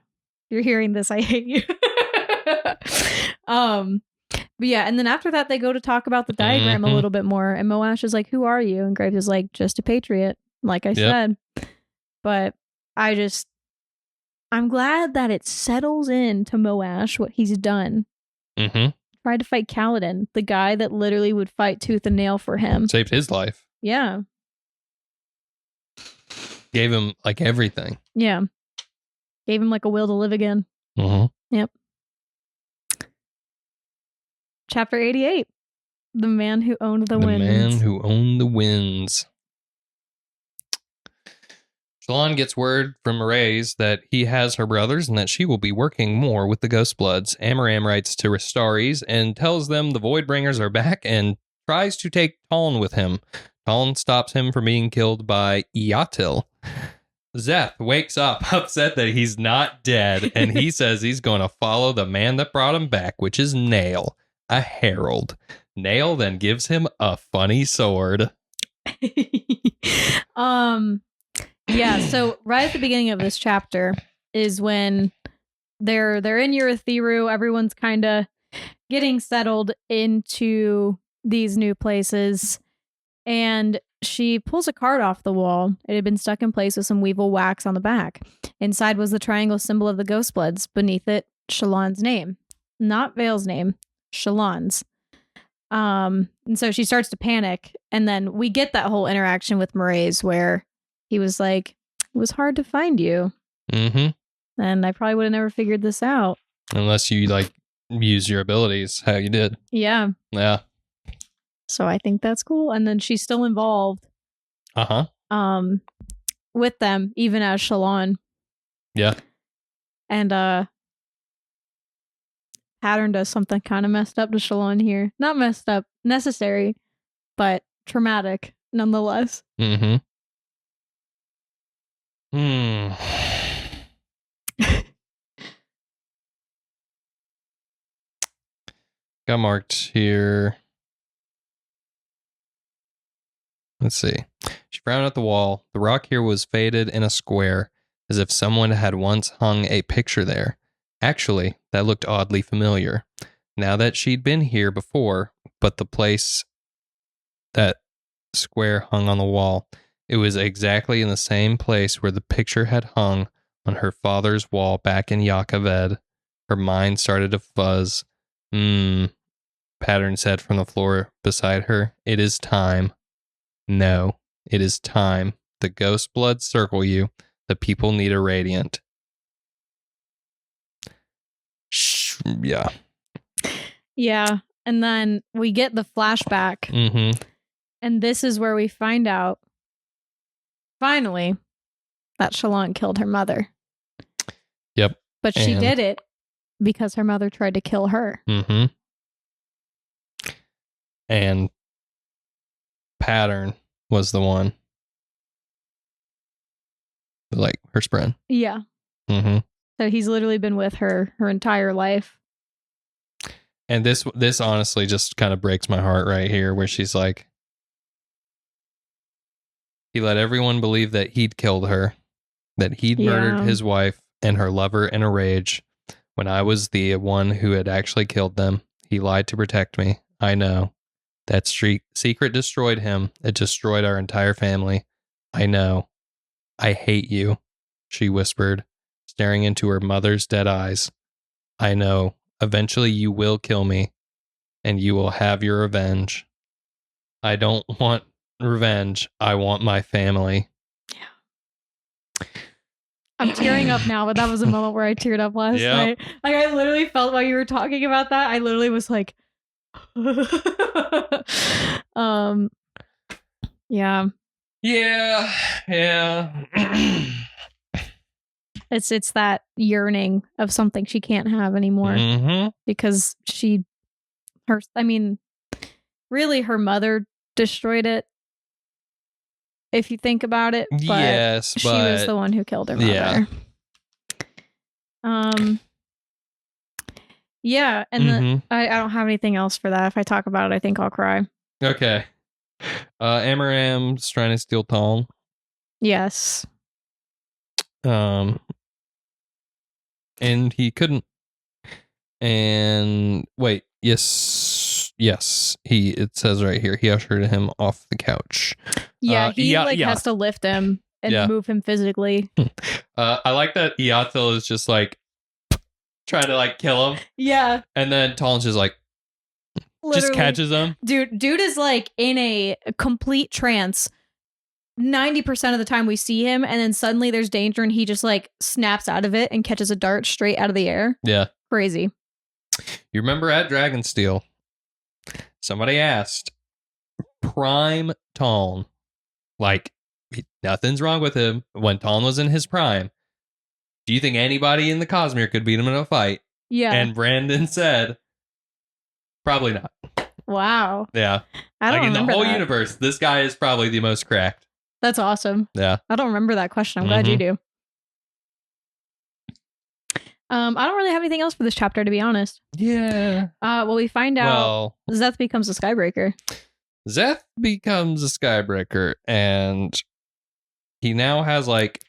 you're hearing this, I hate you. But yeah, and then after that, they go to talk about the diagram a little bit more, and Moash is like, "Who are you?" And Graves is like, "Just a patriot," like I said. But I'm glad that it settles into Moash what he's done. Mm-hmm. Tried to fight Kaladin, the guy that literally would fight tooth and nail for him. Saved his life. Yeah. Gave him like everything. Yeah. Gave him like a will to live again. Mm-hmm. Yep. Chapter 88. The Man Who Owned the Winds. The Man Who Owned the Winds. Shallan gets word from Mraize that he has her brothers and that she will be working more with the Ghostbloods. Amaram writes to Ristaris and tells them the Voidbringers are back and tries to take Taln with him. Taln stops him from being killed by Yatil. Zeth wakes up upset that he's not dead, and he says he's going to follow the man that brought him back, which is Nail, a herald. Nail then gives him a funny sword. Yeah, so right at the beginning of this chapter is when they're in Urithiru. Everyone's kind of getting settled into these new places, and she pulls a card off the wall. It had been stuck in place with some weevil wax on the back. Inside was the triangle symbol of the Ghostbloods. Beneath it, Shallan's name. Not Vale's name, Shallan's. And so she starts to panic, and then we get that whole interaction with Mraize where he was like, "It was hard to find you." Mm-hmm. And I probably would have never figured this out. Unless you like use your abilities how you did. Yeah. Yeah. So I think that's cool. And then she's still involved. With them, even as Shallan. Yeah. And Pattern does something kind of messed up to Shallan here. Not messed up, necessary, but traumatic nonetheless. Mm-hmm. Got marked here. Let's see. She frowned at the wall. The rock here was faded in a square, as if someone had once hung a picture there. Actually, that looked oddly familiar. Now that she'd been here before, but the place that square hung on the wall. It was exactly in the same place where the picture had hung on her father's wall back in Yakaved. Her mind started to fuzz. Pattern said from the floor beside her. It is time. No, it is time. The ghost blood circle you. The people need a radiant. Yeah. Yeah. And then we get the flashback. Mm-hmm. And this is where we find out, finally, that Shallan killed her mother. Yep. But she did it because her mother tried to kill her. Mm-hmm. And Pattern was the one. Like her spren. Yeah. Mm-hmm. So he's literally been with her entire life. And this honestly just kind of breaks my heart right here, where she's like, he let everyone believe that he'd killed her, that he'd murdered his wife and her lover in a rage. When I was the one who had actually killed them, he lied to protect me. I know. That secret destroyed him. It destroyed our entire family. I know. I hate you, she whispered, staring into her mother's dead eyes. I know. Eventually you will kill me, and you will have your revenge. I don't want revenge. I want my family. Yeah. I'm tearing up now, but that was a moment where I teared up last night. Like, I literally felt while you were talking about that, I literally was like, yeah. It's that yearning of something she can't have anymore, because really her mother destroyed it, if you think about it. But yes, she was the one who killed her mother. Yeah, and I don't have anything else for that. If I talk about it, I think I'll cry. Okay. Amaram's trying to steal Taln. Yes. And he couldn't. And wait, yes. It says right here, he ushered him off the couch. Yeah, he has to lift him and move him physically. I like that Yathil is just like trying to like kill him. Yeah. And then Talon's just like just catches him. Dude is like in a complete trance 90% of the time we see him, and then suddenly there's danger and he just like snaps out of it and catches a dart straight out of the air. Yeah. Crazy. You remember at Dragonsteel, somebody asked Prime Talon, like nothing's wrong with him when Talon was in his prime. Do you think anybody in the Cosmere could beat him in a fight? Yeah. And Brandon said, probably not. Wow. Yeah. I don't remember in the whole that. universe, this guy is probably the most cracked. That's awesome. Yeah. I don't remember that question. I'm glad you do. I don't really have anything else for this chapter, to be honest. Yeah. Well, we find out Szeth becomes a Skybreaker. Szeth becomes a Skybreaker, and he now has like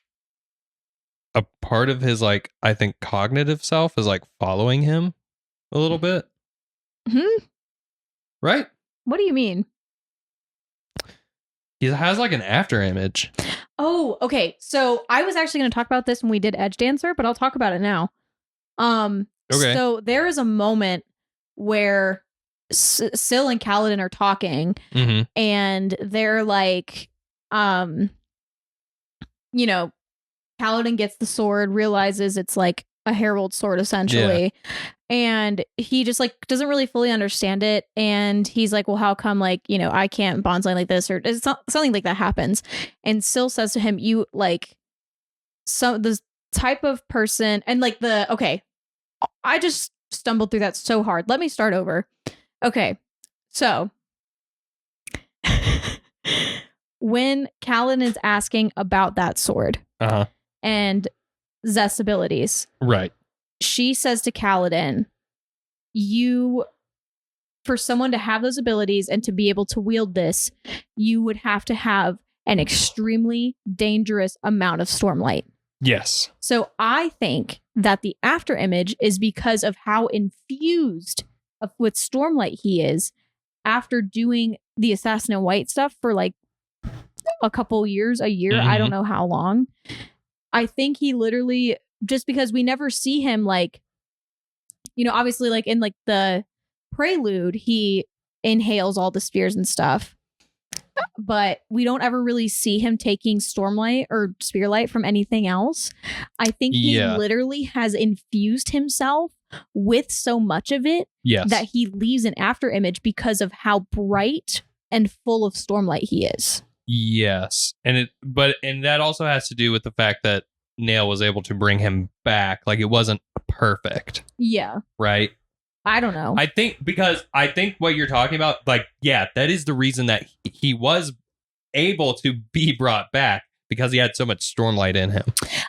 a part of his like, I think, cognitive self is like following him a little bit. Right? What do you mean? He has like an after image. Oh, okay. So I was actually going to talk about this when we did Edge Dancer, but I'll talk about it now. Okay. So there is a moment where Syl and Kaladin are talking, and they're like, Kaladin gets the sword, realizes it's like a herald sword essentially. Yeah. And he just like doesn't really fully understand it. And he's like, well, how come like, I can't bondsline like this, or it's not, something like that happens. And Syl says to him, you like the type of person, and like I just stumbled through that so hard. Let me start over. Okay. So when Kaladin is asking about that sword and Szeth's abilities. Right. She says to Kaladin, for someone to have those abilities and to be able to wield this, you would have to have an extremely dangerous amount of Stormlight. Yes. So I think that the after image is because of how infused with Stormlight he is, after doing the Assassin in White stuff for like a couple years, a year, I don't know how long. I think he literally, just because we never see him like, you know, obviously like in like the prelude, he inhales all the spears and stuff, but we don't ever really see him taking Stormlight or Spearlight from anything else. I think he literally has infused himself with so much of it that he leaves an after image because of how bright and full of Stormlight he is. Yes. And that also has to do with the fact that Nail was able to bring him back. Like, it wasn't perfect. Yeah. Right? I don't know. I think what you're talking about, like, yeah, that is the reason that he was able to be brought back, because he had so much Stormlight in him.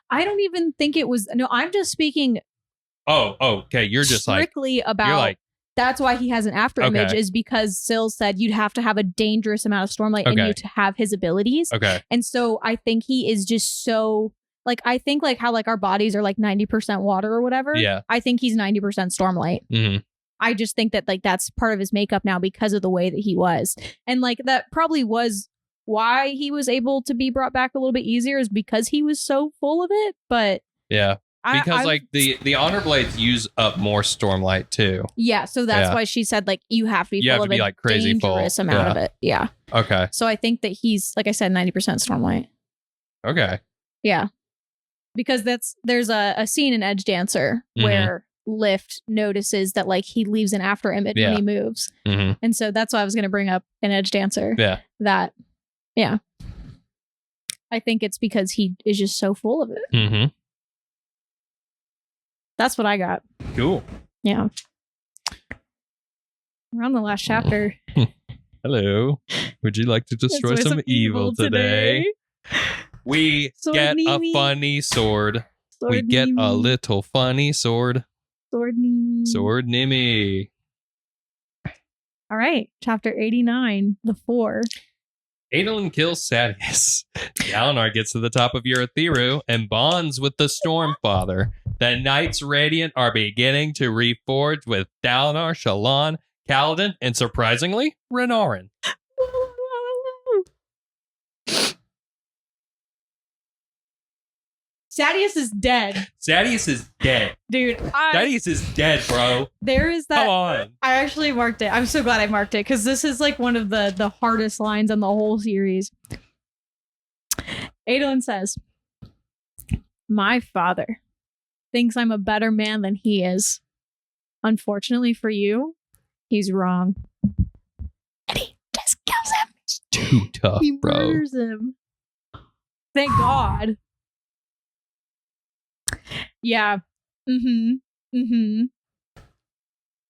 I don't even think it was. No, I'm just speaking. Oh, okay. You're just strictly about. That's why he has an after image, is because Syl said you'd have to have a dangerous amount of Stormlight in you to have his abilities. Okay. And so I think he is just so, like, I think like how like our bodies are like 90% water or whatever. Yeah. I think he's 90% Stormlight. Mm-hmm. I just think that like that's part of his makeup now because of the way that he was. And like that probably was why he was able to be brought back a little bit easier, is because he was so full of it. But yeah. Because like the Honor Blades use up more Stormlight too. Yeah, so that's why she said like you have to be full of it, like crazy dangerous amount of it. Yeah. Okay. So I think that he's, like I said, 90% Stormlight. Okay. Yeah. Because there's a scene in Edge Dancer where Lift notices that like he leaves an after image when he moves. And so that's why I was going to bring up in Edge Dancer. Yeah. That I think it's because he is just so full of it. Mm-hmm. That's what I got. Cool. Yeah. We're on the last chapter. Hello. Would you like to destroy some evil today? We get a funny sword. We get a little funny sword. Sword Nimi. Sword Nimi. All right. Chapter 89. The Four. Adolin kills Sadeas. Dalinar gets to the top of Urithiru and bonds with the Stormfather. The Knights Radiant are beginning to reforge with Dalinar, Shallan, Kaladin, and surprisingly, Renarin. Sadeas is dead. Sadeas is dead. Dude, Sadeas is dead, bro. There is that. Come on. I actually marked it. I'm so glad I marked it, because this is like one of the hardest lines on the whole series. Adolin says, "My father thinks I'm a better man than he is. Unfortunately for you, he's wrong." And he just kills him. It's too tough, he bro. He murders him. Thank God. Yeah.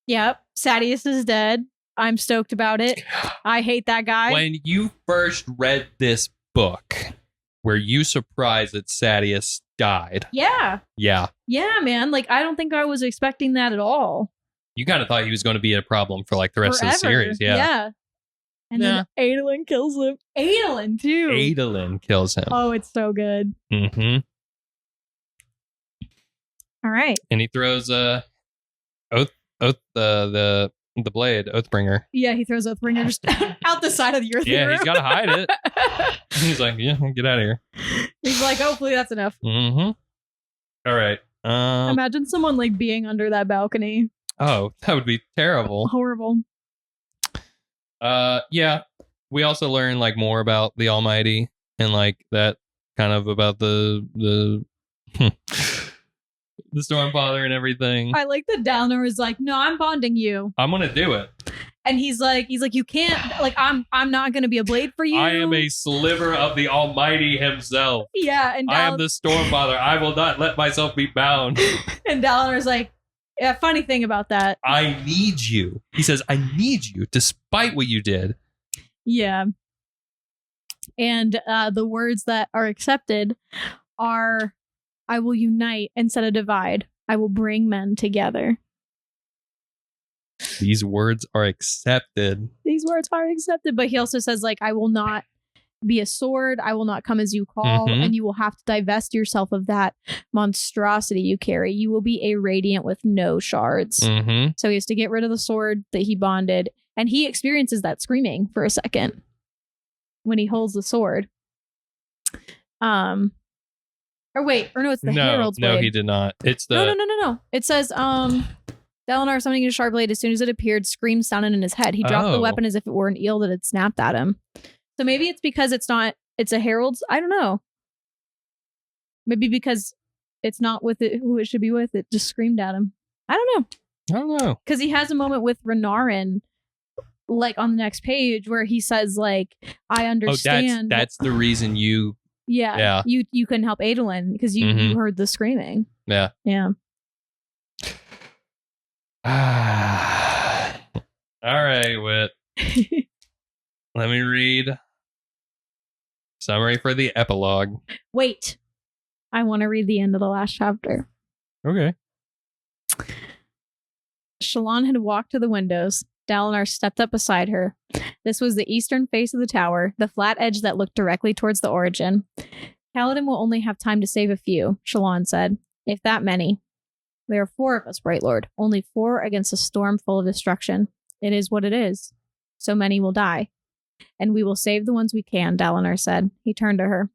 Yep. Sadeas is dead. I'm stoked about it. I hate that guy. When you first read this book, were you surprised that Sadeas died? Yeah. Yeah. Yeah, man. Like, I don't think I was expecting that at all. You kind of thought he was going to be a problem for like the rest of the series. Yeah. Yeah. And then Adolin kills him. Adolin, too. Adolin kills him. Oh, it's so good. Mm-hmm. All right. And he throws the blade, Oathbringer. Yeah, he throws Oathbringer just out the side of the earth. Yeah, he's got to hide it. He's like, yeah, get out of here. He's like, hopefully that's enough. Mm-hmm. All right. Imagine someone like being under that balcony. Oh, that would be terrible. Horrible. Yeah. We also learn like more about the Almighty and like that kind of about the Stormfather and everything. I like that Dalinar is like, no, I'm bonding you. I'm gonna do it. And he's like, you can't, like, I'm not gonna be a blade for you. I am a sliver of the Almighty himself. Yeah, and I am the Stormfather. I will not let myself be bound. And Dalinar's like, yeah, funny thing about that. I need you. He says, I need you, despite what you did. Yeah. And the words that are accepted are, I will unite instead of divide. I will bring men together. These words are accepted. These words are accepted. But he also says, like, I will not be a sword. I will not come as you call. And you will have to divest yourself of that monstrosity you carry. You will be a radiant with no shards. So he has to get rid of the sword that he bonded. And he experiences that screaming for a second when he holds the sword. Or it's the Herald's blade. No, he did not. It's the No. It says Dalinar, summoning a sharp blade, as soon as it appeared, screams sounded in his head. He dropped the weapon as if it were an eel that had snapped at him. So maybe it's because it's a Herald's. I don't know. Maybe because it's not with it who it should be with. It just screamed at him. I don't know. Because he has a moment with Renarin, like on the next page, where he says, like, I understand. That's the reason you. Yeah. You couldn't help Adolin because you heard the screaming. Yeah. Yeah. All right, Whit. Let me read summary for the epilogue. Wait. I want to read the end of the last chapter. Okay. Shallan had walked to the windows. Dalinar stepped up beside her. This was the eastern face of the tower, the flat edge that looked directly towards the origin. Kaladin will only have time to save a few, Shallan said. If that many. There are 4 of us, Bright Lord. Only 4 against a storm full of destruction. It is what it is. So many will die. And we will save the ones we can, Dalinar said. He turned to her.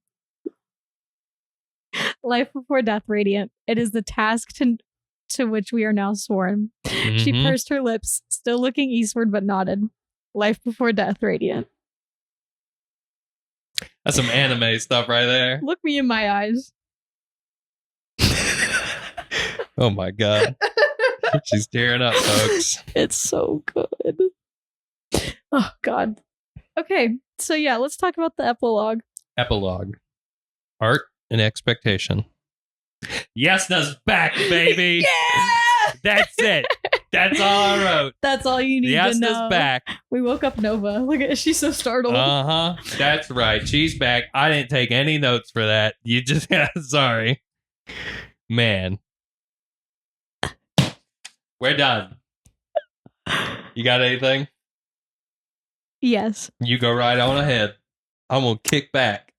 Life before death, Radiant. It is the task to which we are now sworn. Mm-hmm. She pursed her lips, still looking eastward, but nodded. Life before death, Radiant. That's some anime stuff right there. Look me in my eyes. Oh my god. She's tearing up, folks. It's so good. Oh god. Okay, so yeah, let's talk about the epilogue. Epilogue. Art and expectation. Yasna's back, baby. Yeah! That's it. That's all I wrote. That's all you need to know. Yasna's back. We woke up Nova. Look at she's so startled. Uh-huh. That's right. She's back. I didn't take any notes for that. You just sorry. Man. We're done. You got anything? Yes. You go right on ahead. I'm gonna kick back.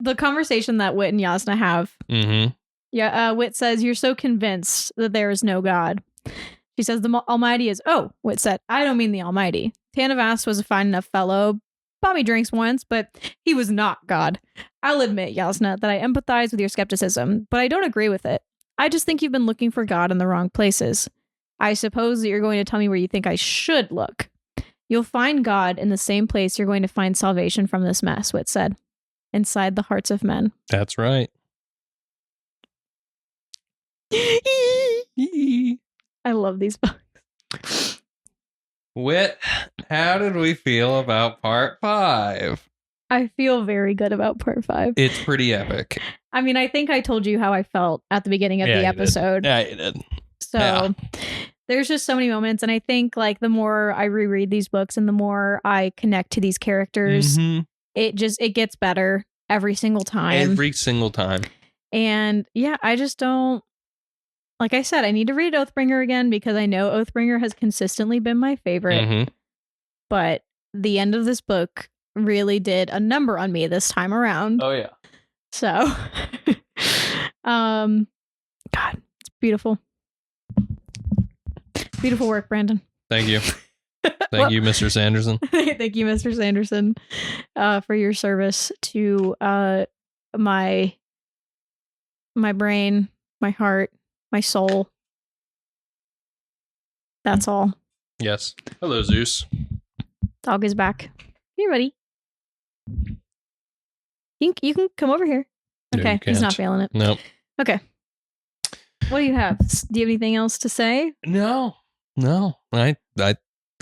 The conversation that Whit and Yasna have. Mm-hmm. Yeah, Whit says, you're so convinced that there is no God. She says, the Almighty is... Oh, Whit said, I don't mean the Almighty. Tanavast was a fine enough fellow. Bought me drinks once, but he was not God. I'll admit, Yasna, that I empathize with your skepticism, but I don't agree with it. I just think you've been looking for God in the wrong places. I suppose that you're going to tell me where you think I should look. You'll find God in the same place you're going to find salvation from this mess, Whit said. Inside the hearts of men. That's right. I love these books. Whit, how did we feel about part 5? I feel very good about part 5. It's pretty epic. I mean, I think I told you how I felt at the beginning of the episode. Yeah, you did. So there's just so many moments. And I think like the more I reread these books and the more I connect to these characters, it gets better every single time. Every single time. And yeah, I just don't, like I said, I need to read Oathbringer again because I know Oathbringer has consistently been my favorite. But the end of this book really did a number on me this time around. Oh yeah. So God, it's beautiful. Beautiful work, Brandon. Thank you. Thank you, Mr. Sanderson. Thank you, Mr. Sanderson, for your service to my brain, my heart, my soul. That's all. Yes. Hello, Zeus. Dog is back. Hey, buddy. You can come over here. Okay, he's not feeling it. Nope. Okay. What do you have? Do you have anything else to say? No.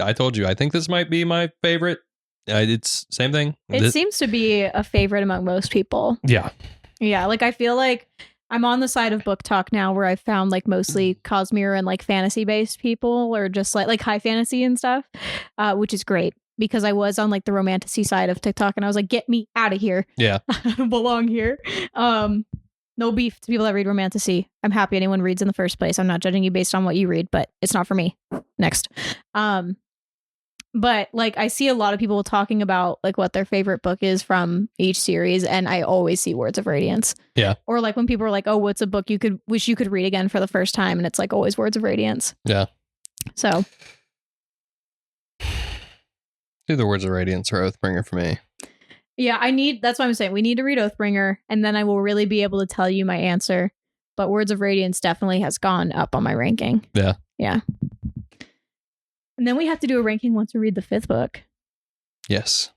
I told you. I think this might be my favorite. It's same thing. It seems to be a favorite among most people. Yeah. Yeah. Like I feel like I'm on the side of book talk now, where I found like mostly Cosmere and like fantasy based people, or just like high fantasy and stuff, which is great. Because I was on like the romantasy side of TikTok and I was like, get me out of here. Yeah. I don't belong here. No beef to people that read romantasy. I'm happy anyone reads in the first place. I'm not judging you based on what you read, but it's not for me. Next. But like I see a lot of people talking about like what their favorite book is from each series, and I always see Words of Radiance. Yeah. Or like when people are like, oh, what's a book you could wish you could read again for the first time? And it's like always Words of Radiance. Yeah. So Do the Words of Radiance or Oathbringer for me. yeah, that's what I'm saying. We need to read Oathbringer, and then I will really be able to tell you my answer. But Words of Radiance definitely has gone up on my ranking. Yeah. Yeah. And then we have to do a ranking once we read the 5th book. Yes.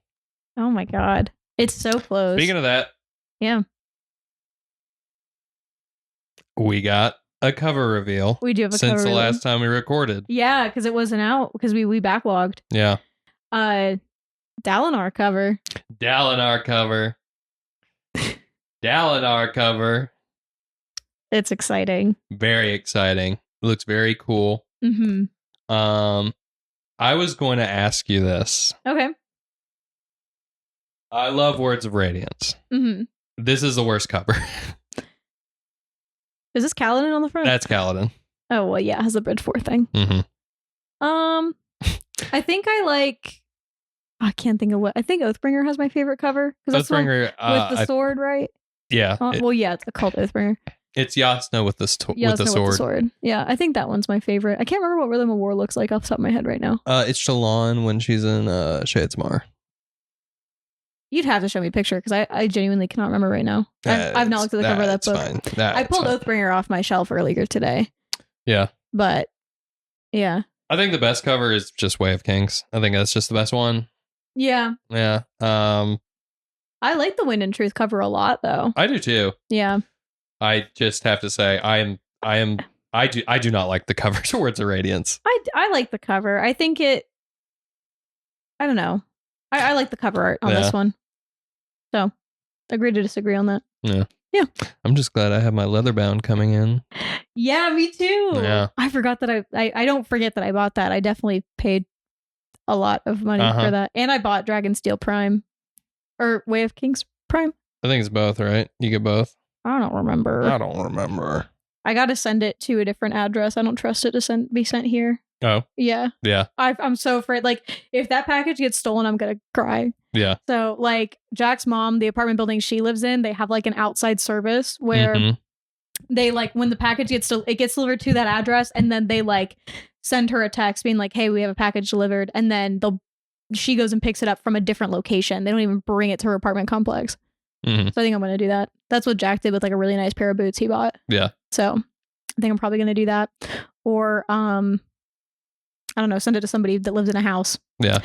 Oh my God. It's so close. Speaking of that. Yeah. We got a cover reveal. We do have a since cover the reveal. last time we recorded. Yeah, because it wasn't out because we backlogged. Yeah. Dalinar cover. Dalinar cover. Dalinar cover. It's exciting. Very exciting. Looks very cool. Mm-hmm. I was going to ask you this. Okay. I love Words of Radiance. Mm-hmm. This is the worst cover. Is this Kaladin on the front? That's Kaladin. Oh, well, yeah, it has the Bridgeport thing. Mm-hmm. I think I can't think of what. I think Oathbringer has my favorite cover. Oathbringer. With the sword, right? Yeah. Well, yeah, it's called Oathbringer. It's Yasna with the sword. Yeah, I think that one's my favorite. I can't remember what Rhythm of War looks like off the top of my head right now. It's Shallan when she's in Shadesmar. You'd have to show me a picture because I genuinely cannot remember right now. I've not looked at the cover of that book. Fine. I pulled Oathbringer off my shelf earlier today. Yeah. But, yeah. I think the best cover is just Way of Kings. I think that's just the best one. Yeah. Yeah. I like the Wind and Truth cover a lot, though. I do too. Yeah. I just have to say, I do not like the cover to Words of Radiance. I like the cover. I think I don't know. I like the cover art on this one. So, agree to disagree on that. Yeah. Yeah. I'm just glad I have my leatherbound coming in. Yeah, me too. Yeah. I forgot that I don't forget that I bought that. I definitely paid a lot of money for that. And I bought Dragonsteel Prime. Or Way of Kings Prime. I think it's both, right? You get both? I don't remember. I got to send it to a different address. I don't trust it to be sent here. Oh. Yeah. Yeah. I'm so afraid. Like, if that package gets stolen, I'm going to cry. Yeah. So, like, Jack's mom, the apartment building she lives in, they have, like, an outside service where they, like, when the package it gets delivered to that address, and then they, like, send her a text being like, hey, we have a package delivered. And then she goes and picks it up from a different location. They don't even bring it to her apartment complex. Mm-hmm. So I think I'm going to do that. That's what Jack did with like a really nice pair of boots he bought. Yeah. So I think I'm probably going to do that. Or, I don't know, send it to somebody that lives in a house. Yeah.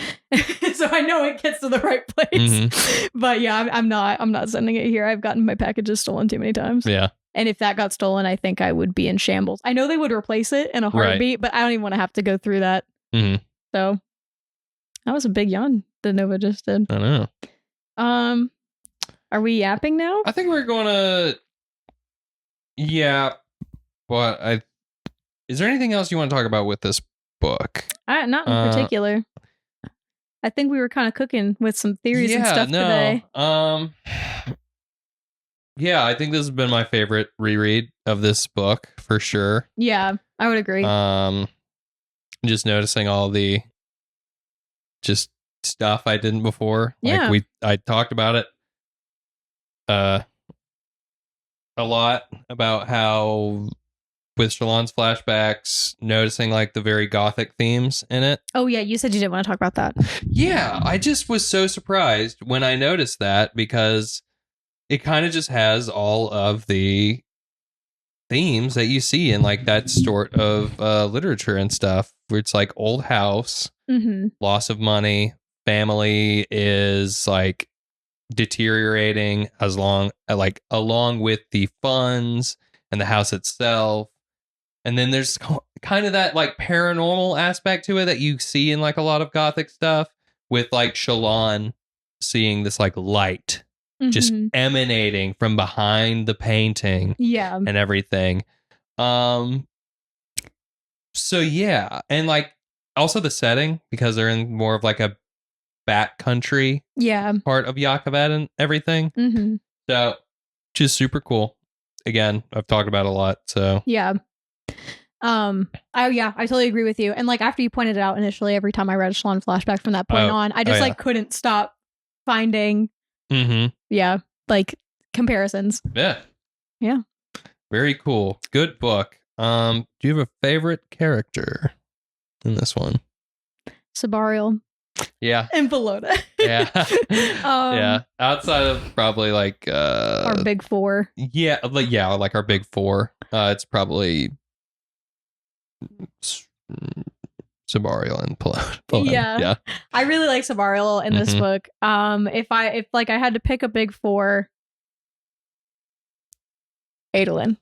So I know it gets to the right place. Mm-hmm. But yeah, I'm not sending it here. I've gotten my packages stolen too many times. Yeah. And if that got stolen, I think I would be in shambles. I know they would replace it in a heartbeat, but I don't even want to have to go through that. Mm-hmm. So that was a big yawn that Nova just did. I know. Are we yapping now? I think we're going to yap. But is there anything else you want to talk about with this book? Not in particular. I think we were kind of cooking with some theories and stuff today. Yeah, I think this has been my favorite reread of this book for sure. Yeah, I would agree. Just noticing all the just stuff I didn't before. Yeah. Like I talked about it a lot about how with Shallan's flashbacks, noticing like the very gothic themes in it. Oh yeah, you said you didn't want to talk about that. Yeah, I just was so surprised when I noticed that because it kind of just has all of the themes that you see in like that sort of literature and stuff where it's like old house, loss of money, family is like deteriorating along with the funds and the house itself. And then there's kind of that like paranormal aspect to it that you see in like a lot of gothic stuff with like Shallan seeing this like light just emanating from behind the painting. Yeah. And everything. So yeah. And like also the setting because they're in more of like a back country part of Yaakovad and everything. So just super cool. Again, I've talked about it a lot. So yeah. I totally agree with you. And like after you pointed it out initially, every time I read a Shallan flashback from that point on, I just like couldn't stop finding like comparisons. Yeah. Very cool. Good book. Do you have a favorite character? in this one? Sabarial Yeah. and Pelota. Yeah. Yeah. Outside of probably like our big four. Yeah, like our big four. It's probably Sabarial and Pelota. Yeah. I really like Sabarial in this book. If I had to pick a big four, Adolin.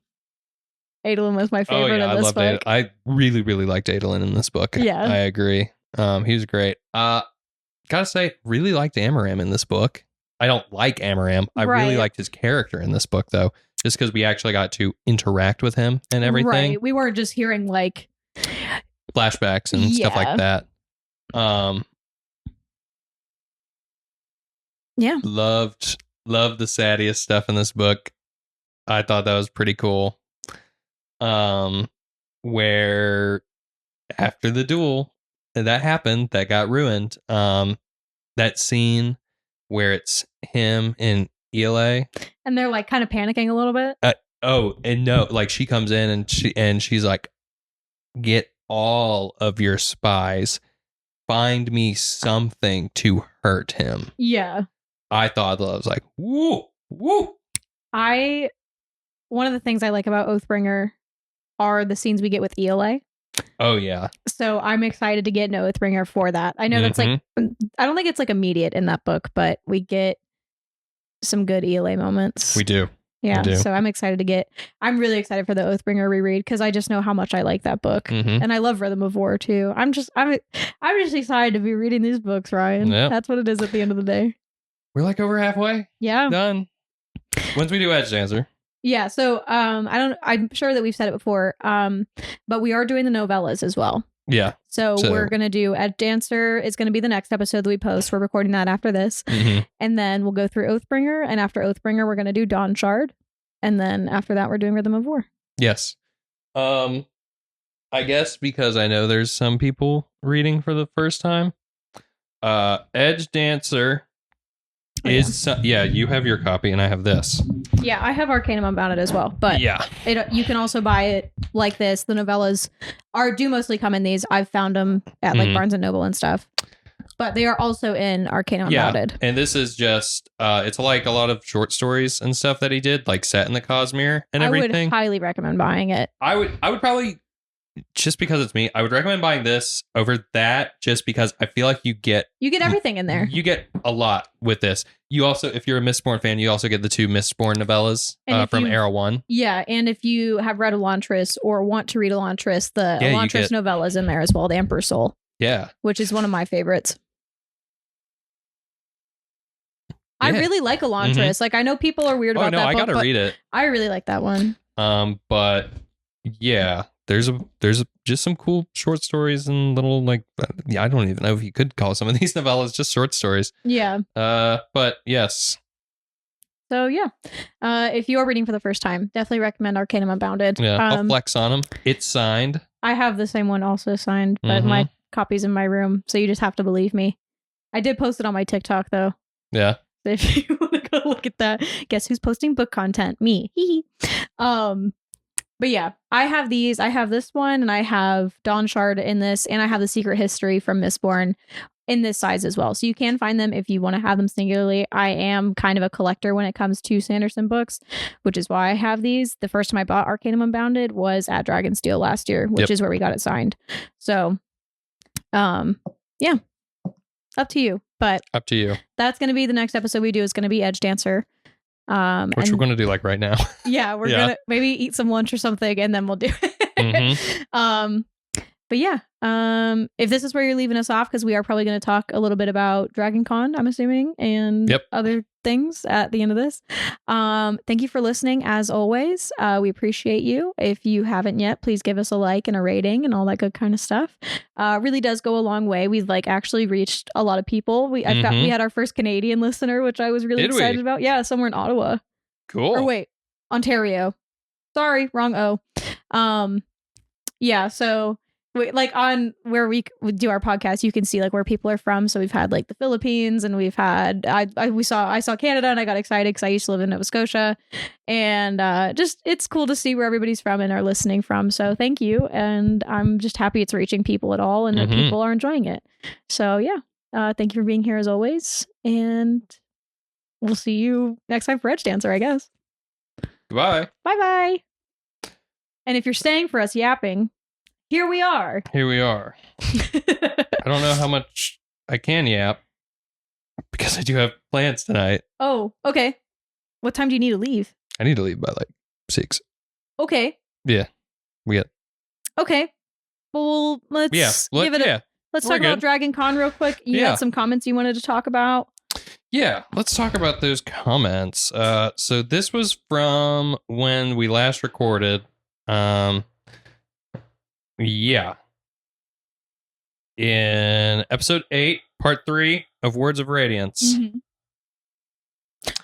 Adolin was my favorite in this book. I really, really liked Adolin in this book. Yeah. I agree. He was great. Gotta say, really liked Amaram in this book. I don't like Amaram. I really liked his character in this book, though, just because we actually got to interact with him and everything. Right. We weren't just hearing like flashbacks and stuff like that. Yeah. Loved the Sadius stuff in this book. I thought that was pretty cool. Where after the duel that happened, that got ruined. That scene where it's him and Ela, and they're like kind of panicking a little bit. Like she comes in and she's like, "Get all of your spies, find me something to hurt him." Yeah, I thought that I was like, "Woo, woo." One of the things I like about Oathbringer are the scenes we get with Ela. Oh yeah. So I'm excited to get an Oathbringer for that. I know that's like, I don't think it's like immediate in that book, but we get some good Ela moments. We do. Yeah. So I'm really excited for the Oathbringer reread because I just know how much I like that book. And I love Rhythm of War too. I'm just excited to be reading these books, Ryan. Yep. That's what it is at the end of the day. We're like over halfway. Yeah. Done. Once we do Edge Dancer. Yeah, so I'm sure that we've said it before, but we are doing the novellas as well. Yeah. So we're going to do Edge Dancer is going to be the next episode that we post. We're recording that after this. And then we'll go through Oathbringer, and after Oathbringer we're going to do Dawn Shard, and then after that we're doing Rhythm of War. Yes. I guess because I know there's some people reading for the first time. Edge Dancer you have your copy and I have this. Yeah, I have Arcanum Unbounded as well, but you can also buy it like this. The novellas do mostly come in these. I've found them at like Barnes and Noble and stuff, but they are also in Arcanum Unbounded. And this is just it's like a lot of short stories and stuff that he did, like set in the Cosmere and everything. I would highly recommend buying it. I would probably, just because it's me, I would recommend buying this over that, just because I feel like you get everything in there. You get a lot with this. You also, if you're a Mistborn fan, you also get the 2 Mistborn novellas from Era 1. Yeah, and if you have read Elantris or want to read Elantris, the Elantris novellas in there as well, the Emperor's Soul. Yeah. Which is one of my favorites. Yeah. I really like Elantris. Like, I know people are weird about that book. I gotta read it. I really like that one. But yeah. There's just some cool short stories and little I don't even know if you could call some of these novellas just short stories. Yeah. But yes. So yeah, if you are reading for the first time, definitely recommend Arcanum Unbounded. Yeah, I'll flex on them. It's signed. I have the same one also signed, but my copy's in my room, so you just have to believe me. I did post it on my TikTok though. Yeah. So if you want to go look at that, guess who's posting book content? Me. But yeah, I have these. I have this one, and I have Dawn Shard in this, and I have the Secret History from Mistborn in this size as well. So you can find them if you want to have them singularly. I am kind of a collector when it comes to Sanderson books, which is why I have these. The first time I bought Arcanum Unbounded was at Dragonsteel last year, which is where we got it signed. So, yeah, up to you. But up to you. That's going to be the next episode we do. Is going to be Edge Dancer. Which we're going to do like right now. Yeah, we're going to maybe eat some lunch or something and then we'll do it. But yeah, if this is where you're leaving us off, because we are probably going to talk a little bit about Dragon Con, I'm assuming, and other things at the end of this. Thank you for listening as always. We appreciate you. If you haven't yet, please give us a like and a rating and all that good kind of stuff. Really does go a long way. We've actually reached a lot of people. We had our first Canadian listener, which I was really excited about. Yeah, somewhere in Ottawa. Cool. Or wait, Ontario. Sorry, wrong O. Yeah, so like on where we do our podcast, you can see like where people are from. So we've had like the Philippines, and we've had I saw Canada, and I got excited because I used to live in Nova Scotia, and just it's cool to see where everybody's from and are listening from. So thank you, and I'm just happy it's reaching people at all, and that people are enjoying it. So yeah, thank you for being here as always, and we'll see you next time for Edge Dancer, I guess. Goodbye. Bye bye. And if you're staying for us yapping, here we are. Here we are. I don't know how much I can yap because I do have plans tonight. Oh, okay. What time do you need to leave? I need to leave by like 6. Okay. Yeah. We get. Okay. Well, let's give it let's talk about Dragon Con real quick. You had some comments you wanted to talk about? Yeah, let's talk about those comments. So this was from when we last recorded. Yeah. In episode 8, part 3 of Words of Radiance. Mm-hmm.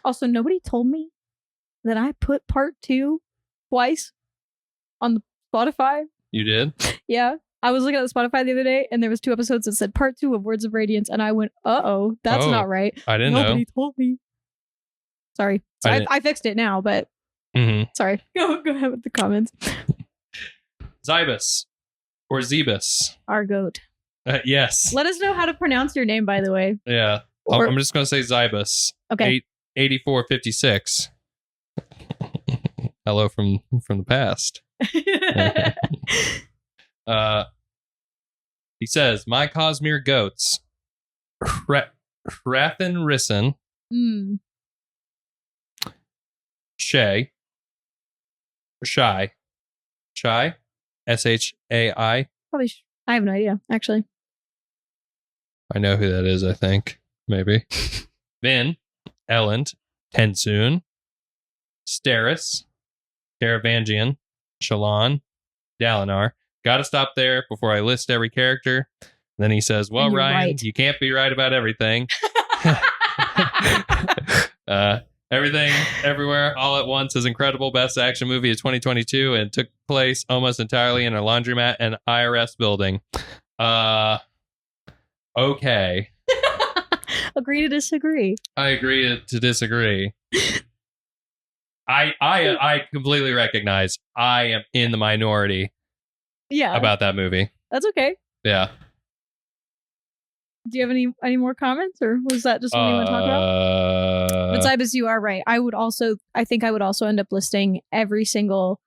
Also, nobody told me that I put part 2 twice on the Spotify. You did? Yeah. I was looking at the Spotify the other day, and there was 2 episodes that said part 2 of Words of Radiance, and I went, uh-oh, that's not right. I didn't know. Nobody told me. Sorry. So I fixed it now, but sorry. Go ahead with the comments. Zybus. Or Zebus. Our goat. Yes. Let us know how to pronounce your name, by the way. Yeah. I'm just going to say Zybus. Okay. 8456. Hello from the past. He says, my Cosmere goats. Rathan Risson. Shay. Shy. S-H-A-I. Probably. I have no idea, actually. I know who that is, I think. Maybe. Vin. Elend. Tensoon. Steris. Caravangian. Shalon. Dalinar. Gotta stop there before I list every character. Then he says, well, Ryan, you can't be right about everything. Everything, Everywhere, All at Once is incredible. Best action movie of 2022 and took place almost entirely in a laundromat and IRS building. Okay. Agree to disagree. I agree to disagree. I completely recognize I am in the minority. Yeah. About that movie. That's okay. Yeah. Do you have any more comments, or was that just what you want to talk about? But Zybus, you are right. I think I would also end up listing every single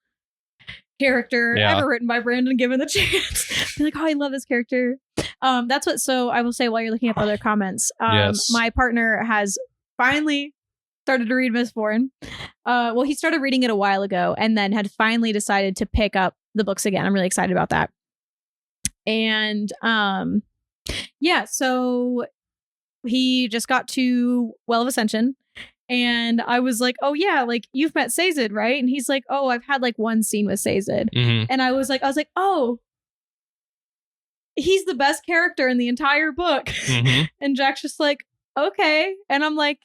character ever written by Brandon given the chance. Be like, oh, I love this character. That's what. So I will say while you're looking up other comments, my partner has finally started to read Mistborn. Well, he started reading it a while ago, and then had finally decided to pick up the books again. I'm really excited about that. And yeah, so he just got to Well of Ascension, and I was like, oh yeah, like you've met Sazed, right? And he's like, oh, I've had like one scene with Sazed. And I was like, oh, he's the best character in the entire book. And Jack's just like, okay. And I'm like,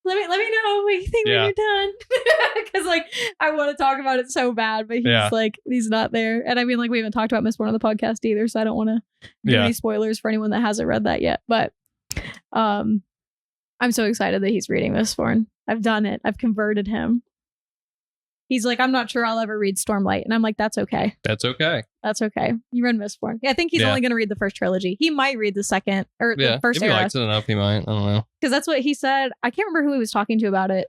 let me know what you think when you're done. Because like I want to talk about it so bad, but he's like, he's not there. And I mean, like, we haven't talked about Mistborn on the podcast either, so I don't want to do any spoilers for anyone that hasn't read that yet. But I'm so excited that he's reading Mistborn. I've done it. I've converted him. He's like, I'm not sure I'll ever read Stormlight. And I'm like, that's okay. That's okay. That's okay. You read Mistborn. Yeah, I think he's only going to read the first trilogy. He might read the second or the first if he likes it enough, he might. I don't know. Because that's what he said. I can't remember who he was talking to about it.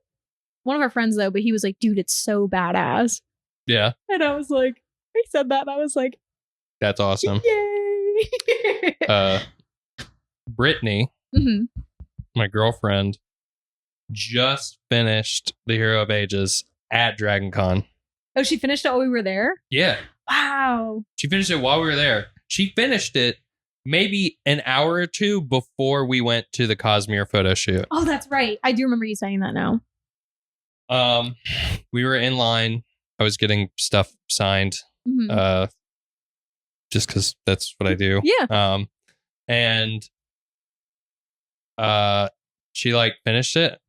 One of our friends, though, but he was like, dude, it's so badass. Yeah. And I was like, he said that, and I was like, that's awesome. Yay. Brittany, my girlfriend, just finished The Hero of Ages at Dragon Con. Oh, she finished it while we were there? Yeah. Wow. She finished it while we were there. She finished it maybe an hour or two before we went to the Cosmere photo shoot. Oh, that's right. I do remember you saying that now. We were in line. I was getting stuff signed. Just because that's what I do. Yeah. And she like finished it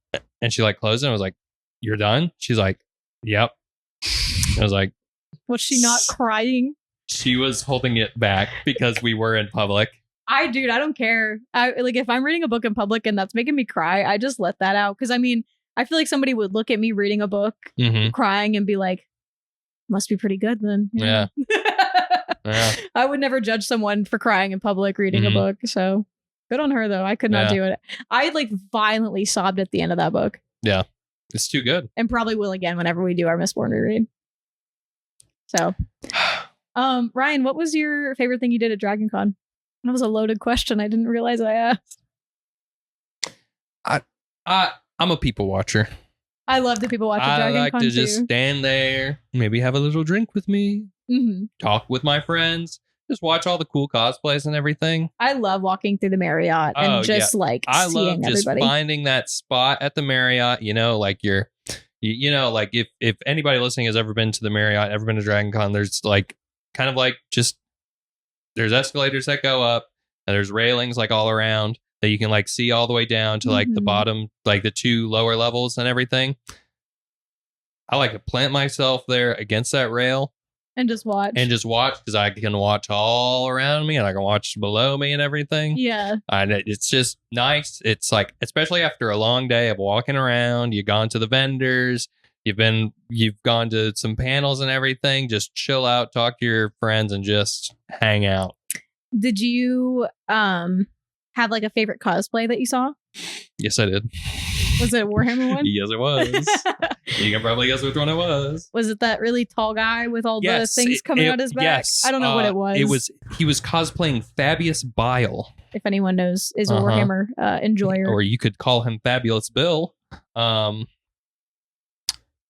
and she like closed it and I was like, you're done? She's like, yep. I was like, was she not crying? She was holding it back because we were in public. I don't care. Like if I'm reading a book in public and that's making me cry, I just let that out. Because I mean, I feel like somebody would look at me reading a book, crying, and be like, "Must be pretty good then." Yeah. Yeah. I would never judge someone for crying in public reading a book. So good on her, though. I could not do it. I like violently sobbed at the end of that book. Yeah, it's too good, and probably will again whenever we do our Mistborn reread. So, Ryan, what was your favorite thing you did at DragonCon? That was a loaded question. I didn't realize I asked. I'm a people watcher. I love the people watch at DragonCon. I like to just stand there, maybe have a little drink with me, talk with my friends, just watch all the cool cosplays and everything. I love walking through the Marriott and just like I seeing love just everybody. Finding that spot at the Marriott. You know, like like if anybody listening has ever been to the Marriott, ever been to DragonCon, there's like kind of like just there's escalators that go up and there's railings like all around that you can like see all the way down to like the bottom, like the 2 lower levels and everything. I like to plant myself there against that rail and just watch because I can watch all around me and I can watch below me and everything. Yeah. And it's just nice. It's like, especially after a long day of walking around, you've gone to the vendors, you've gone to some panels and everything, just chill out, talk to your friends and just hang out. Did you have like a favorite cosplay that you saw? Yes, I did. Was it a Warhammer one? Yes, it was. You can probably guess which one it was. Was it that really tall guy with all the things coming out his back? Yes. I don't know what it was. He was cosplaying Fabius Bile. If anyone knows, is a Warhammer enjoyer. Or you could call him Fabulous Bill.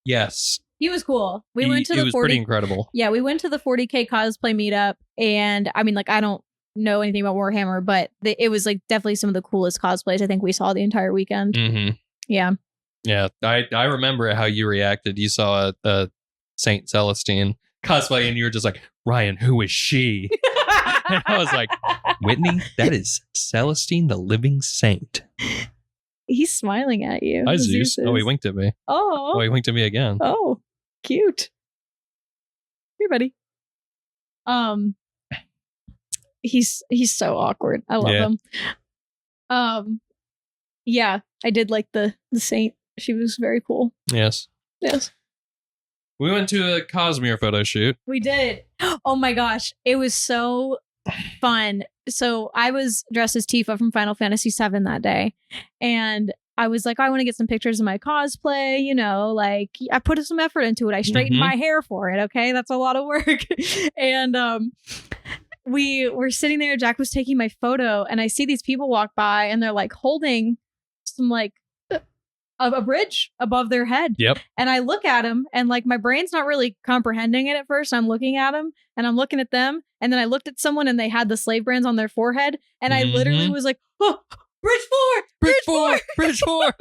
Yes. He was cool. We went to the 40. It was pretty incredible. Yeah, we went to the 40K cosplay meetup, and I mean, like, I don't know anything about Warhammer, but it was like definitely some of the coolest cosplays I think we saw the entire weekend. Mm-hmm. Yeah. Yeah, I remember how you reacted. You saw a Saint Celestine cosplay, and you were just like, Ryan, who is she? And I was like, Whitney, that is Celestine, the living saint. He's smiling at you. Hi, Zeus. Oh, he winked at me. Oh, he winked at me again. Oh, cute. Here, buddy. He's so awkward. I love him. Yeah, I did like the saint. She was very cool. Yes. We went to a Cosmere photo shoot. We did. Oh my gosh, it was so fun. So I was dressed as Tifa from Final Fantasy VII that day, and I was like, I want to get some pictures of my cosplay. You know, like I put some effort into it. I straightened my hair for it. Okay, that's a lot of work. And we were sitting there. Jack was taking my photo, and I see these people walk by, and they're like holding some like a bridge above their head. Yep. And I look at him, and like my brain's not really comprehending it at first. I'm looking at him, and I'm looking at them, and then I looked at someone, and they had the slave brands on their forehead, and I literally was like, "Oh, bridge 4!"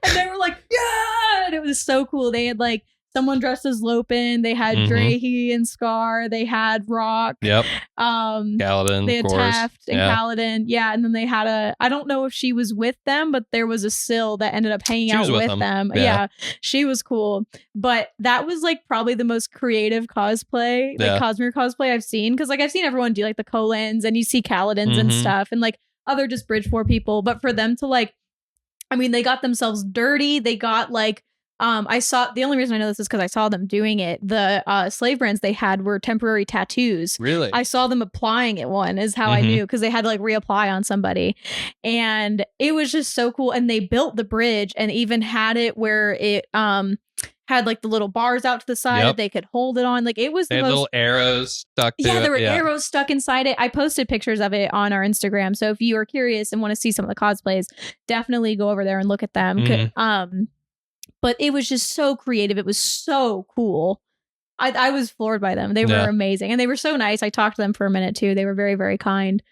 And they were like, "Yeah!" And it was so cool. They had like someone dressed as Lopin. They had Drahe and Scar. They had Rock. Yep. Kaladin. They had of course. Taft and Kaladin. Yeah. And then they had I don't know if she was with them, but there was a Syl that ended up hanging out with them. Yeah. She was cool. But that was like probably the most creative cosplay, like Cosmere cosplay I've seen. Cause like I've seen everyone do like the Kolans and you see Kaladins and stuff and like other just Bridge 4 people. But for them to like, I mean, they got themselves dirty. They got like, I saw, the only reason I know this is because I saw them doing it. The slave brands they had were temporary tattoos. Really? I saw them applying it one is how I knew, because they had to like reapply on somebody. And it was just so cool. And they built the bridge and even had it where it had like the little bars out to the side that they could hold it on. Like it was they the had most little arrows stuck to it. There were arrows stuck inside it. I posted pictures of it on our Instagram. So if you are curious and want to see some of the cosplays, definitely go over there and look at them. But it was just so creative. It was so cool. I was floored by them. They were amazing. And they were so nice. I talked to them for a minute too. They were very, very kind.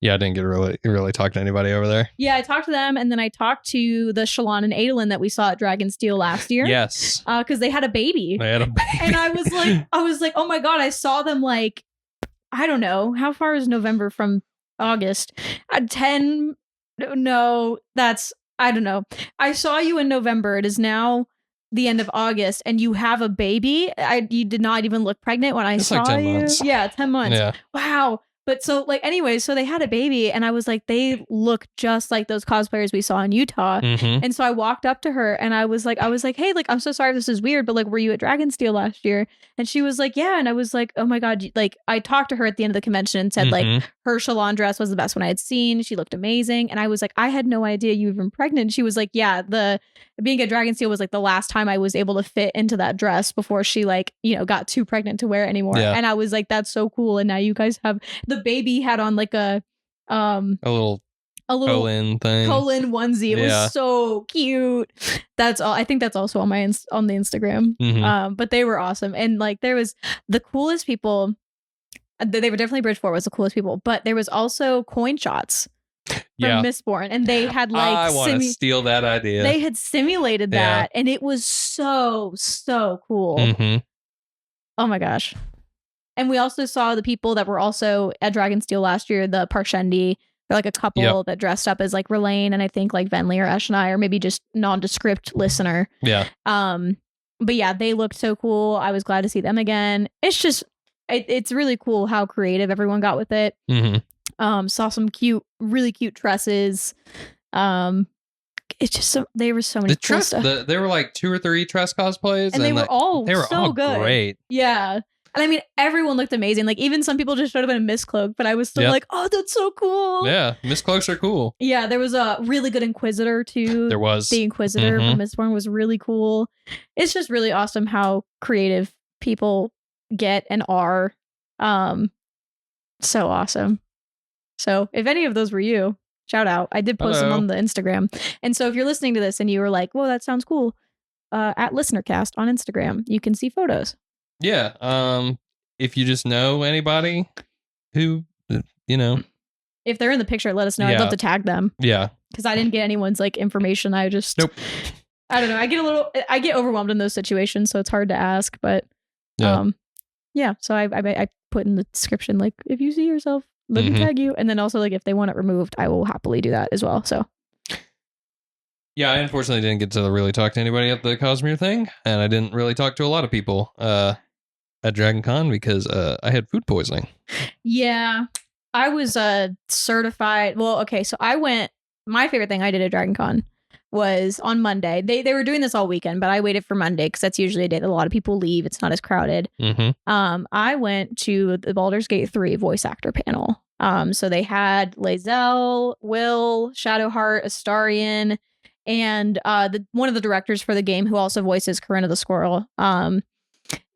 Yeah, I didn't get to really talk to anybody over there. Yeah, I talked to them. And then I talked to the Shallan and Adolin that we saw at Dragonsteel last year. Yes. Because they had a baby. And I was like, oh my God, I saw them like, I don't know. How far is November from August? 10. No, that's... I don't know. I saw you in November. It is now the end of August and you have a baby. You did not even look pregnant when I saw like 10 you. months. Yeah, 10 months. Yeah. Wow. But so like anyway, so they had a baby and I was like, they look just like those cosplayers we saw in Utah. Mm-hmm. And so I walked up to her and I was like, hey, like, I'm so sorry if this is weird, but like, were you at Dragonsteel last year? And she was like, yeah. And I was like, oh my God. Like I talked to her at the end of the convention and said like her Shalon dress was the best one I had seen. She looked amazing. And I was like, I had no idea you were even pregnant. She was like, yeah, being at Dragonsteel was like the last time I was able to fit into that dress before she like, got too pregnant to wear it anymore. Yeah. And I was like, that's so cool. And now you guys have the baby had on like a little colon thing, colon onesie. It was so cute. That's all. I think that's also on on the Instagram. But they were awesome. And like there was the coolest people. They were definitely Bridgeport was the coolest people, but there was also coin shots from Mistborn, and they had like I want to steal that idea. They had simulated that, and it was so cool. Oh my gosh. And we also saw the people that were also at Dragonsteel last year, the Parshendi. They're like a couple that dressed up as like Relaine and I think like Venli or Eshni or maybe just nondescript listener. Yeah. But yeah, they looked so cool. I was glad to see them again. It's just, it's really cool how creative everyone got with it. Saw some really cute dresses. It's just there were so many cool stuff. There were like 2 or 3 Tress cosplays, and they were all so good. Great. Yeah. And I mean, everyone looked amazing. Like, even some people just showed up in a mist cloak, but I was still like, oh, that's so cool. Yeah, mist cloaks are cool. Yeah, there was a really good Inquisitor, too. There was. The Inquisitor from Mistborn was really cool. It's just really awesome how creative people get and are. So awesome. So, if any of those were you, shout out. I did post them on the Instagram. And so, if you're listening to this and you were like, whoa, that sounds cool, at Listenercast on Instagram, you can see photos. Yeah. If you just know anybody who, if they're in the picture, let us know. I'd love to tag them. Yeah. Because I didn't get anyone's like information. I just, I don't know. I get overwhelmed in those situations, so it's hard to ask. But, So I put in the description, like, if you see yourself, let me tag you. And then also, like, if they want it removed, I will happily do that as well. So. Yeah, I unfortunately didn't get to really talk to anybody at the Cosmere thing, and I didn't really talk to a lot of people at Dragon Con because I had food poisoning. Yeah. I was certified. Well, okay, so I went, my favorite thing I did at Dragon Con was on Monday. They were doing this all weekend, but I waited for Monday because that's usually a day that a lot of people leave. It's not as crowded. I went to the Baldur's Gate 3 voice actor panel. So they had Lae'zel, Will, Shadowheart, Astarion, and one of the directors for the game who also voices Corinna the Squirrel.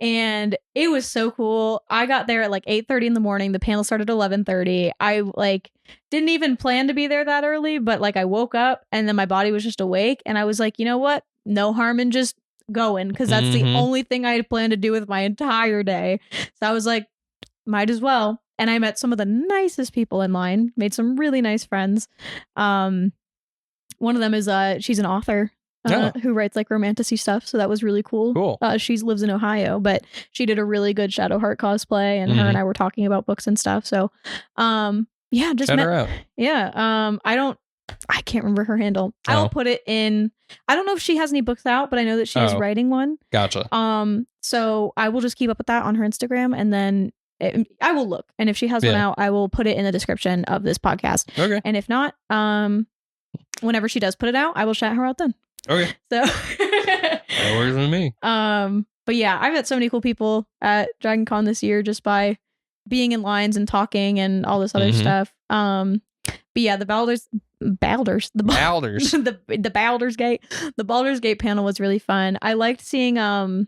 And it was so cool. I got there at like 8:30 in the morning. The panel started at 11:30. I like didn't even plan to be there that early, but like I woke up and then my body was just awake. And I was like, you know what? No harm in just going, because that's the only thing I had planned to do with my entire day. So I was like, might as well. And I met some of the nicest people in line, made some really nice friends. One of them is she's an author who writes like romantasy stuff, so that was really cool. She lives in Ohio, but she did a really good Shadowheart cosplay, and her and I were talking about books and stuff. So just shout her out. I can't remember her handle. I'll put it in. I don't know if she has any books out, but I know that she is writing one. Gotcha. So I will just keep up with that on her Instagram, and then I will look, and if she has one out, I will put it in the description of this podcast. Okay. And if not, whenever she does put it out, I will shout her out then. Okay. So that works with me. But yeah, I've met so many cool people at Dragon Con this year just by being in lines and talking and all this other stuff. But yeah, the Baldur's Gate panel was really fun. I liked seeing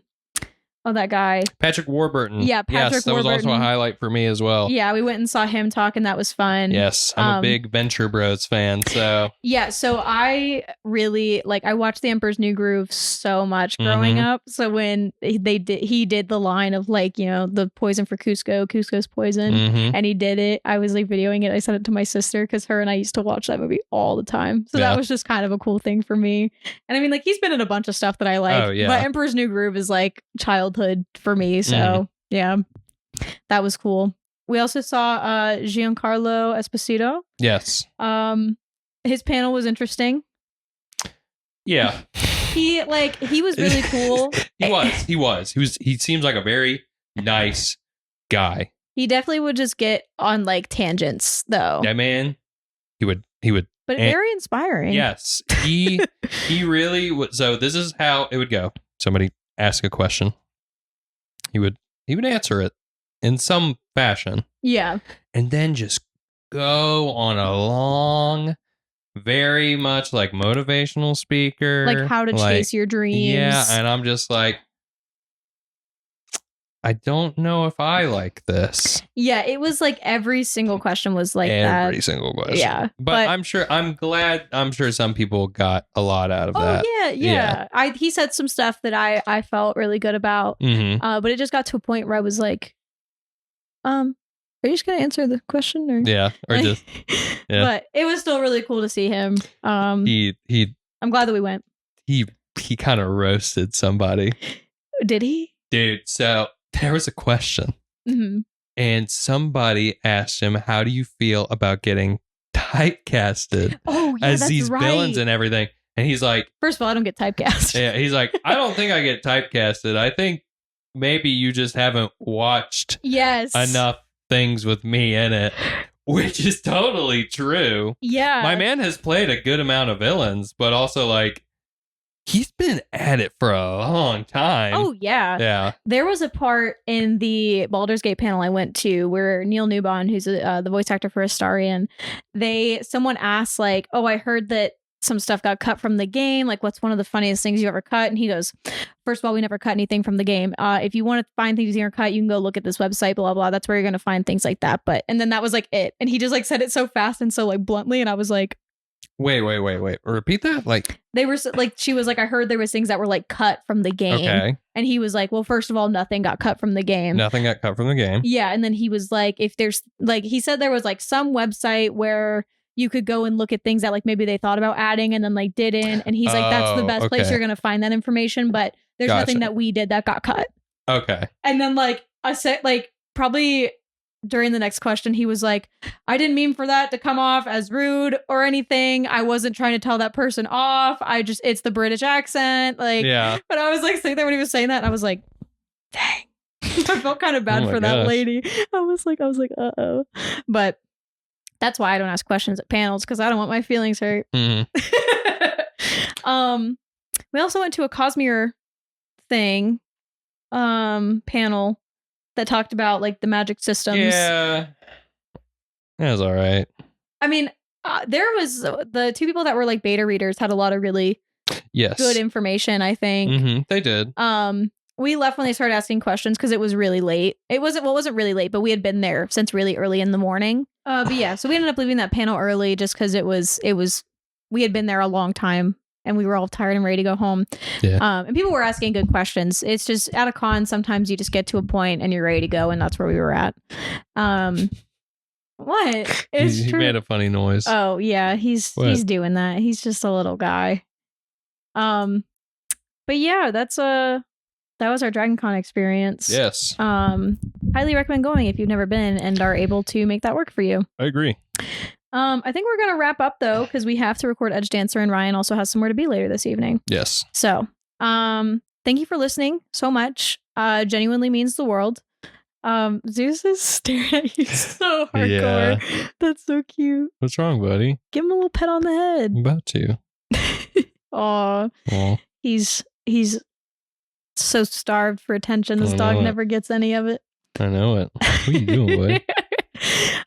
that guy Patrick Warburton. Yeah, Patrick Warburton. That was also a highlight for me as well. Yeah, we went and saw him talk, and that was fun. Yes, I'm a big Venture Bros fan. So yeah, so I really I watched The Emperor's New Groove so much growing up. So when he did the line of the poison for Cusco's poison, and he did it. I was videoing it. I sent it to my sister because her and I used to watch that movie all the time. So that was just kind of a cool thing for me. And I mean, he's been in a bunch of stuff that I like. But Emperor's New Groove is childhood for me. So yeah, that was cool. We also saw Giancarlo Esposito. Yes. His panel was interesting. Yeah. He was really cool. He seems like a very nice guy. He definitely would just get on like tangents though. That man, he would. But very inspiring. Yes. He really would. So this is how it would go. Somebody ask a question. He would answer it in some fashion. Yeah. And then just go on a long, very much like motivational speaker. Like how to chase your dreams. Yeah. And I'm just like, I don't know if I like this. Yeah, it was like every single question was like that. Every single question. Yeah. But I'm sure some people got a lot out of that. Oh, yeah. He said some stuff that I felt really good about. Mm-hmm. But it just got to a point where I was like, are you just going to answer the question? Or? Yeah. Or like, just, yeah. But it was still really cool to see him. I'm glad that we went. He kind of roasted somebody. Did he? Dude, so there was a question. Mm-hmm. And somebody asked him, how do you feel about getting typecasted as these villains and everything? And he's like, first of all, I don't get typecast. Yeah, he's like, I don't think I get typecasted. I think maybe you just haven't watched enough things with me in it, which is totally true. Yeah. My man has played a good amount of villains, but also like, he's been at it for a long time. Oh, yeah. Yeah. There was a part in the Baldur's Gate panel I went to where Neil Newbon, who's the voice actor for Astarion, someone asked like, oh, I heard that some stuff got cut from the game. Like, what's one of the funniest things you ever cut? And he goes, first of all, we never cut anything from the game. If you want to find things you're cut, you can go look at this website, blah, blah. That's where you're going to find things like that. And then that was like it. And he just like said it so fast and so like bluntly. And I was like, Wait. Repeat that? Like they were like, she was like, I heard there was things that were like cut from the game. Okay. And he was like, well, first of all, nothing got cut from the game. Nothing got cut from the game. Yeah. And then he was like, if there's like, he said there was like some website where you could go and look at things that like maybe they thought about adding and then like didn't. And he's like, that's the best place you're going to find that information. But there's nothing that we did that got cut. Okay. And then like I said, like probably during the next question, he was like, I didn't mean for that to come off as rude or anything. I wasn't trying to tell that person off. It's the British accent. Like, yeah. But I was like sitting there when he was saying that. And I was like, dang, I felt kind of bad for that lady. I was like, uh-oh. But that's why I don't ask questions at panels, because I don't want my feelings hurt. Mm-hmm. We also went to a Cosmere thing, panel that talked about like the magic systems. Yeah. That was all right. I mean, there was the two people that were like beta readers had a lot of really good information, I think. Mm-hmm. They did. We left when they started asking questions because it was really late. It wasn't really late, but we had been there since really early in the morning. But yeah, so we ended up leaving that panel early just because we had been there a long time and we were all tired and ready to go home. Yeah. And people were asking good questions. It's just at a con, sometimes you just get to a point and you're ready to go, and that's where we were at. What? He made a funny noise. Oh yeah, he's doing that. He's just a little guy. But yeah, that was our DragonCon experience. Yes. Highly recommend going if you've never been and are able to make that work for you. I agree. I think we're going to wrap up though, because we have to record Edge Dancer and Ryan also has somewhere to be later this evening. Yes. So, thank you for listening so much. Genuinely means the world. Zeus is staring at you so hardcore. Yeah. That's so cute. What's wrong, buddy? Give him a little pet on the head. I'm about to. Aw. He's so starved for attention. This dog never gets any of it. I know it. What are you doing, boy?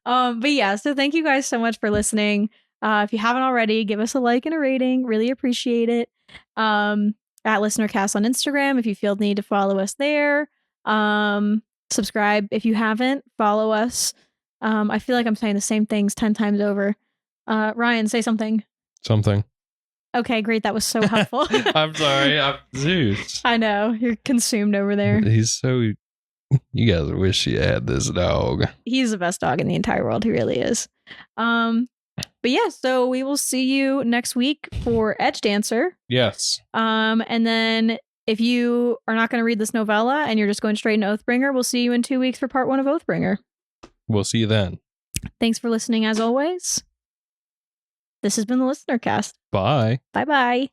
But yeah, so thank you guys so much for listening. If you haven't already, give us a like and a rating. Really appreciate it. At Listenercast on Instagram, if you feel the need to follow us there. Subscribe if you haven't. Follow us. I feel like I'm saying the same things 10 times over. Ryan, say something. Something. Okay, great. That was so helpful. I'm sorry. I'm Zeus. I know. You're consumed over there. He's so... You guys wish you had this dog. He's the best dog in the entire world. He really is. But yeah, so we will see you next week for Edge Dancer. Yes. And then if you are not going to read this novella and you're just going straight into Oathbringer, we'll see you in 2 weeks for part 1 of Oathbringer. We'll see you then. Thanks for listening as always. This has been the Listenercast. Bye. Bye-bye.